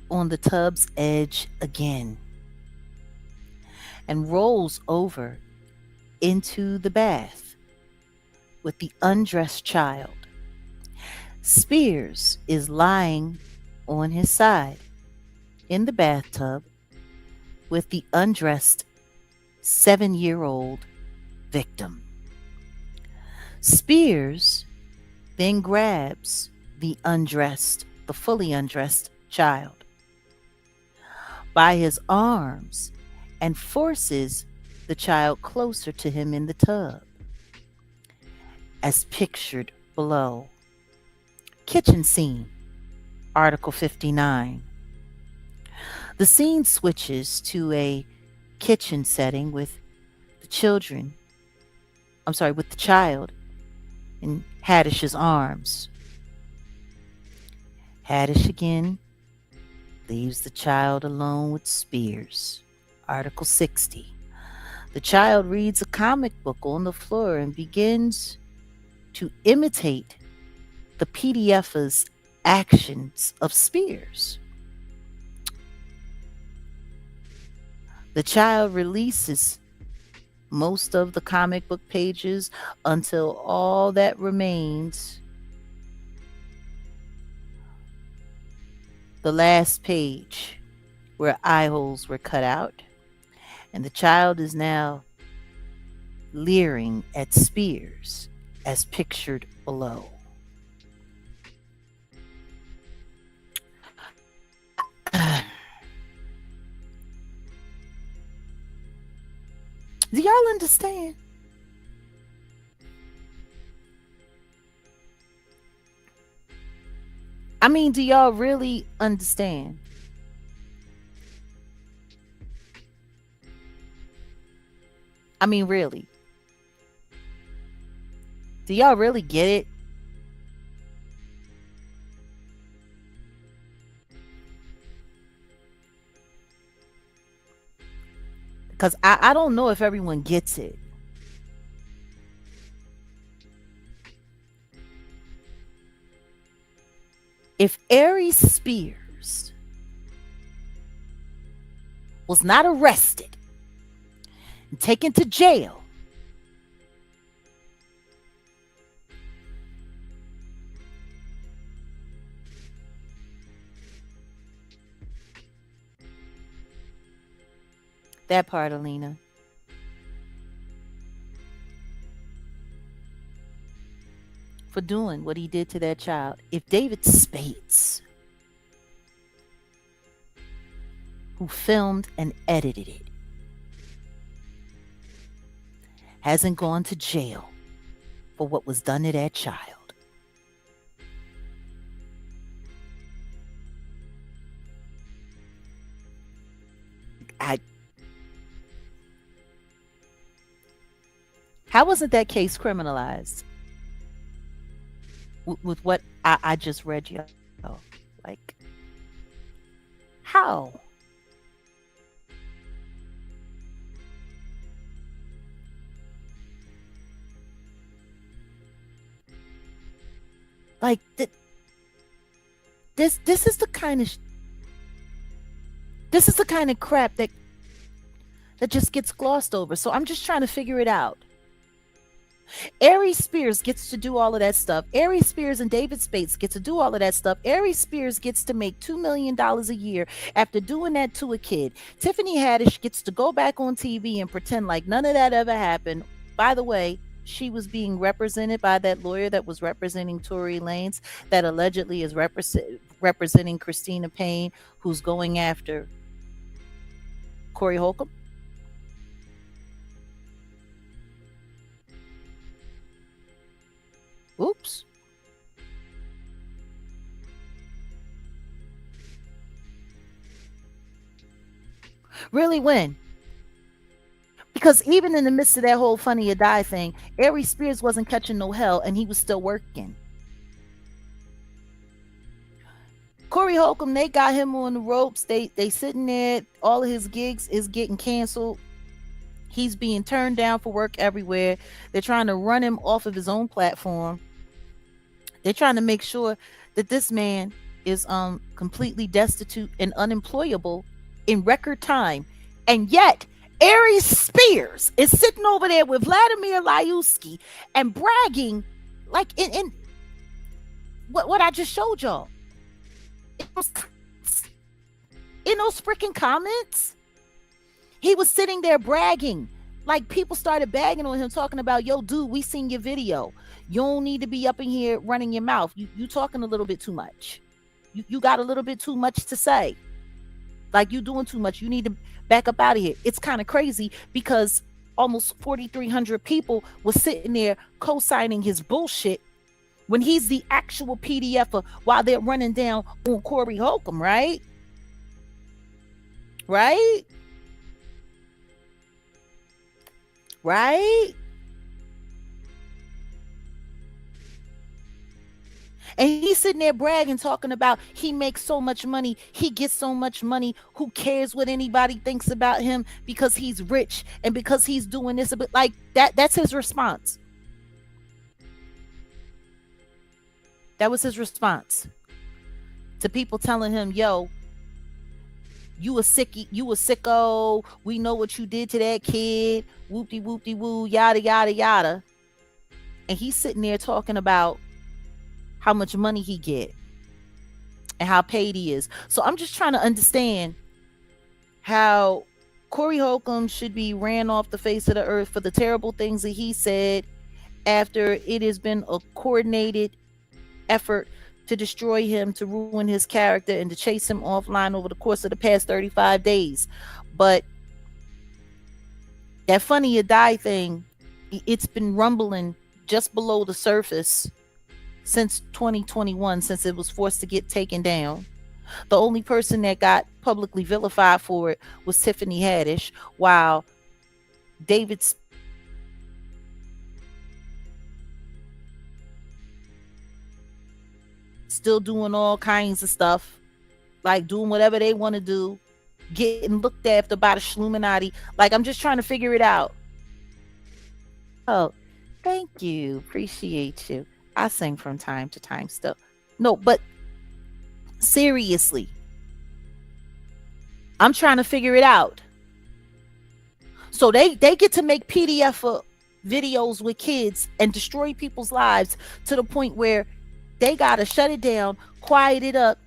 on the tub's edge again and rolls over into the bath with the undressed child. Spears is lying on his side in the bathtub with the undressed 7-year-old victim. Spears then grabs the undressed the fully undressed child by his arms and forces the child closer to him in the tub, as pictured below. Kitchen scene, Article 59. The scene switches to a kitchen setting with the children, with the child in Haddish's arms. Haddish again leaves the child alone with Spears. Article 60. The child reads a comic book on the floor and begins to imitate the PDFer's actions of Spears. The child releases most of the comic book pages until all that remains, the last page where eye holes were cut out, and the child is now leering at Spears as pictured below. Do y'all understand? I mean, do y'all really understand? I mean, really. Do y'all really get it? Because I don't know if everyone gets it. If Aries Spears was not arrested and taken to jail, that part, Alina. For doing what he did to that child. If David Spades, who filmed and edited it, hasn't gone to jail for what was done to that child, how wasn't that case criminalized? With what I just read you, like, how? Like, this is the kind of this is the kind of crap that just gets glossed over. So I'm just trying to figure it out. Aries Spears gets to do all of that stuff. Aries Spears and David Spades get to do all of that stuff. Aries Spears gets to make $2 million a year after doing that to a kid. Tiffany Haddish gets to go back on TV and pretend like none of that ever happened. By the way, she was being represented by that lawyer that was representing Tory Lanez, that allegedly is representing Christina Payne, who's going after Corey Holcomb. Oops. Really, when? Because even in the midst of that whole Funny or Die thing, Aries Spears wasn't catching no hell and he was still working. Corey Holcomb, they got him on the ropes. They sitting there. All of his gigs is getting canceled. He's being turned down for work everywhere. They're trying to run him off of his own platform. They're trying to make sure that this man is completely destitute and unemployable in record time. And yet, Aries Spears is sitting over there with Vladimir Lyuski and bragging like in what I just showed y'all. In those freaking comments, he was sitting there bragging. Like, people started bagging on him, talking about, yo, dude, we seen your video. You don't need to be up in here running your mouth. You talking a little bit too much. You got a little bit too much to say. Like, you doing too much. You need to back up out of here. It's kind of crazy because almost 4,300 people was sitting there co-signing his bullshit when he's the actual PDFer while they're running down on Corey Holcomb, right? Right? Right? And he's sitting there bragging, talking about he makes so much money, he gets so much money. Who cares what anybody thinks about him because he's rich and because he's doing this? But like that's his response. That was his response to people telling him, "Yo, you a sickie, you a sicko. We know what you did to that kid. Whoopty whoopty woo, yada yada yada." And he's sitting there talking about how much money he get and how paid he is. So I'm just trying to understand how Corey Holcomb should be ran off the face of the earth for the terrible things that he said after it has been a coordinated effort to destroy him, to ruin his character, and to chase him offline over the course of the past 35 days. But that funny or die thing, it's been rumbling just below the surface since 2021, since it was forced to get taken down. The only person that got publicly vilified for it was Tiffany Haddish, while David still doing all kinds of stuff, like doing whatever they want to do, getting looked after by the Schluminati. Like, I'm just trying to figure it out. Oh, thank you. Appreciate you. I sing from time to time still. No, but seriously, I'm trying to figure it out. So they get to make PDF videos with kids and destroy people's lives to the point where they got to shut it down, quiet it up,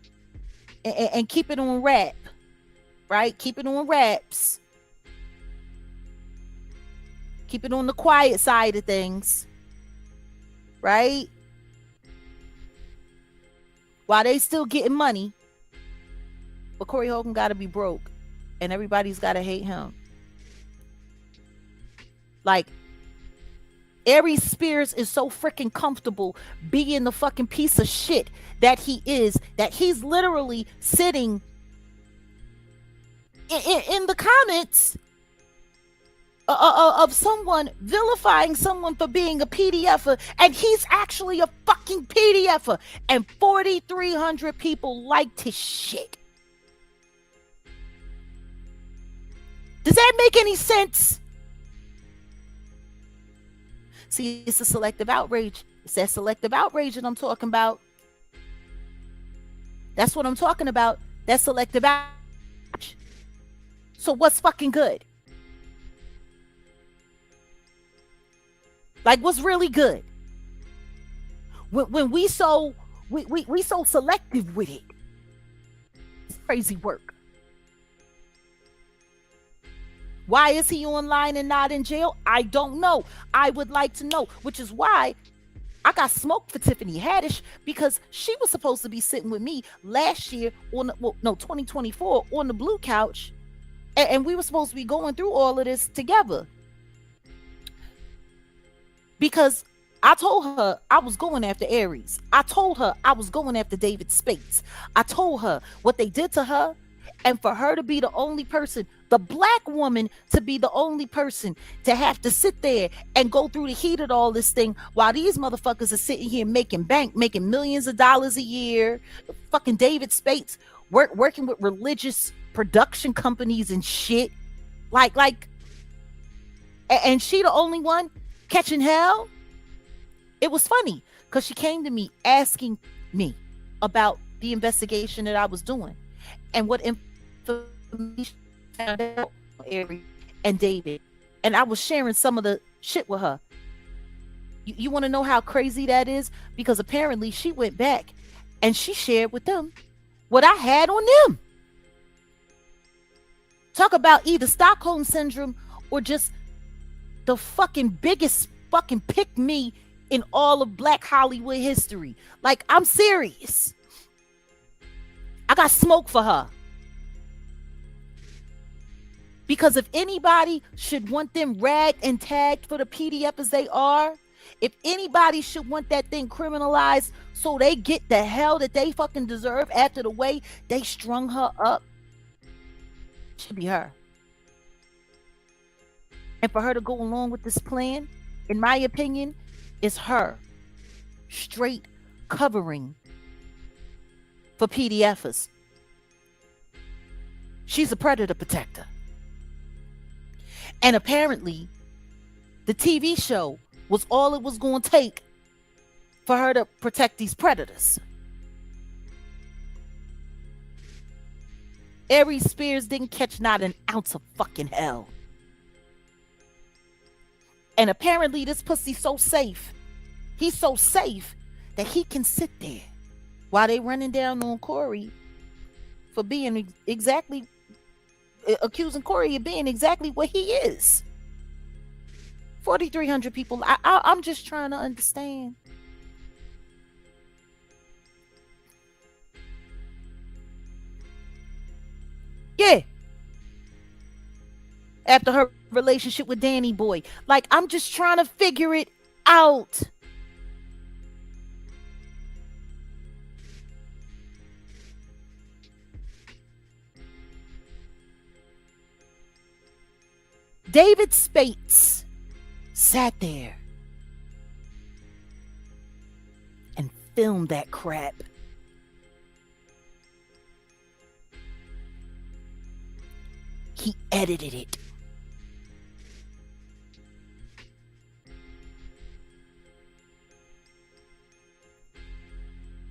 and keep it on wrap, right? Keep it on wraps. Keep it on the quiet side of things, right? While they still getting money, but Corey Holcomb got to be broke, and everybody's got to hate him. Like, Aries Spears is so freaking comfortable being the fucking piece of shit that he is, that he's literally sitting in the comments of someone vilifying someone for being a PDFer, and he's actually a fucking PDFer, and 4,300 people liked his shit. Does that make any sense? See, it's a selective outrage. It's that selective outrage that I'm talking about. That's what I'm talking about. That selective outrage. So what's fucking good? Like, what's really good? When we so selective with it. It's crazy work. Why is he online and not in jail? I don't know. I would like to know, which is why I got smoked for Tiffany Haddish, because she was supposed to be sitting with me last year 2024 on the blue couch, and we were supposed to be going through all of this together. Because I told her I was going after Aries. I told her I was going after David Spades. I told her what they did to her, and for her to be the only person, the black woman, to be the only person to have to sit there and go through the heat of all this thing while these motherfuckers are sitting here making bank, making millions of dollars a year. Fucking David Spades working with religious production companies and shit. Like, and she the only one catching hell. It was funny because she came to me asking me about the investigation that I was doing and what information found out on Aries and David, and I was sharing some of the shit with her. You want to know how crazy that is? Because apparently she went back and she shared with them what I had on them. Talk about either Stockholm syndrome or just the fucking biggest fucking pick me in all of Black Hollywood history. Like, I'm serious. I got smoke for her. Because if anybody should want them ragged and tagged for the PDF as they are, if anybody should want that thing criminalized so they get the hell that they fucking deserve after the way they strung her up, it should be her. And for her to go along with this plan, in my opinion, is her straight covering for PDFers. She's a predator protector. And apparently, the TV show was all it was going to take for her to protect these predators. Aries Spears didn't catch not an ounce of fucking hell. And apparently this pussy's so safe. He's so safe that he can sit there while they running down on Corey for being exactly, accusing Corey of being exactly what he is. 4,300 people. I'm just trying to understand. Yeah. After her relationship with Danny Boy. Like, I'm just trying to figure it out. David Spates sat there and filmed that crap. He edited it.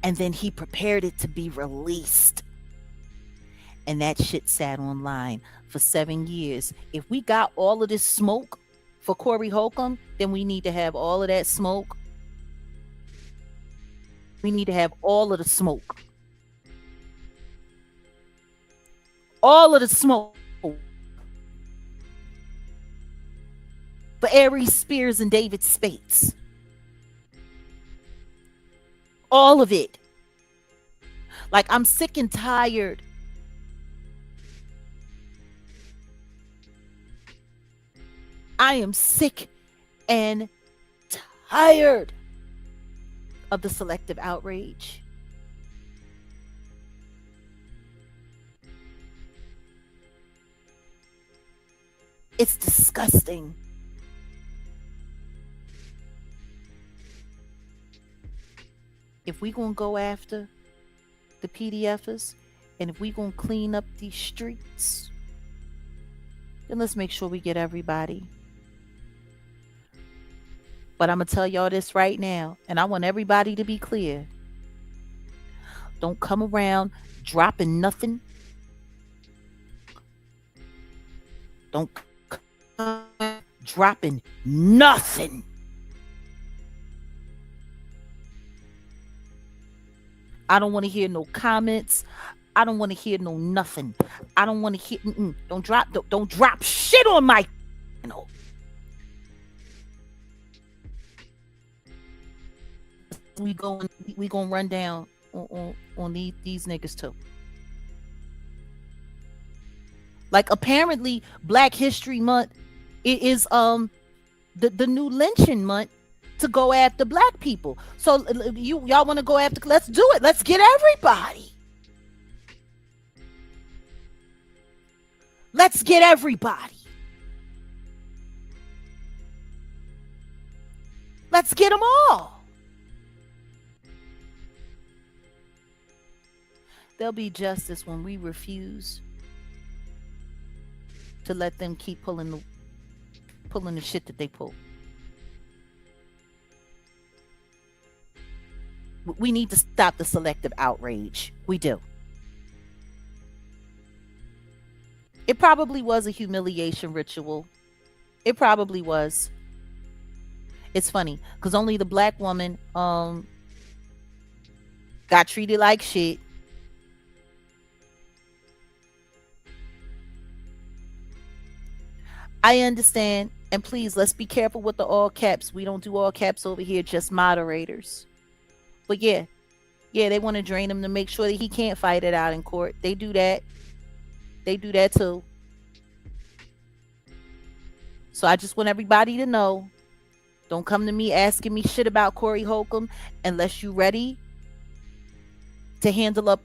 And then he prepared it to be released. And that shit sat online for 7 years. If we got all of this smoke for Corey Holcomb, then we need to have all of that smoke. We need to have all of the smoke. All of the smoke for Aries Spears and David Spates. All of it. Like, I'm sick and tired. I am sick and tired of the selective outrage. It's disgusting. If we gonna go after the PDFers and if we gonna clean up these streets, then let's make sure we get everybody. But I'm gonna tell y'all this right now, and I want everybody to be clear. Don't come around dropping nothing. Don't come dropping nothing. I don't want to hear no comments. I don't want to hear no nothing. I don't want to hear. Don't drop shit on my. We gonna run down on these niggas too. Like, apparently Black History Month is the new lynching month to go after black people. So y'all want to go after? Let's do it. Let's get everybody. Let's get everybody. Let's get them all. There'll be justice when we refuse to let them keep pulling the shit that they pull. We need to stop the selective outrage. We do. It probably was a humiliation ritual. It probably was. It's funny because only the black woman got treated like shit. I understand, and please, let's be careful with the all caps. We don't do all caps over here, just moderators. But yeah, Yeah, they want to drain him to make sure that he can't fight it out in court. They do that. They do that too. So I just want everybody to know, don't come to me asking me shit about Corey Holcomb unless you ready to handle up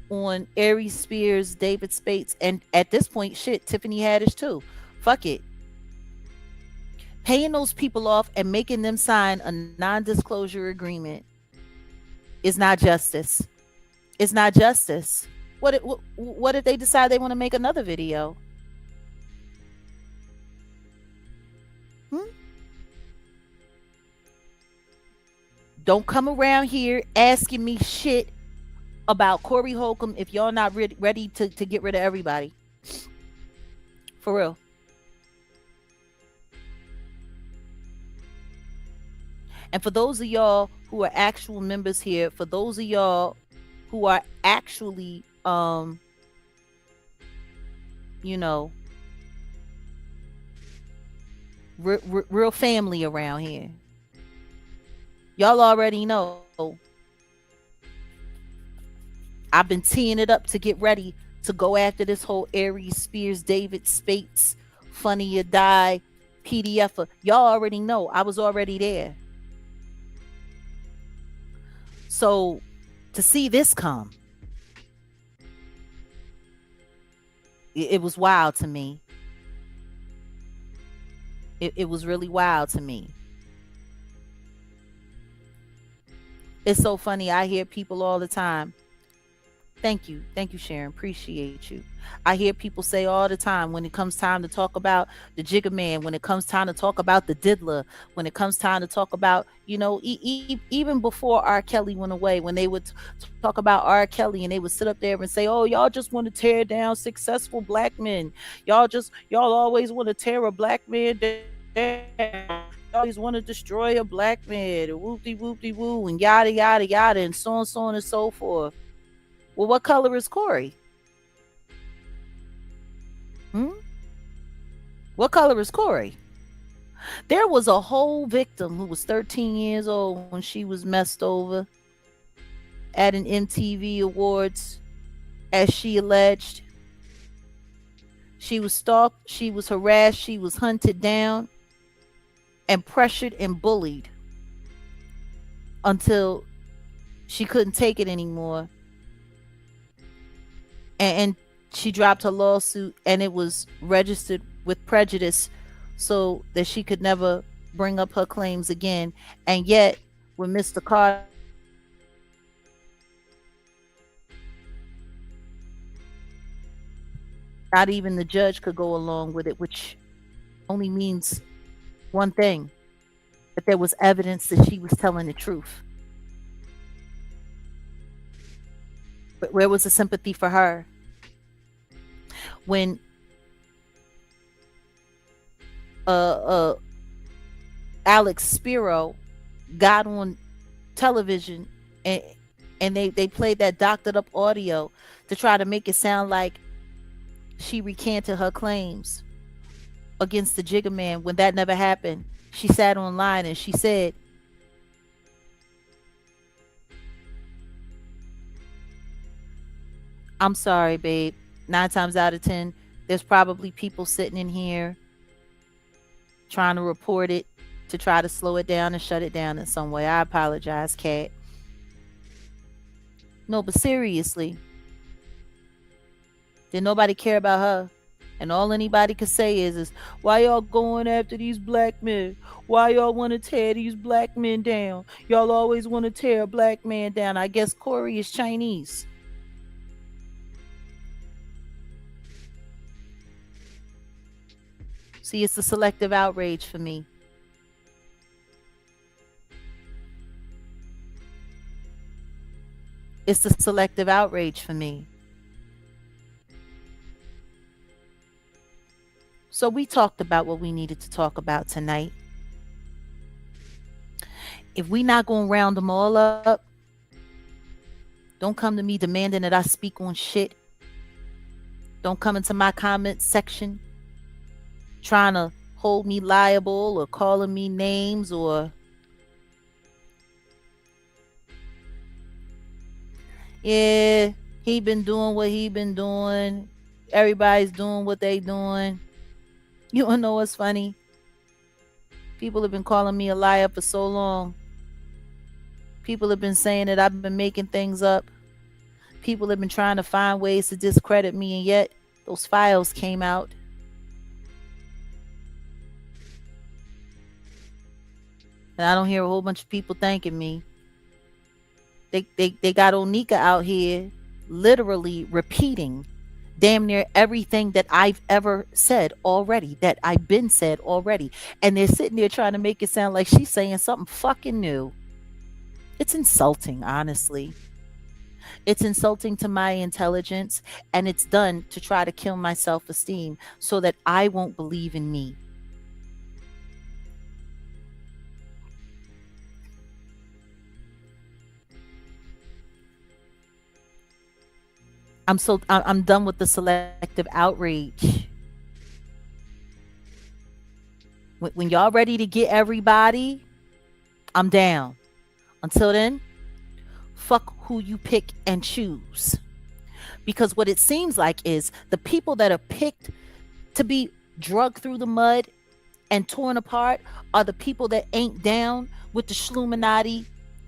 on Aries Spears, David Spates, and at this point, shit, Tiffany Haddish too. Fuck it. Paying those people off and making them sign a non-disclosure agreement is not justice. It's not justice. What if they decide they want to make another video? Hmm? Don't come around here asking me shit about Corey Holcomb if y'all not ready to get rid of everybody. For real. And for those of y'all who are actual members here, for those of y'all who are actually you know, real family around here, y'all already know I've been teeing it up to get ready to go after this whole Aries Spears, David Spates, Funny or Die PDF. Y'all already know I was already there. So to see this come, it was wild to me. It was really wild to me. It's so funny. I hear people all the time. Thank you, Sharon. Appreciate you. I hear people say all the time when it comes time to talk about the Jigga Man, when it comes time to talk about the Diddler, when it comes time to talk about, even before R. Kelly went away, when they would talk about R. Kelly and they would sit up there and say, "Oh, y'all just want to tear down successful black men. Y'all always want to tear a black man down. Always want to destroy a black man, and whoop-de-woo, and yada yada yada, and so on and so forth." Well, what color is Corey? What color is Corey? There was a whole victim who was 13 years old when she was messed over at an MTV Awards, as she alleged. She was stalked, she was harassed, she was hunted down and pressured and bullied until she couldn't take it anymore. And she dropped her lawsuit, and it was registered with prejudice so that she could never bring up her claims again. And yet, when Mr. Carter, not even the judge could go along with it, which only means one thing, that there was evidence that she was telling the truth. But where was the sympathy for her? When Alex Spiro got on television and they played that doctored up audio to try to make it sound like she recanted her claims against the Jigga Man, when that never happened. She sat online and she said, "I'm sorry, babe. 9 times out of 10, there's probably people sitting in here trying to report it to try to slow it down and shut it down in some way. I apologize, Kat." No, but seriously, did nobody care about her? And all anybody could say is, "Why y'all going after these black men? Why y'all want to tear these black men down? Y'all always want to tear a black man down." I guess Corey is Chinese. See, it's the selective outrage for me. It's the selective outrage for me. So we talked about what we needed to talk about tonight. If we not going to round them all up, don't come to me demanding that I speak on shit. Don't come into my comment section trying to hold me liable or calling me names or Yeah, he been doing what he been doing. Everybody's doing what they doing. You wanna know what's funny? People have been calling me a liar for so long. People have been saying that I've been making things up. People have been trying to find ways to discredit me, and yet those files came out. And I don't hear a whole bunch of people thanking me. They got Onika out here literally repeating damn near everything that I've ever said already, that I've been said already. And they're sitting there trying to make it sound like she's saying something fucking new. It's insulting, honestly. It's insulting to my intelligence, and it's done to try to kill my self esteem so that I won't believe in me. I'm done with the selective outrage. When y'all ready to get everybody, I'm down. Until then, fuck who you pick and choose. Because what it seems like is the people that are picked to be drugged through the mud and torn apart are the people that ain't down with the Shluminati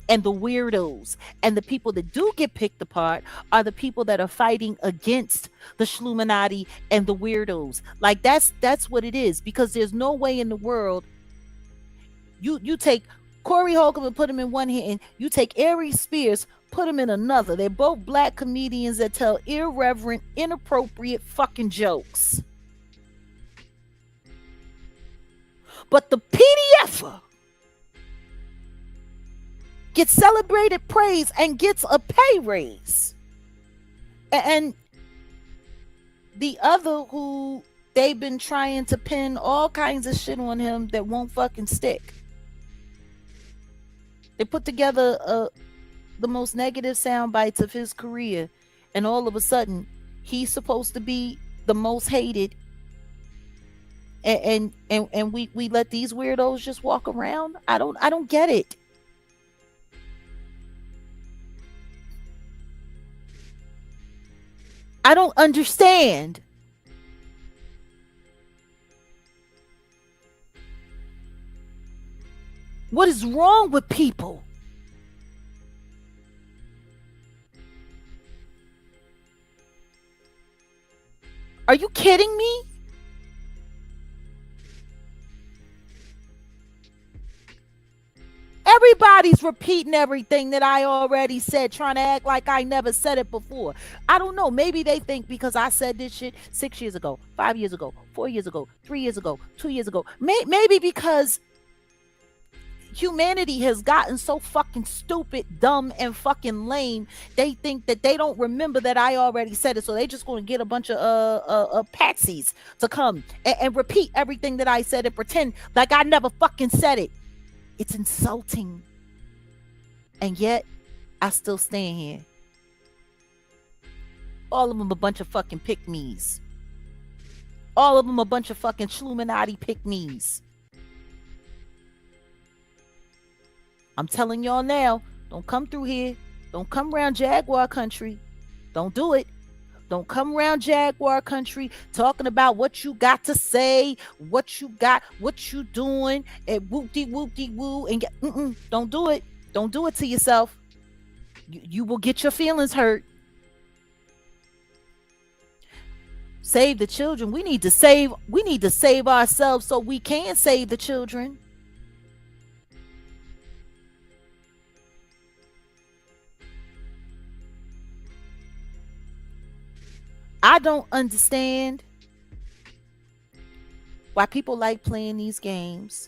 and the weirdos. And the people that do get picked apart are the people that are fighting against the Shluminati and the weirdos. Like that's what it is. Because there's no way in the world you take Corey Holcomb and put him in one hand, you take Aries Spears, put him in another. They're both black comedians that tell irreverent, inappropriate fucking jokes. But the PDFer gets celebrated praise and gets a pay raise. And the other who they've been trying to pin all kinds of shit on him that won't fucking stick. They put together the most negative sound bites of his career, and all of a sudden he's supposed to be the most hated, and we let these weirdos just walk around. I don't get it. I don't understand. What is wrong with people? Are you kidding me? Everybody's repeating everything that I already said, trying to act like I never said it before. I don't know. Maybe they think because I said this shit 6 years ago, 5 years ago, 4 years ago, 3 years ago, 2 years ago. Maybe because humanity has gotten so fucking stupid, dumb, and fucking lame. They think that they don't remember that I already said it, so they just going to get a bunch of patsies to come and repeat everything that I said and pretend like I never fucking said it. It's insulting, and yet I still stand here. All of them a bunch of fucking pick-me's. All of them a bunch of fucking Shluminati pick-me's. I'm telling y'all now, don't come through here. Don't come around Jaguar country. Don't do it. Don't come around Jaguar country talking about what you got to say, what you got, what you doing, and whoop-de-woo, and don't do it. Don't do it to yourself. You will get your feelings hurt. Save the children. We need to save ourselves so we can save the children. I don't understand why people like playing these games.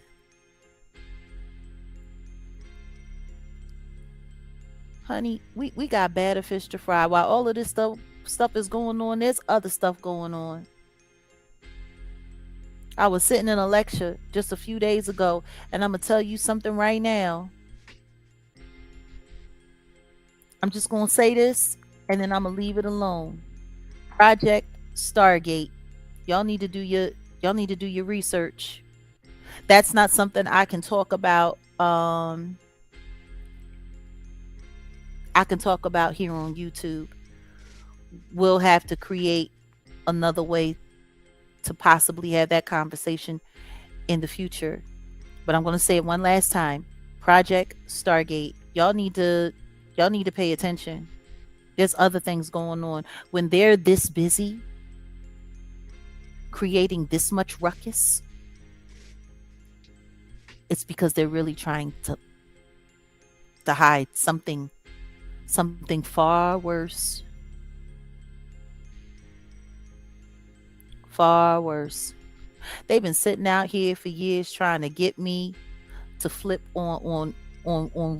Honey, we got better fish to fry. While all of this stuff is going on, there's other stuff going on. I was sitting in a lecture just a few days ago, and I'm going to tell you something right now. I'm just going to say this, and then I'm going to leave it alone. Project Stargate. Y'all need to do your research. That's not something I can talk about. I I can talk about here on YouTube. We'll have to create another way to possibly have that conversation in the future. But I'm going to say it one last time. Project Stargate. Y'all need to pay attention. There's other things going on. When they're this busy creating this much ruckus, it's because they're really trying to hide something far worse. Far worse. They've been sitting out here for years trying to get me to flip on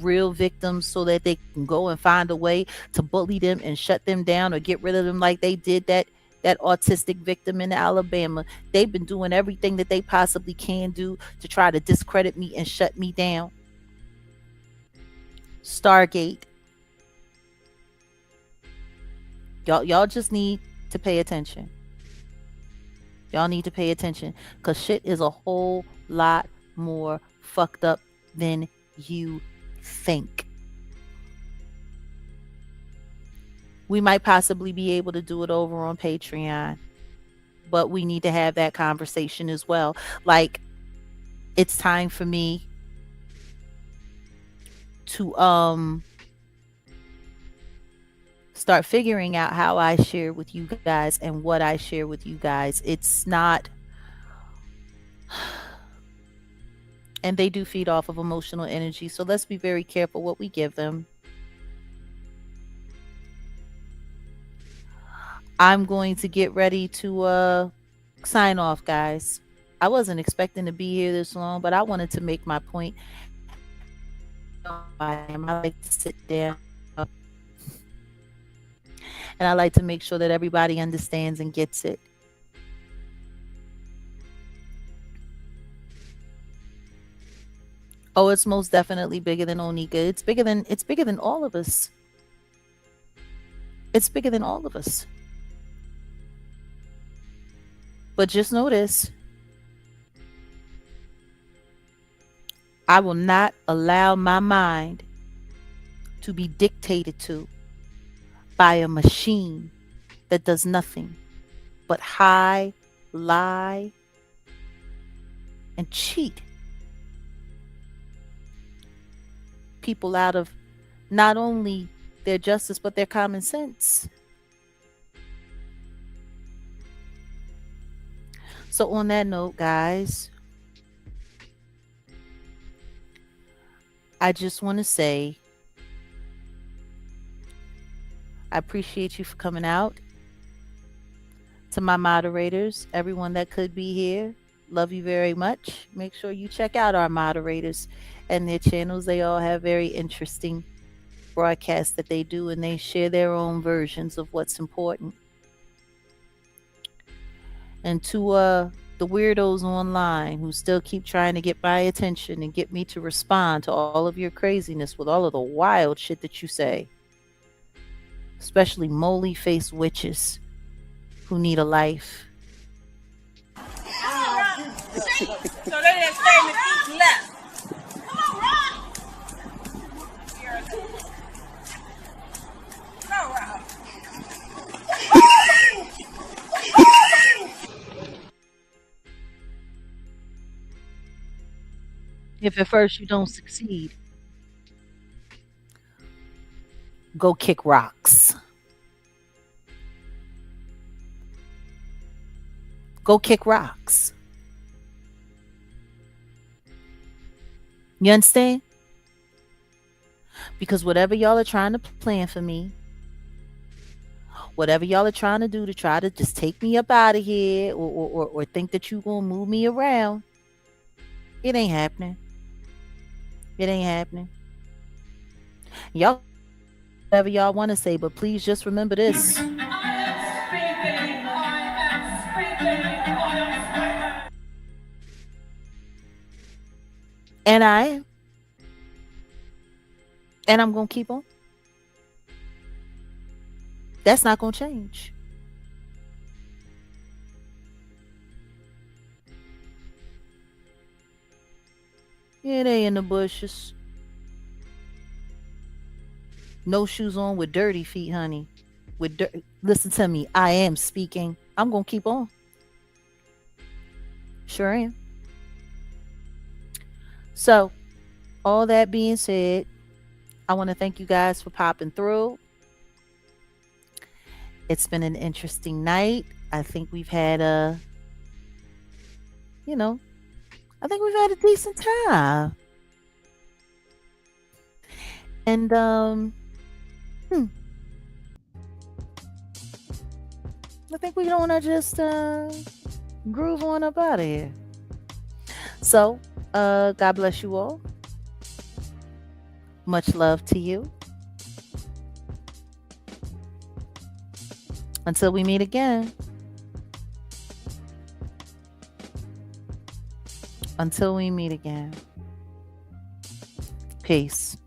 real victims so that they can go and find a way to bully them and shut them down or get rid of them like they did that autistic victim in Alabama. They've been doing everything that they possibly can do to try to discredit me and shut me down. Stargate. Y'all just need to pay attention. Y'all need to pay attention because shit is a whole lot more fucked up than you think. We might possibly be able to do it over on Patreon, but we need to have that conversation as well. Like, it's time for me to start figuring out how I share with you guys and what I share with you guys. It's not, and they do feed off of emotional energy, so let's be very careful what we give them. I'm going to get ready to sign off, guys. I wasn't expecting to be here this long, but I wanted to make my point. I like to sit down and I like to make sure that everybody understands and gets it. Oh, it's most definitely bigger than Onika. It's bigger than all of us. It's bigger than all of us. But just know this. I will not allow my mind to be dictated to by a machine that does nothing but lie, and cheat people out of not only their justice but their common sense. So on that note, guys, I just want to say I appreciate you for coming out. To my moderators, everyone that could be here, love you very much. Make sure you check out our moderators and their channels. They all have very interesting broadcasts that they do, and they share their own versions of what's important. And to the weirdos online who still keep trying to get my attention and get me to respond to all of your craziness with all of the wild shit that you say, especially moly faced witches who need a life. So they didn't stay in the seat left. Come on, Rob. Go, Rob. If at first you don't succeed, go kick rocks. Go kick rocks. You understand? Because whatever y'all are trying to plan for me, whatever y'all are trying to do to try to just take me up out of here or think that you're going to move me around, it ain't happening. It ain't happening. Y'all, whatever y'all want to say, but please just remember this. And I'm going to keep on. That's not going to change. Yeah, they in the bushes. No shoes on with dirty feet, honey. Listen to me. I am speaking. I'm gonna keep on. Sure am. So, all that being said, I want to thank you guys for popping through. It's been an interesting night. I think we've had you know, I think we've had a decent time. And hmm, I think we're gonna just groove on up out of here. So, God bless you all. Much love to you. Until we meet again. Until we meet again. Peace.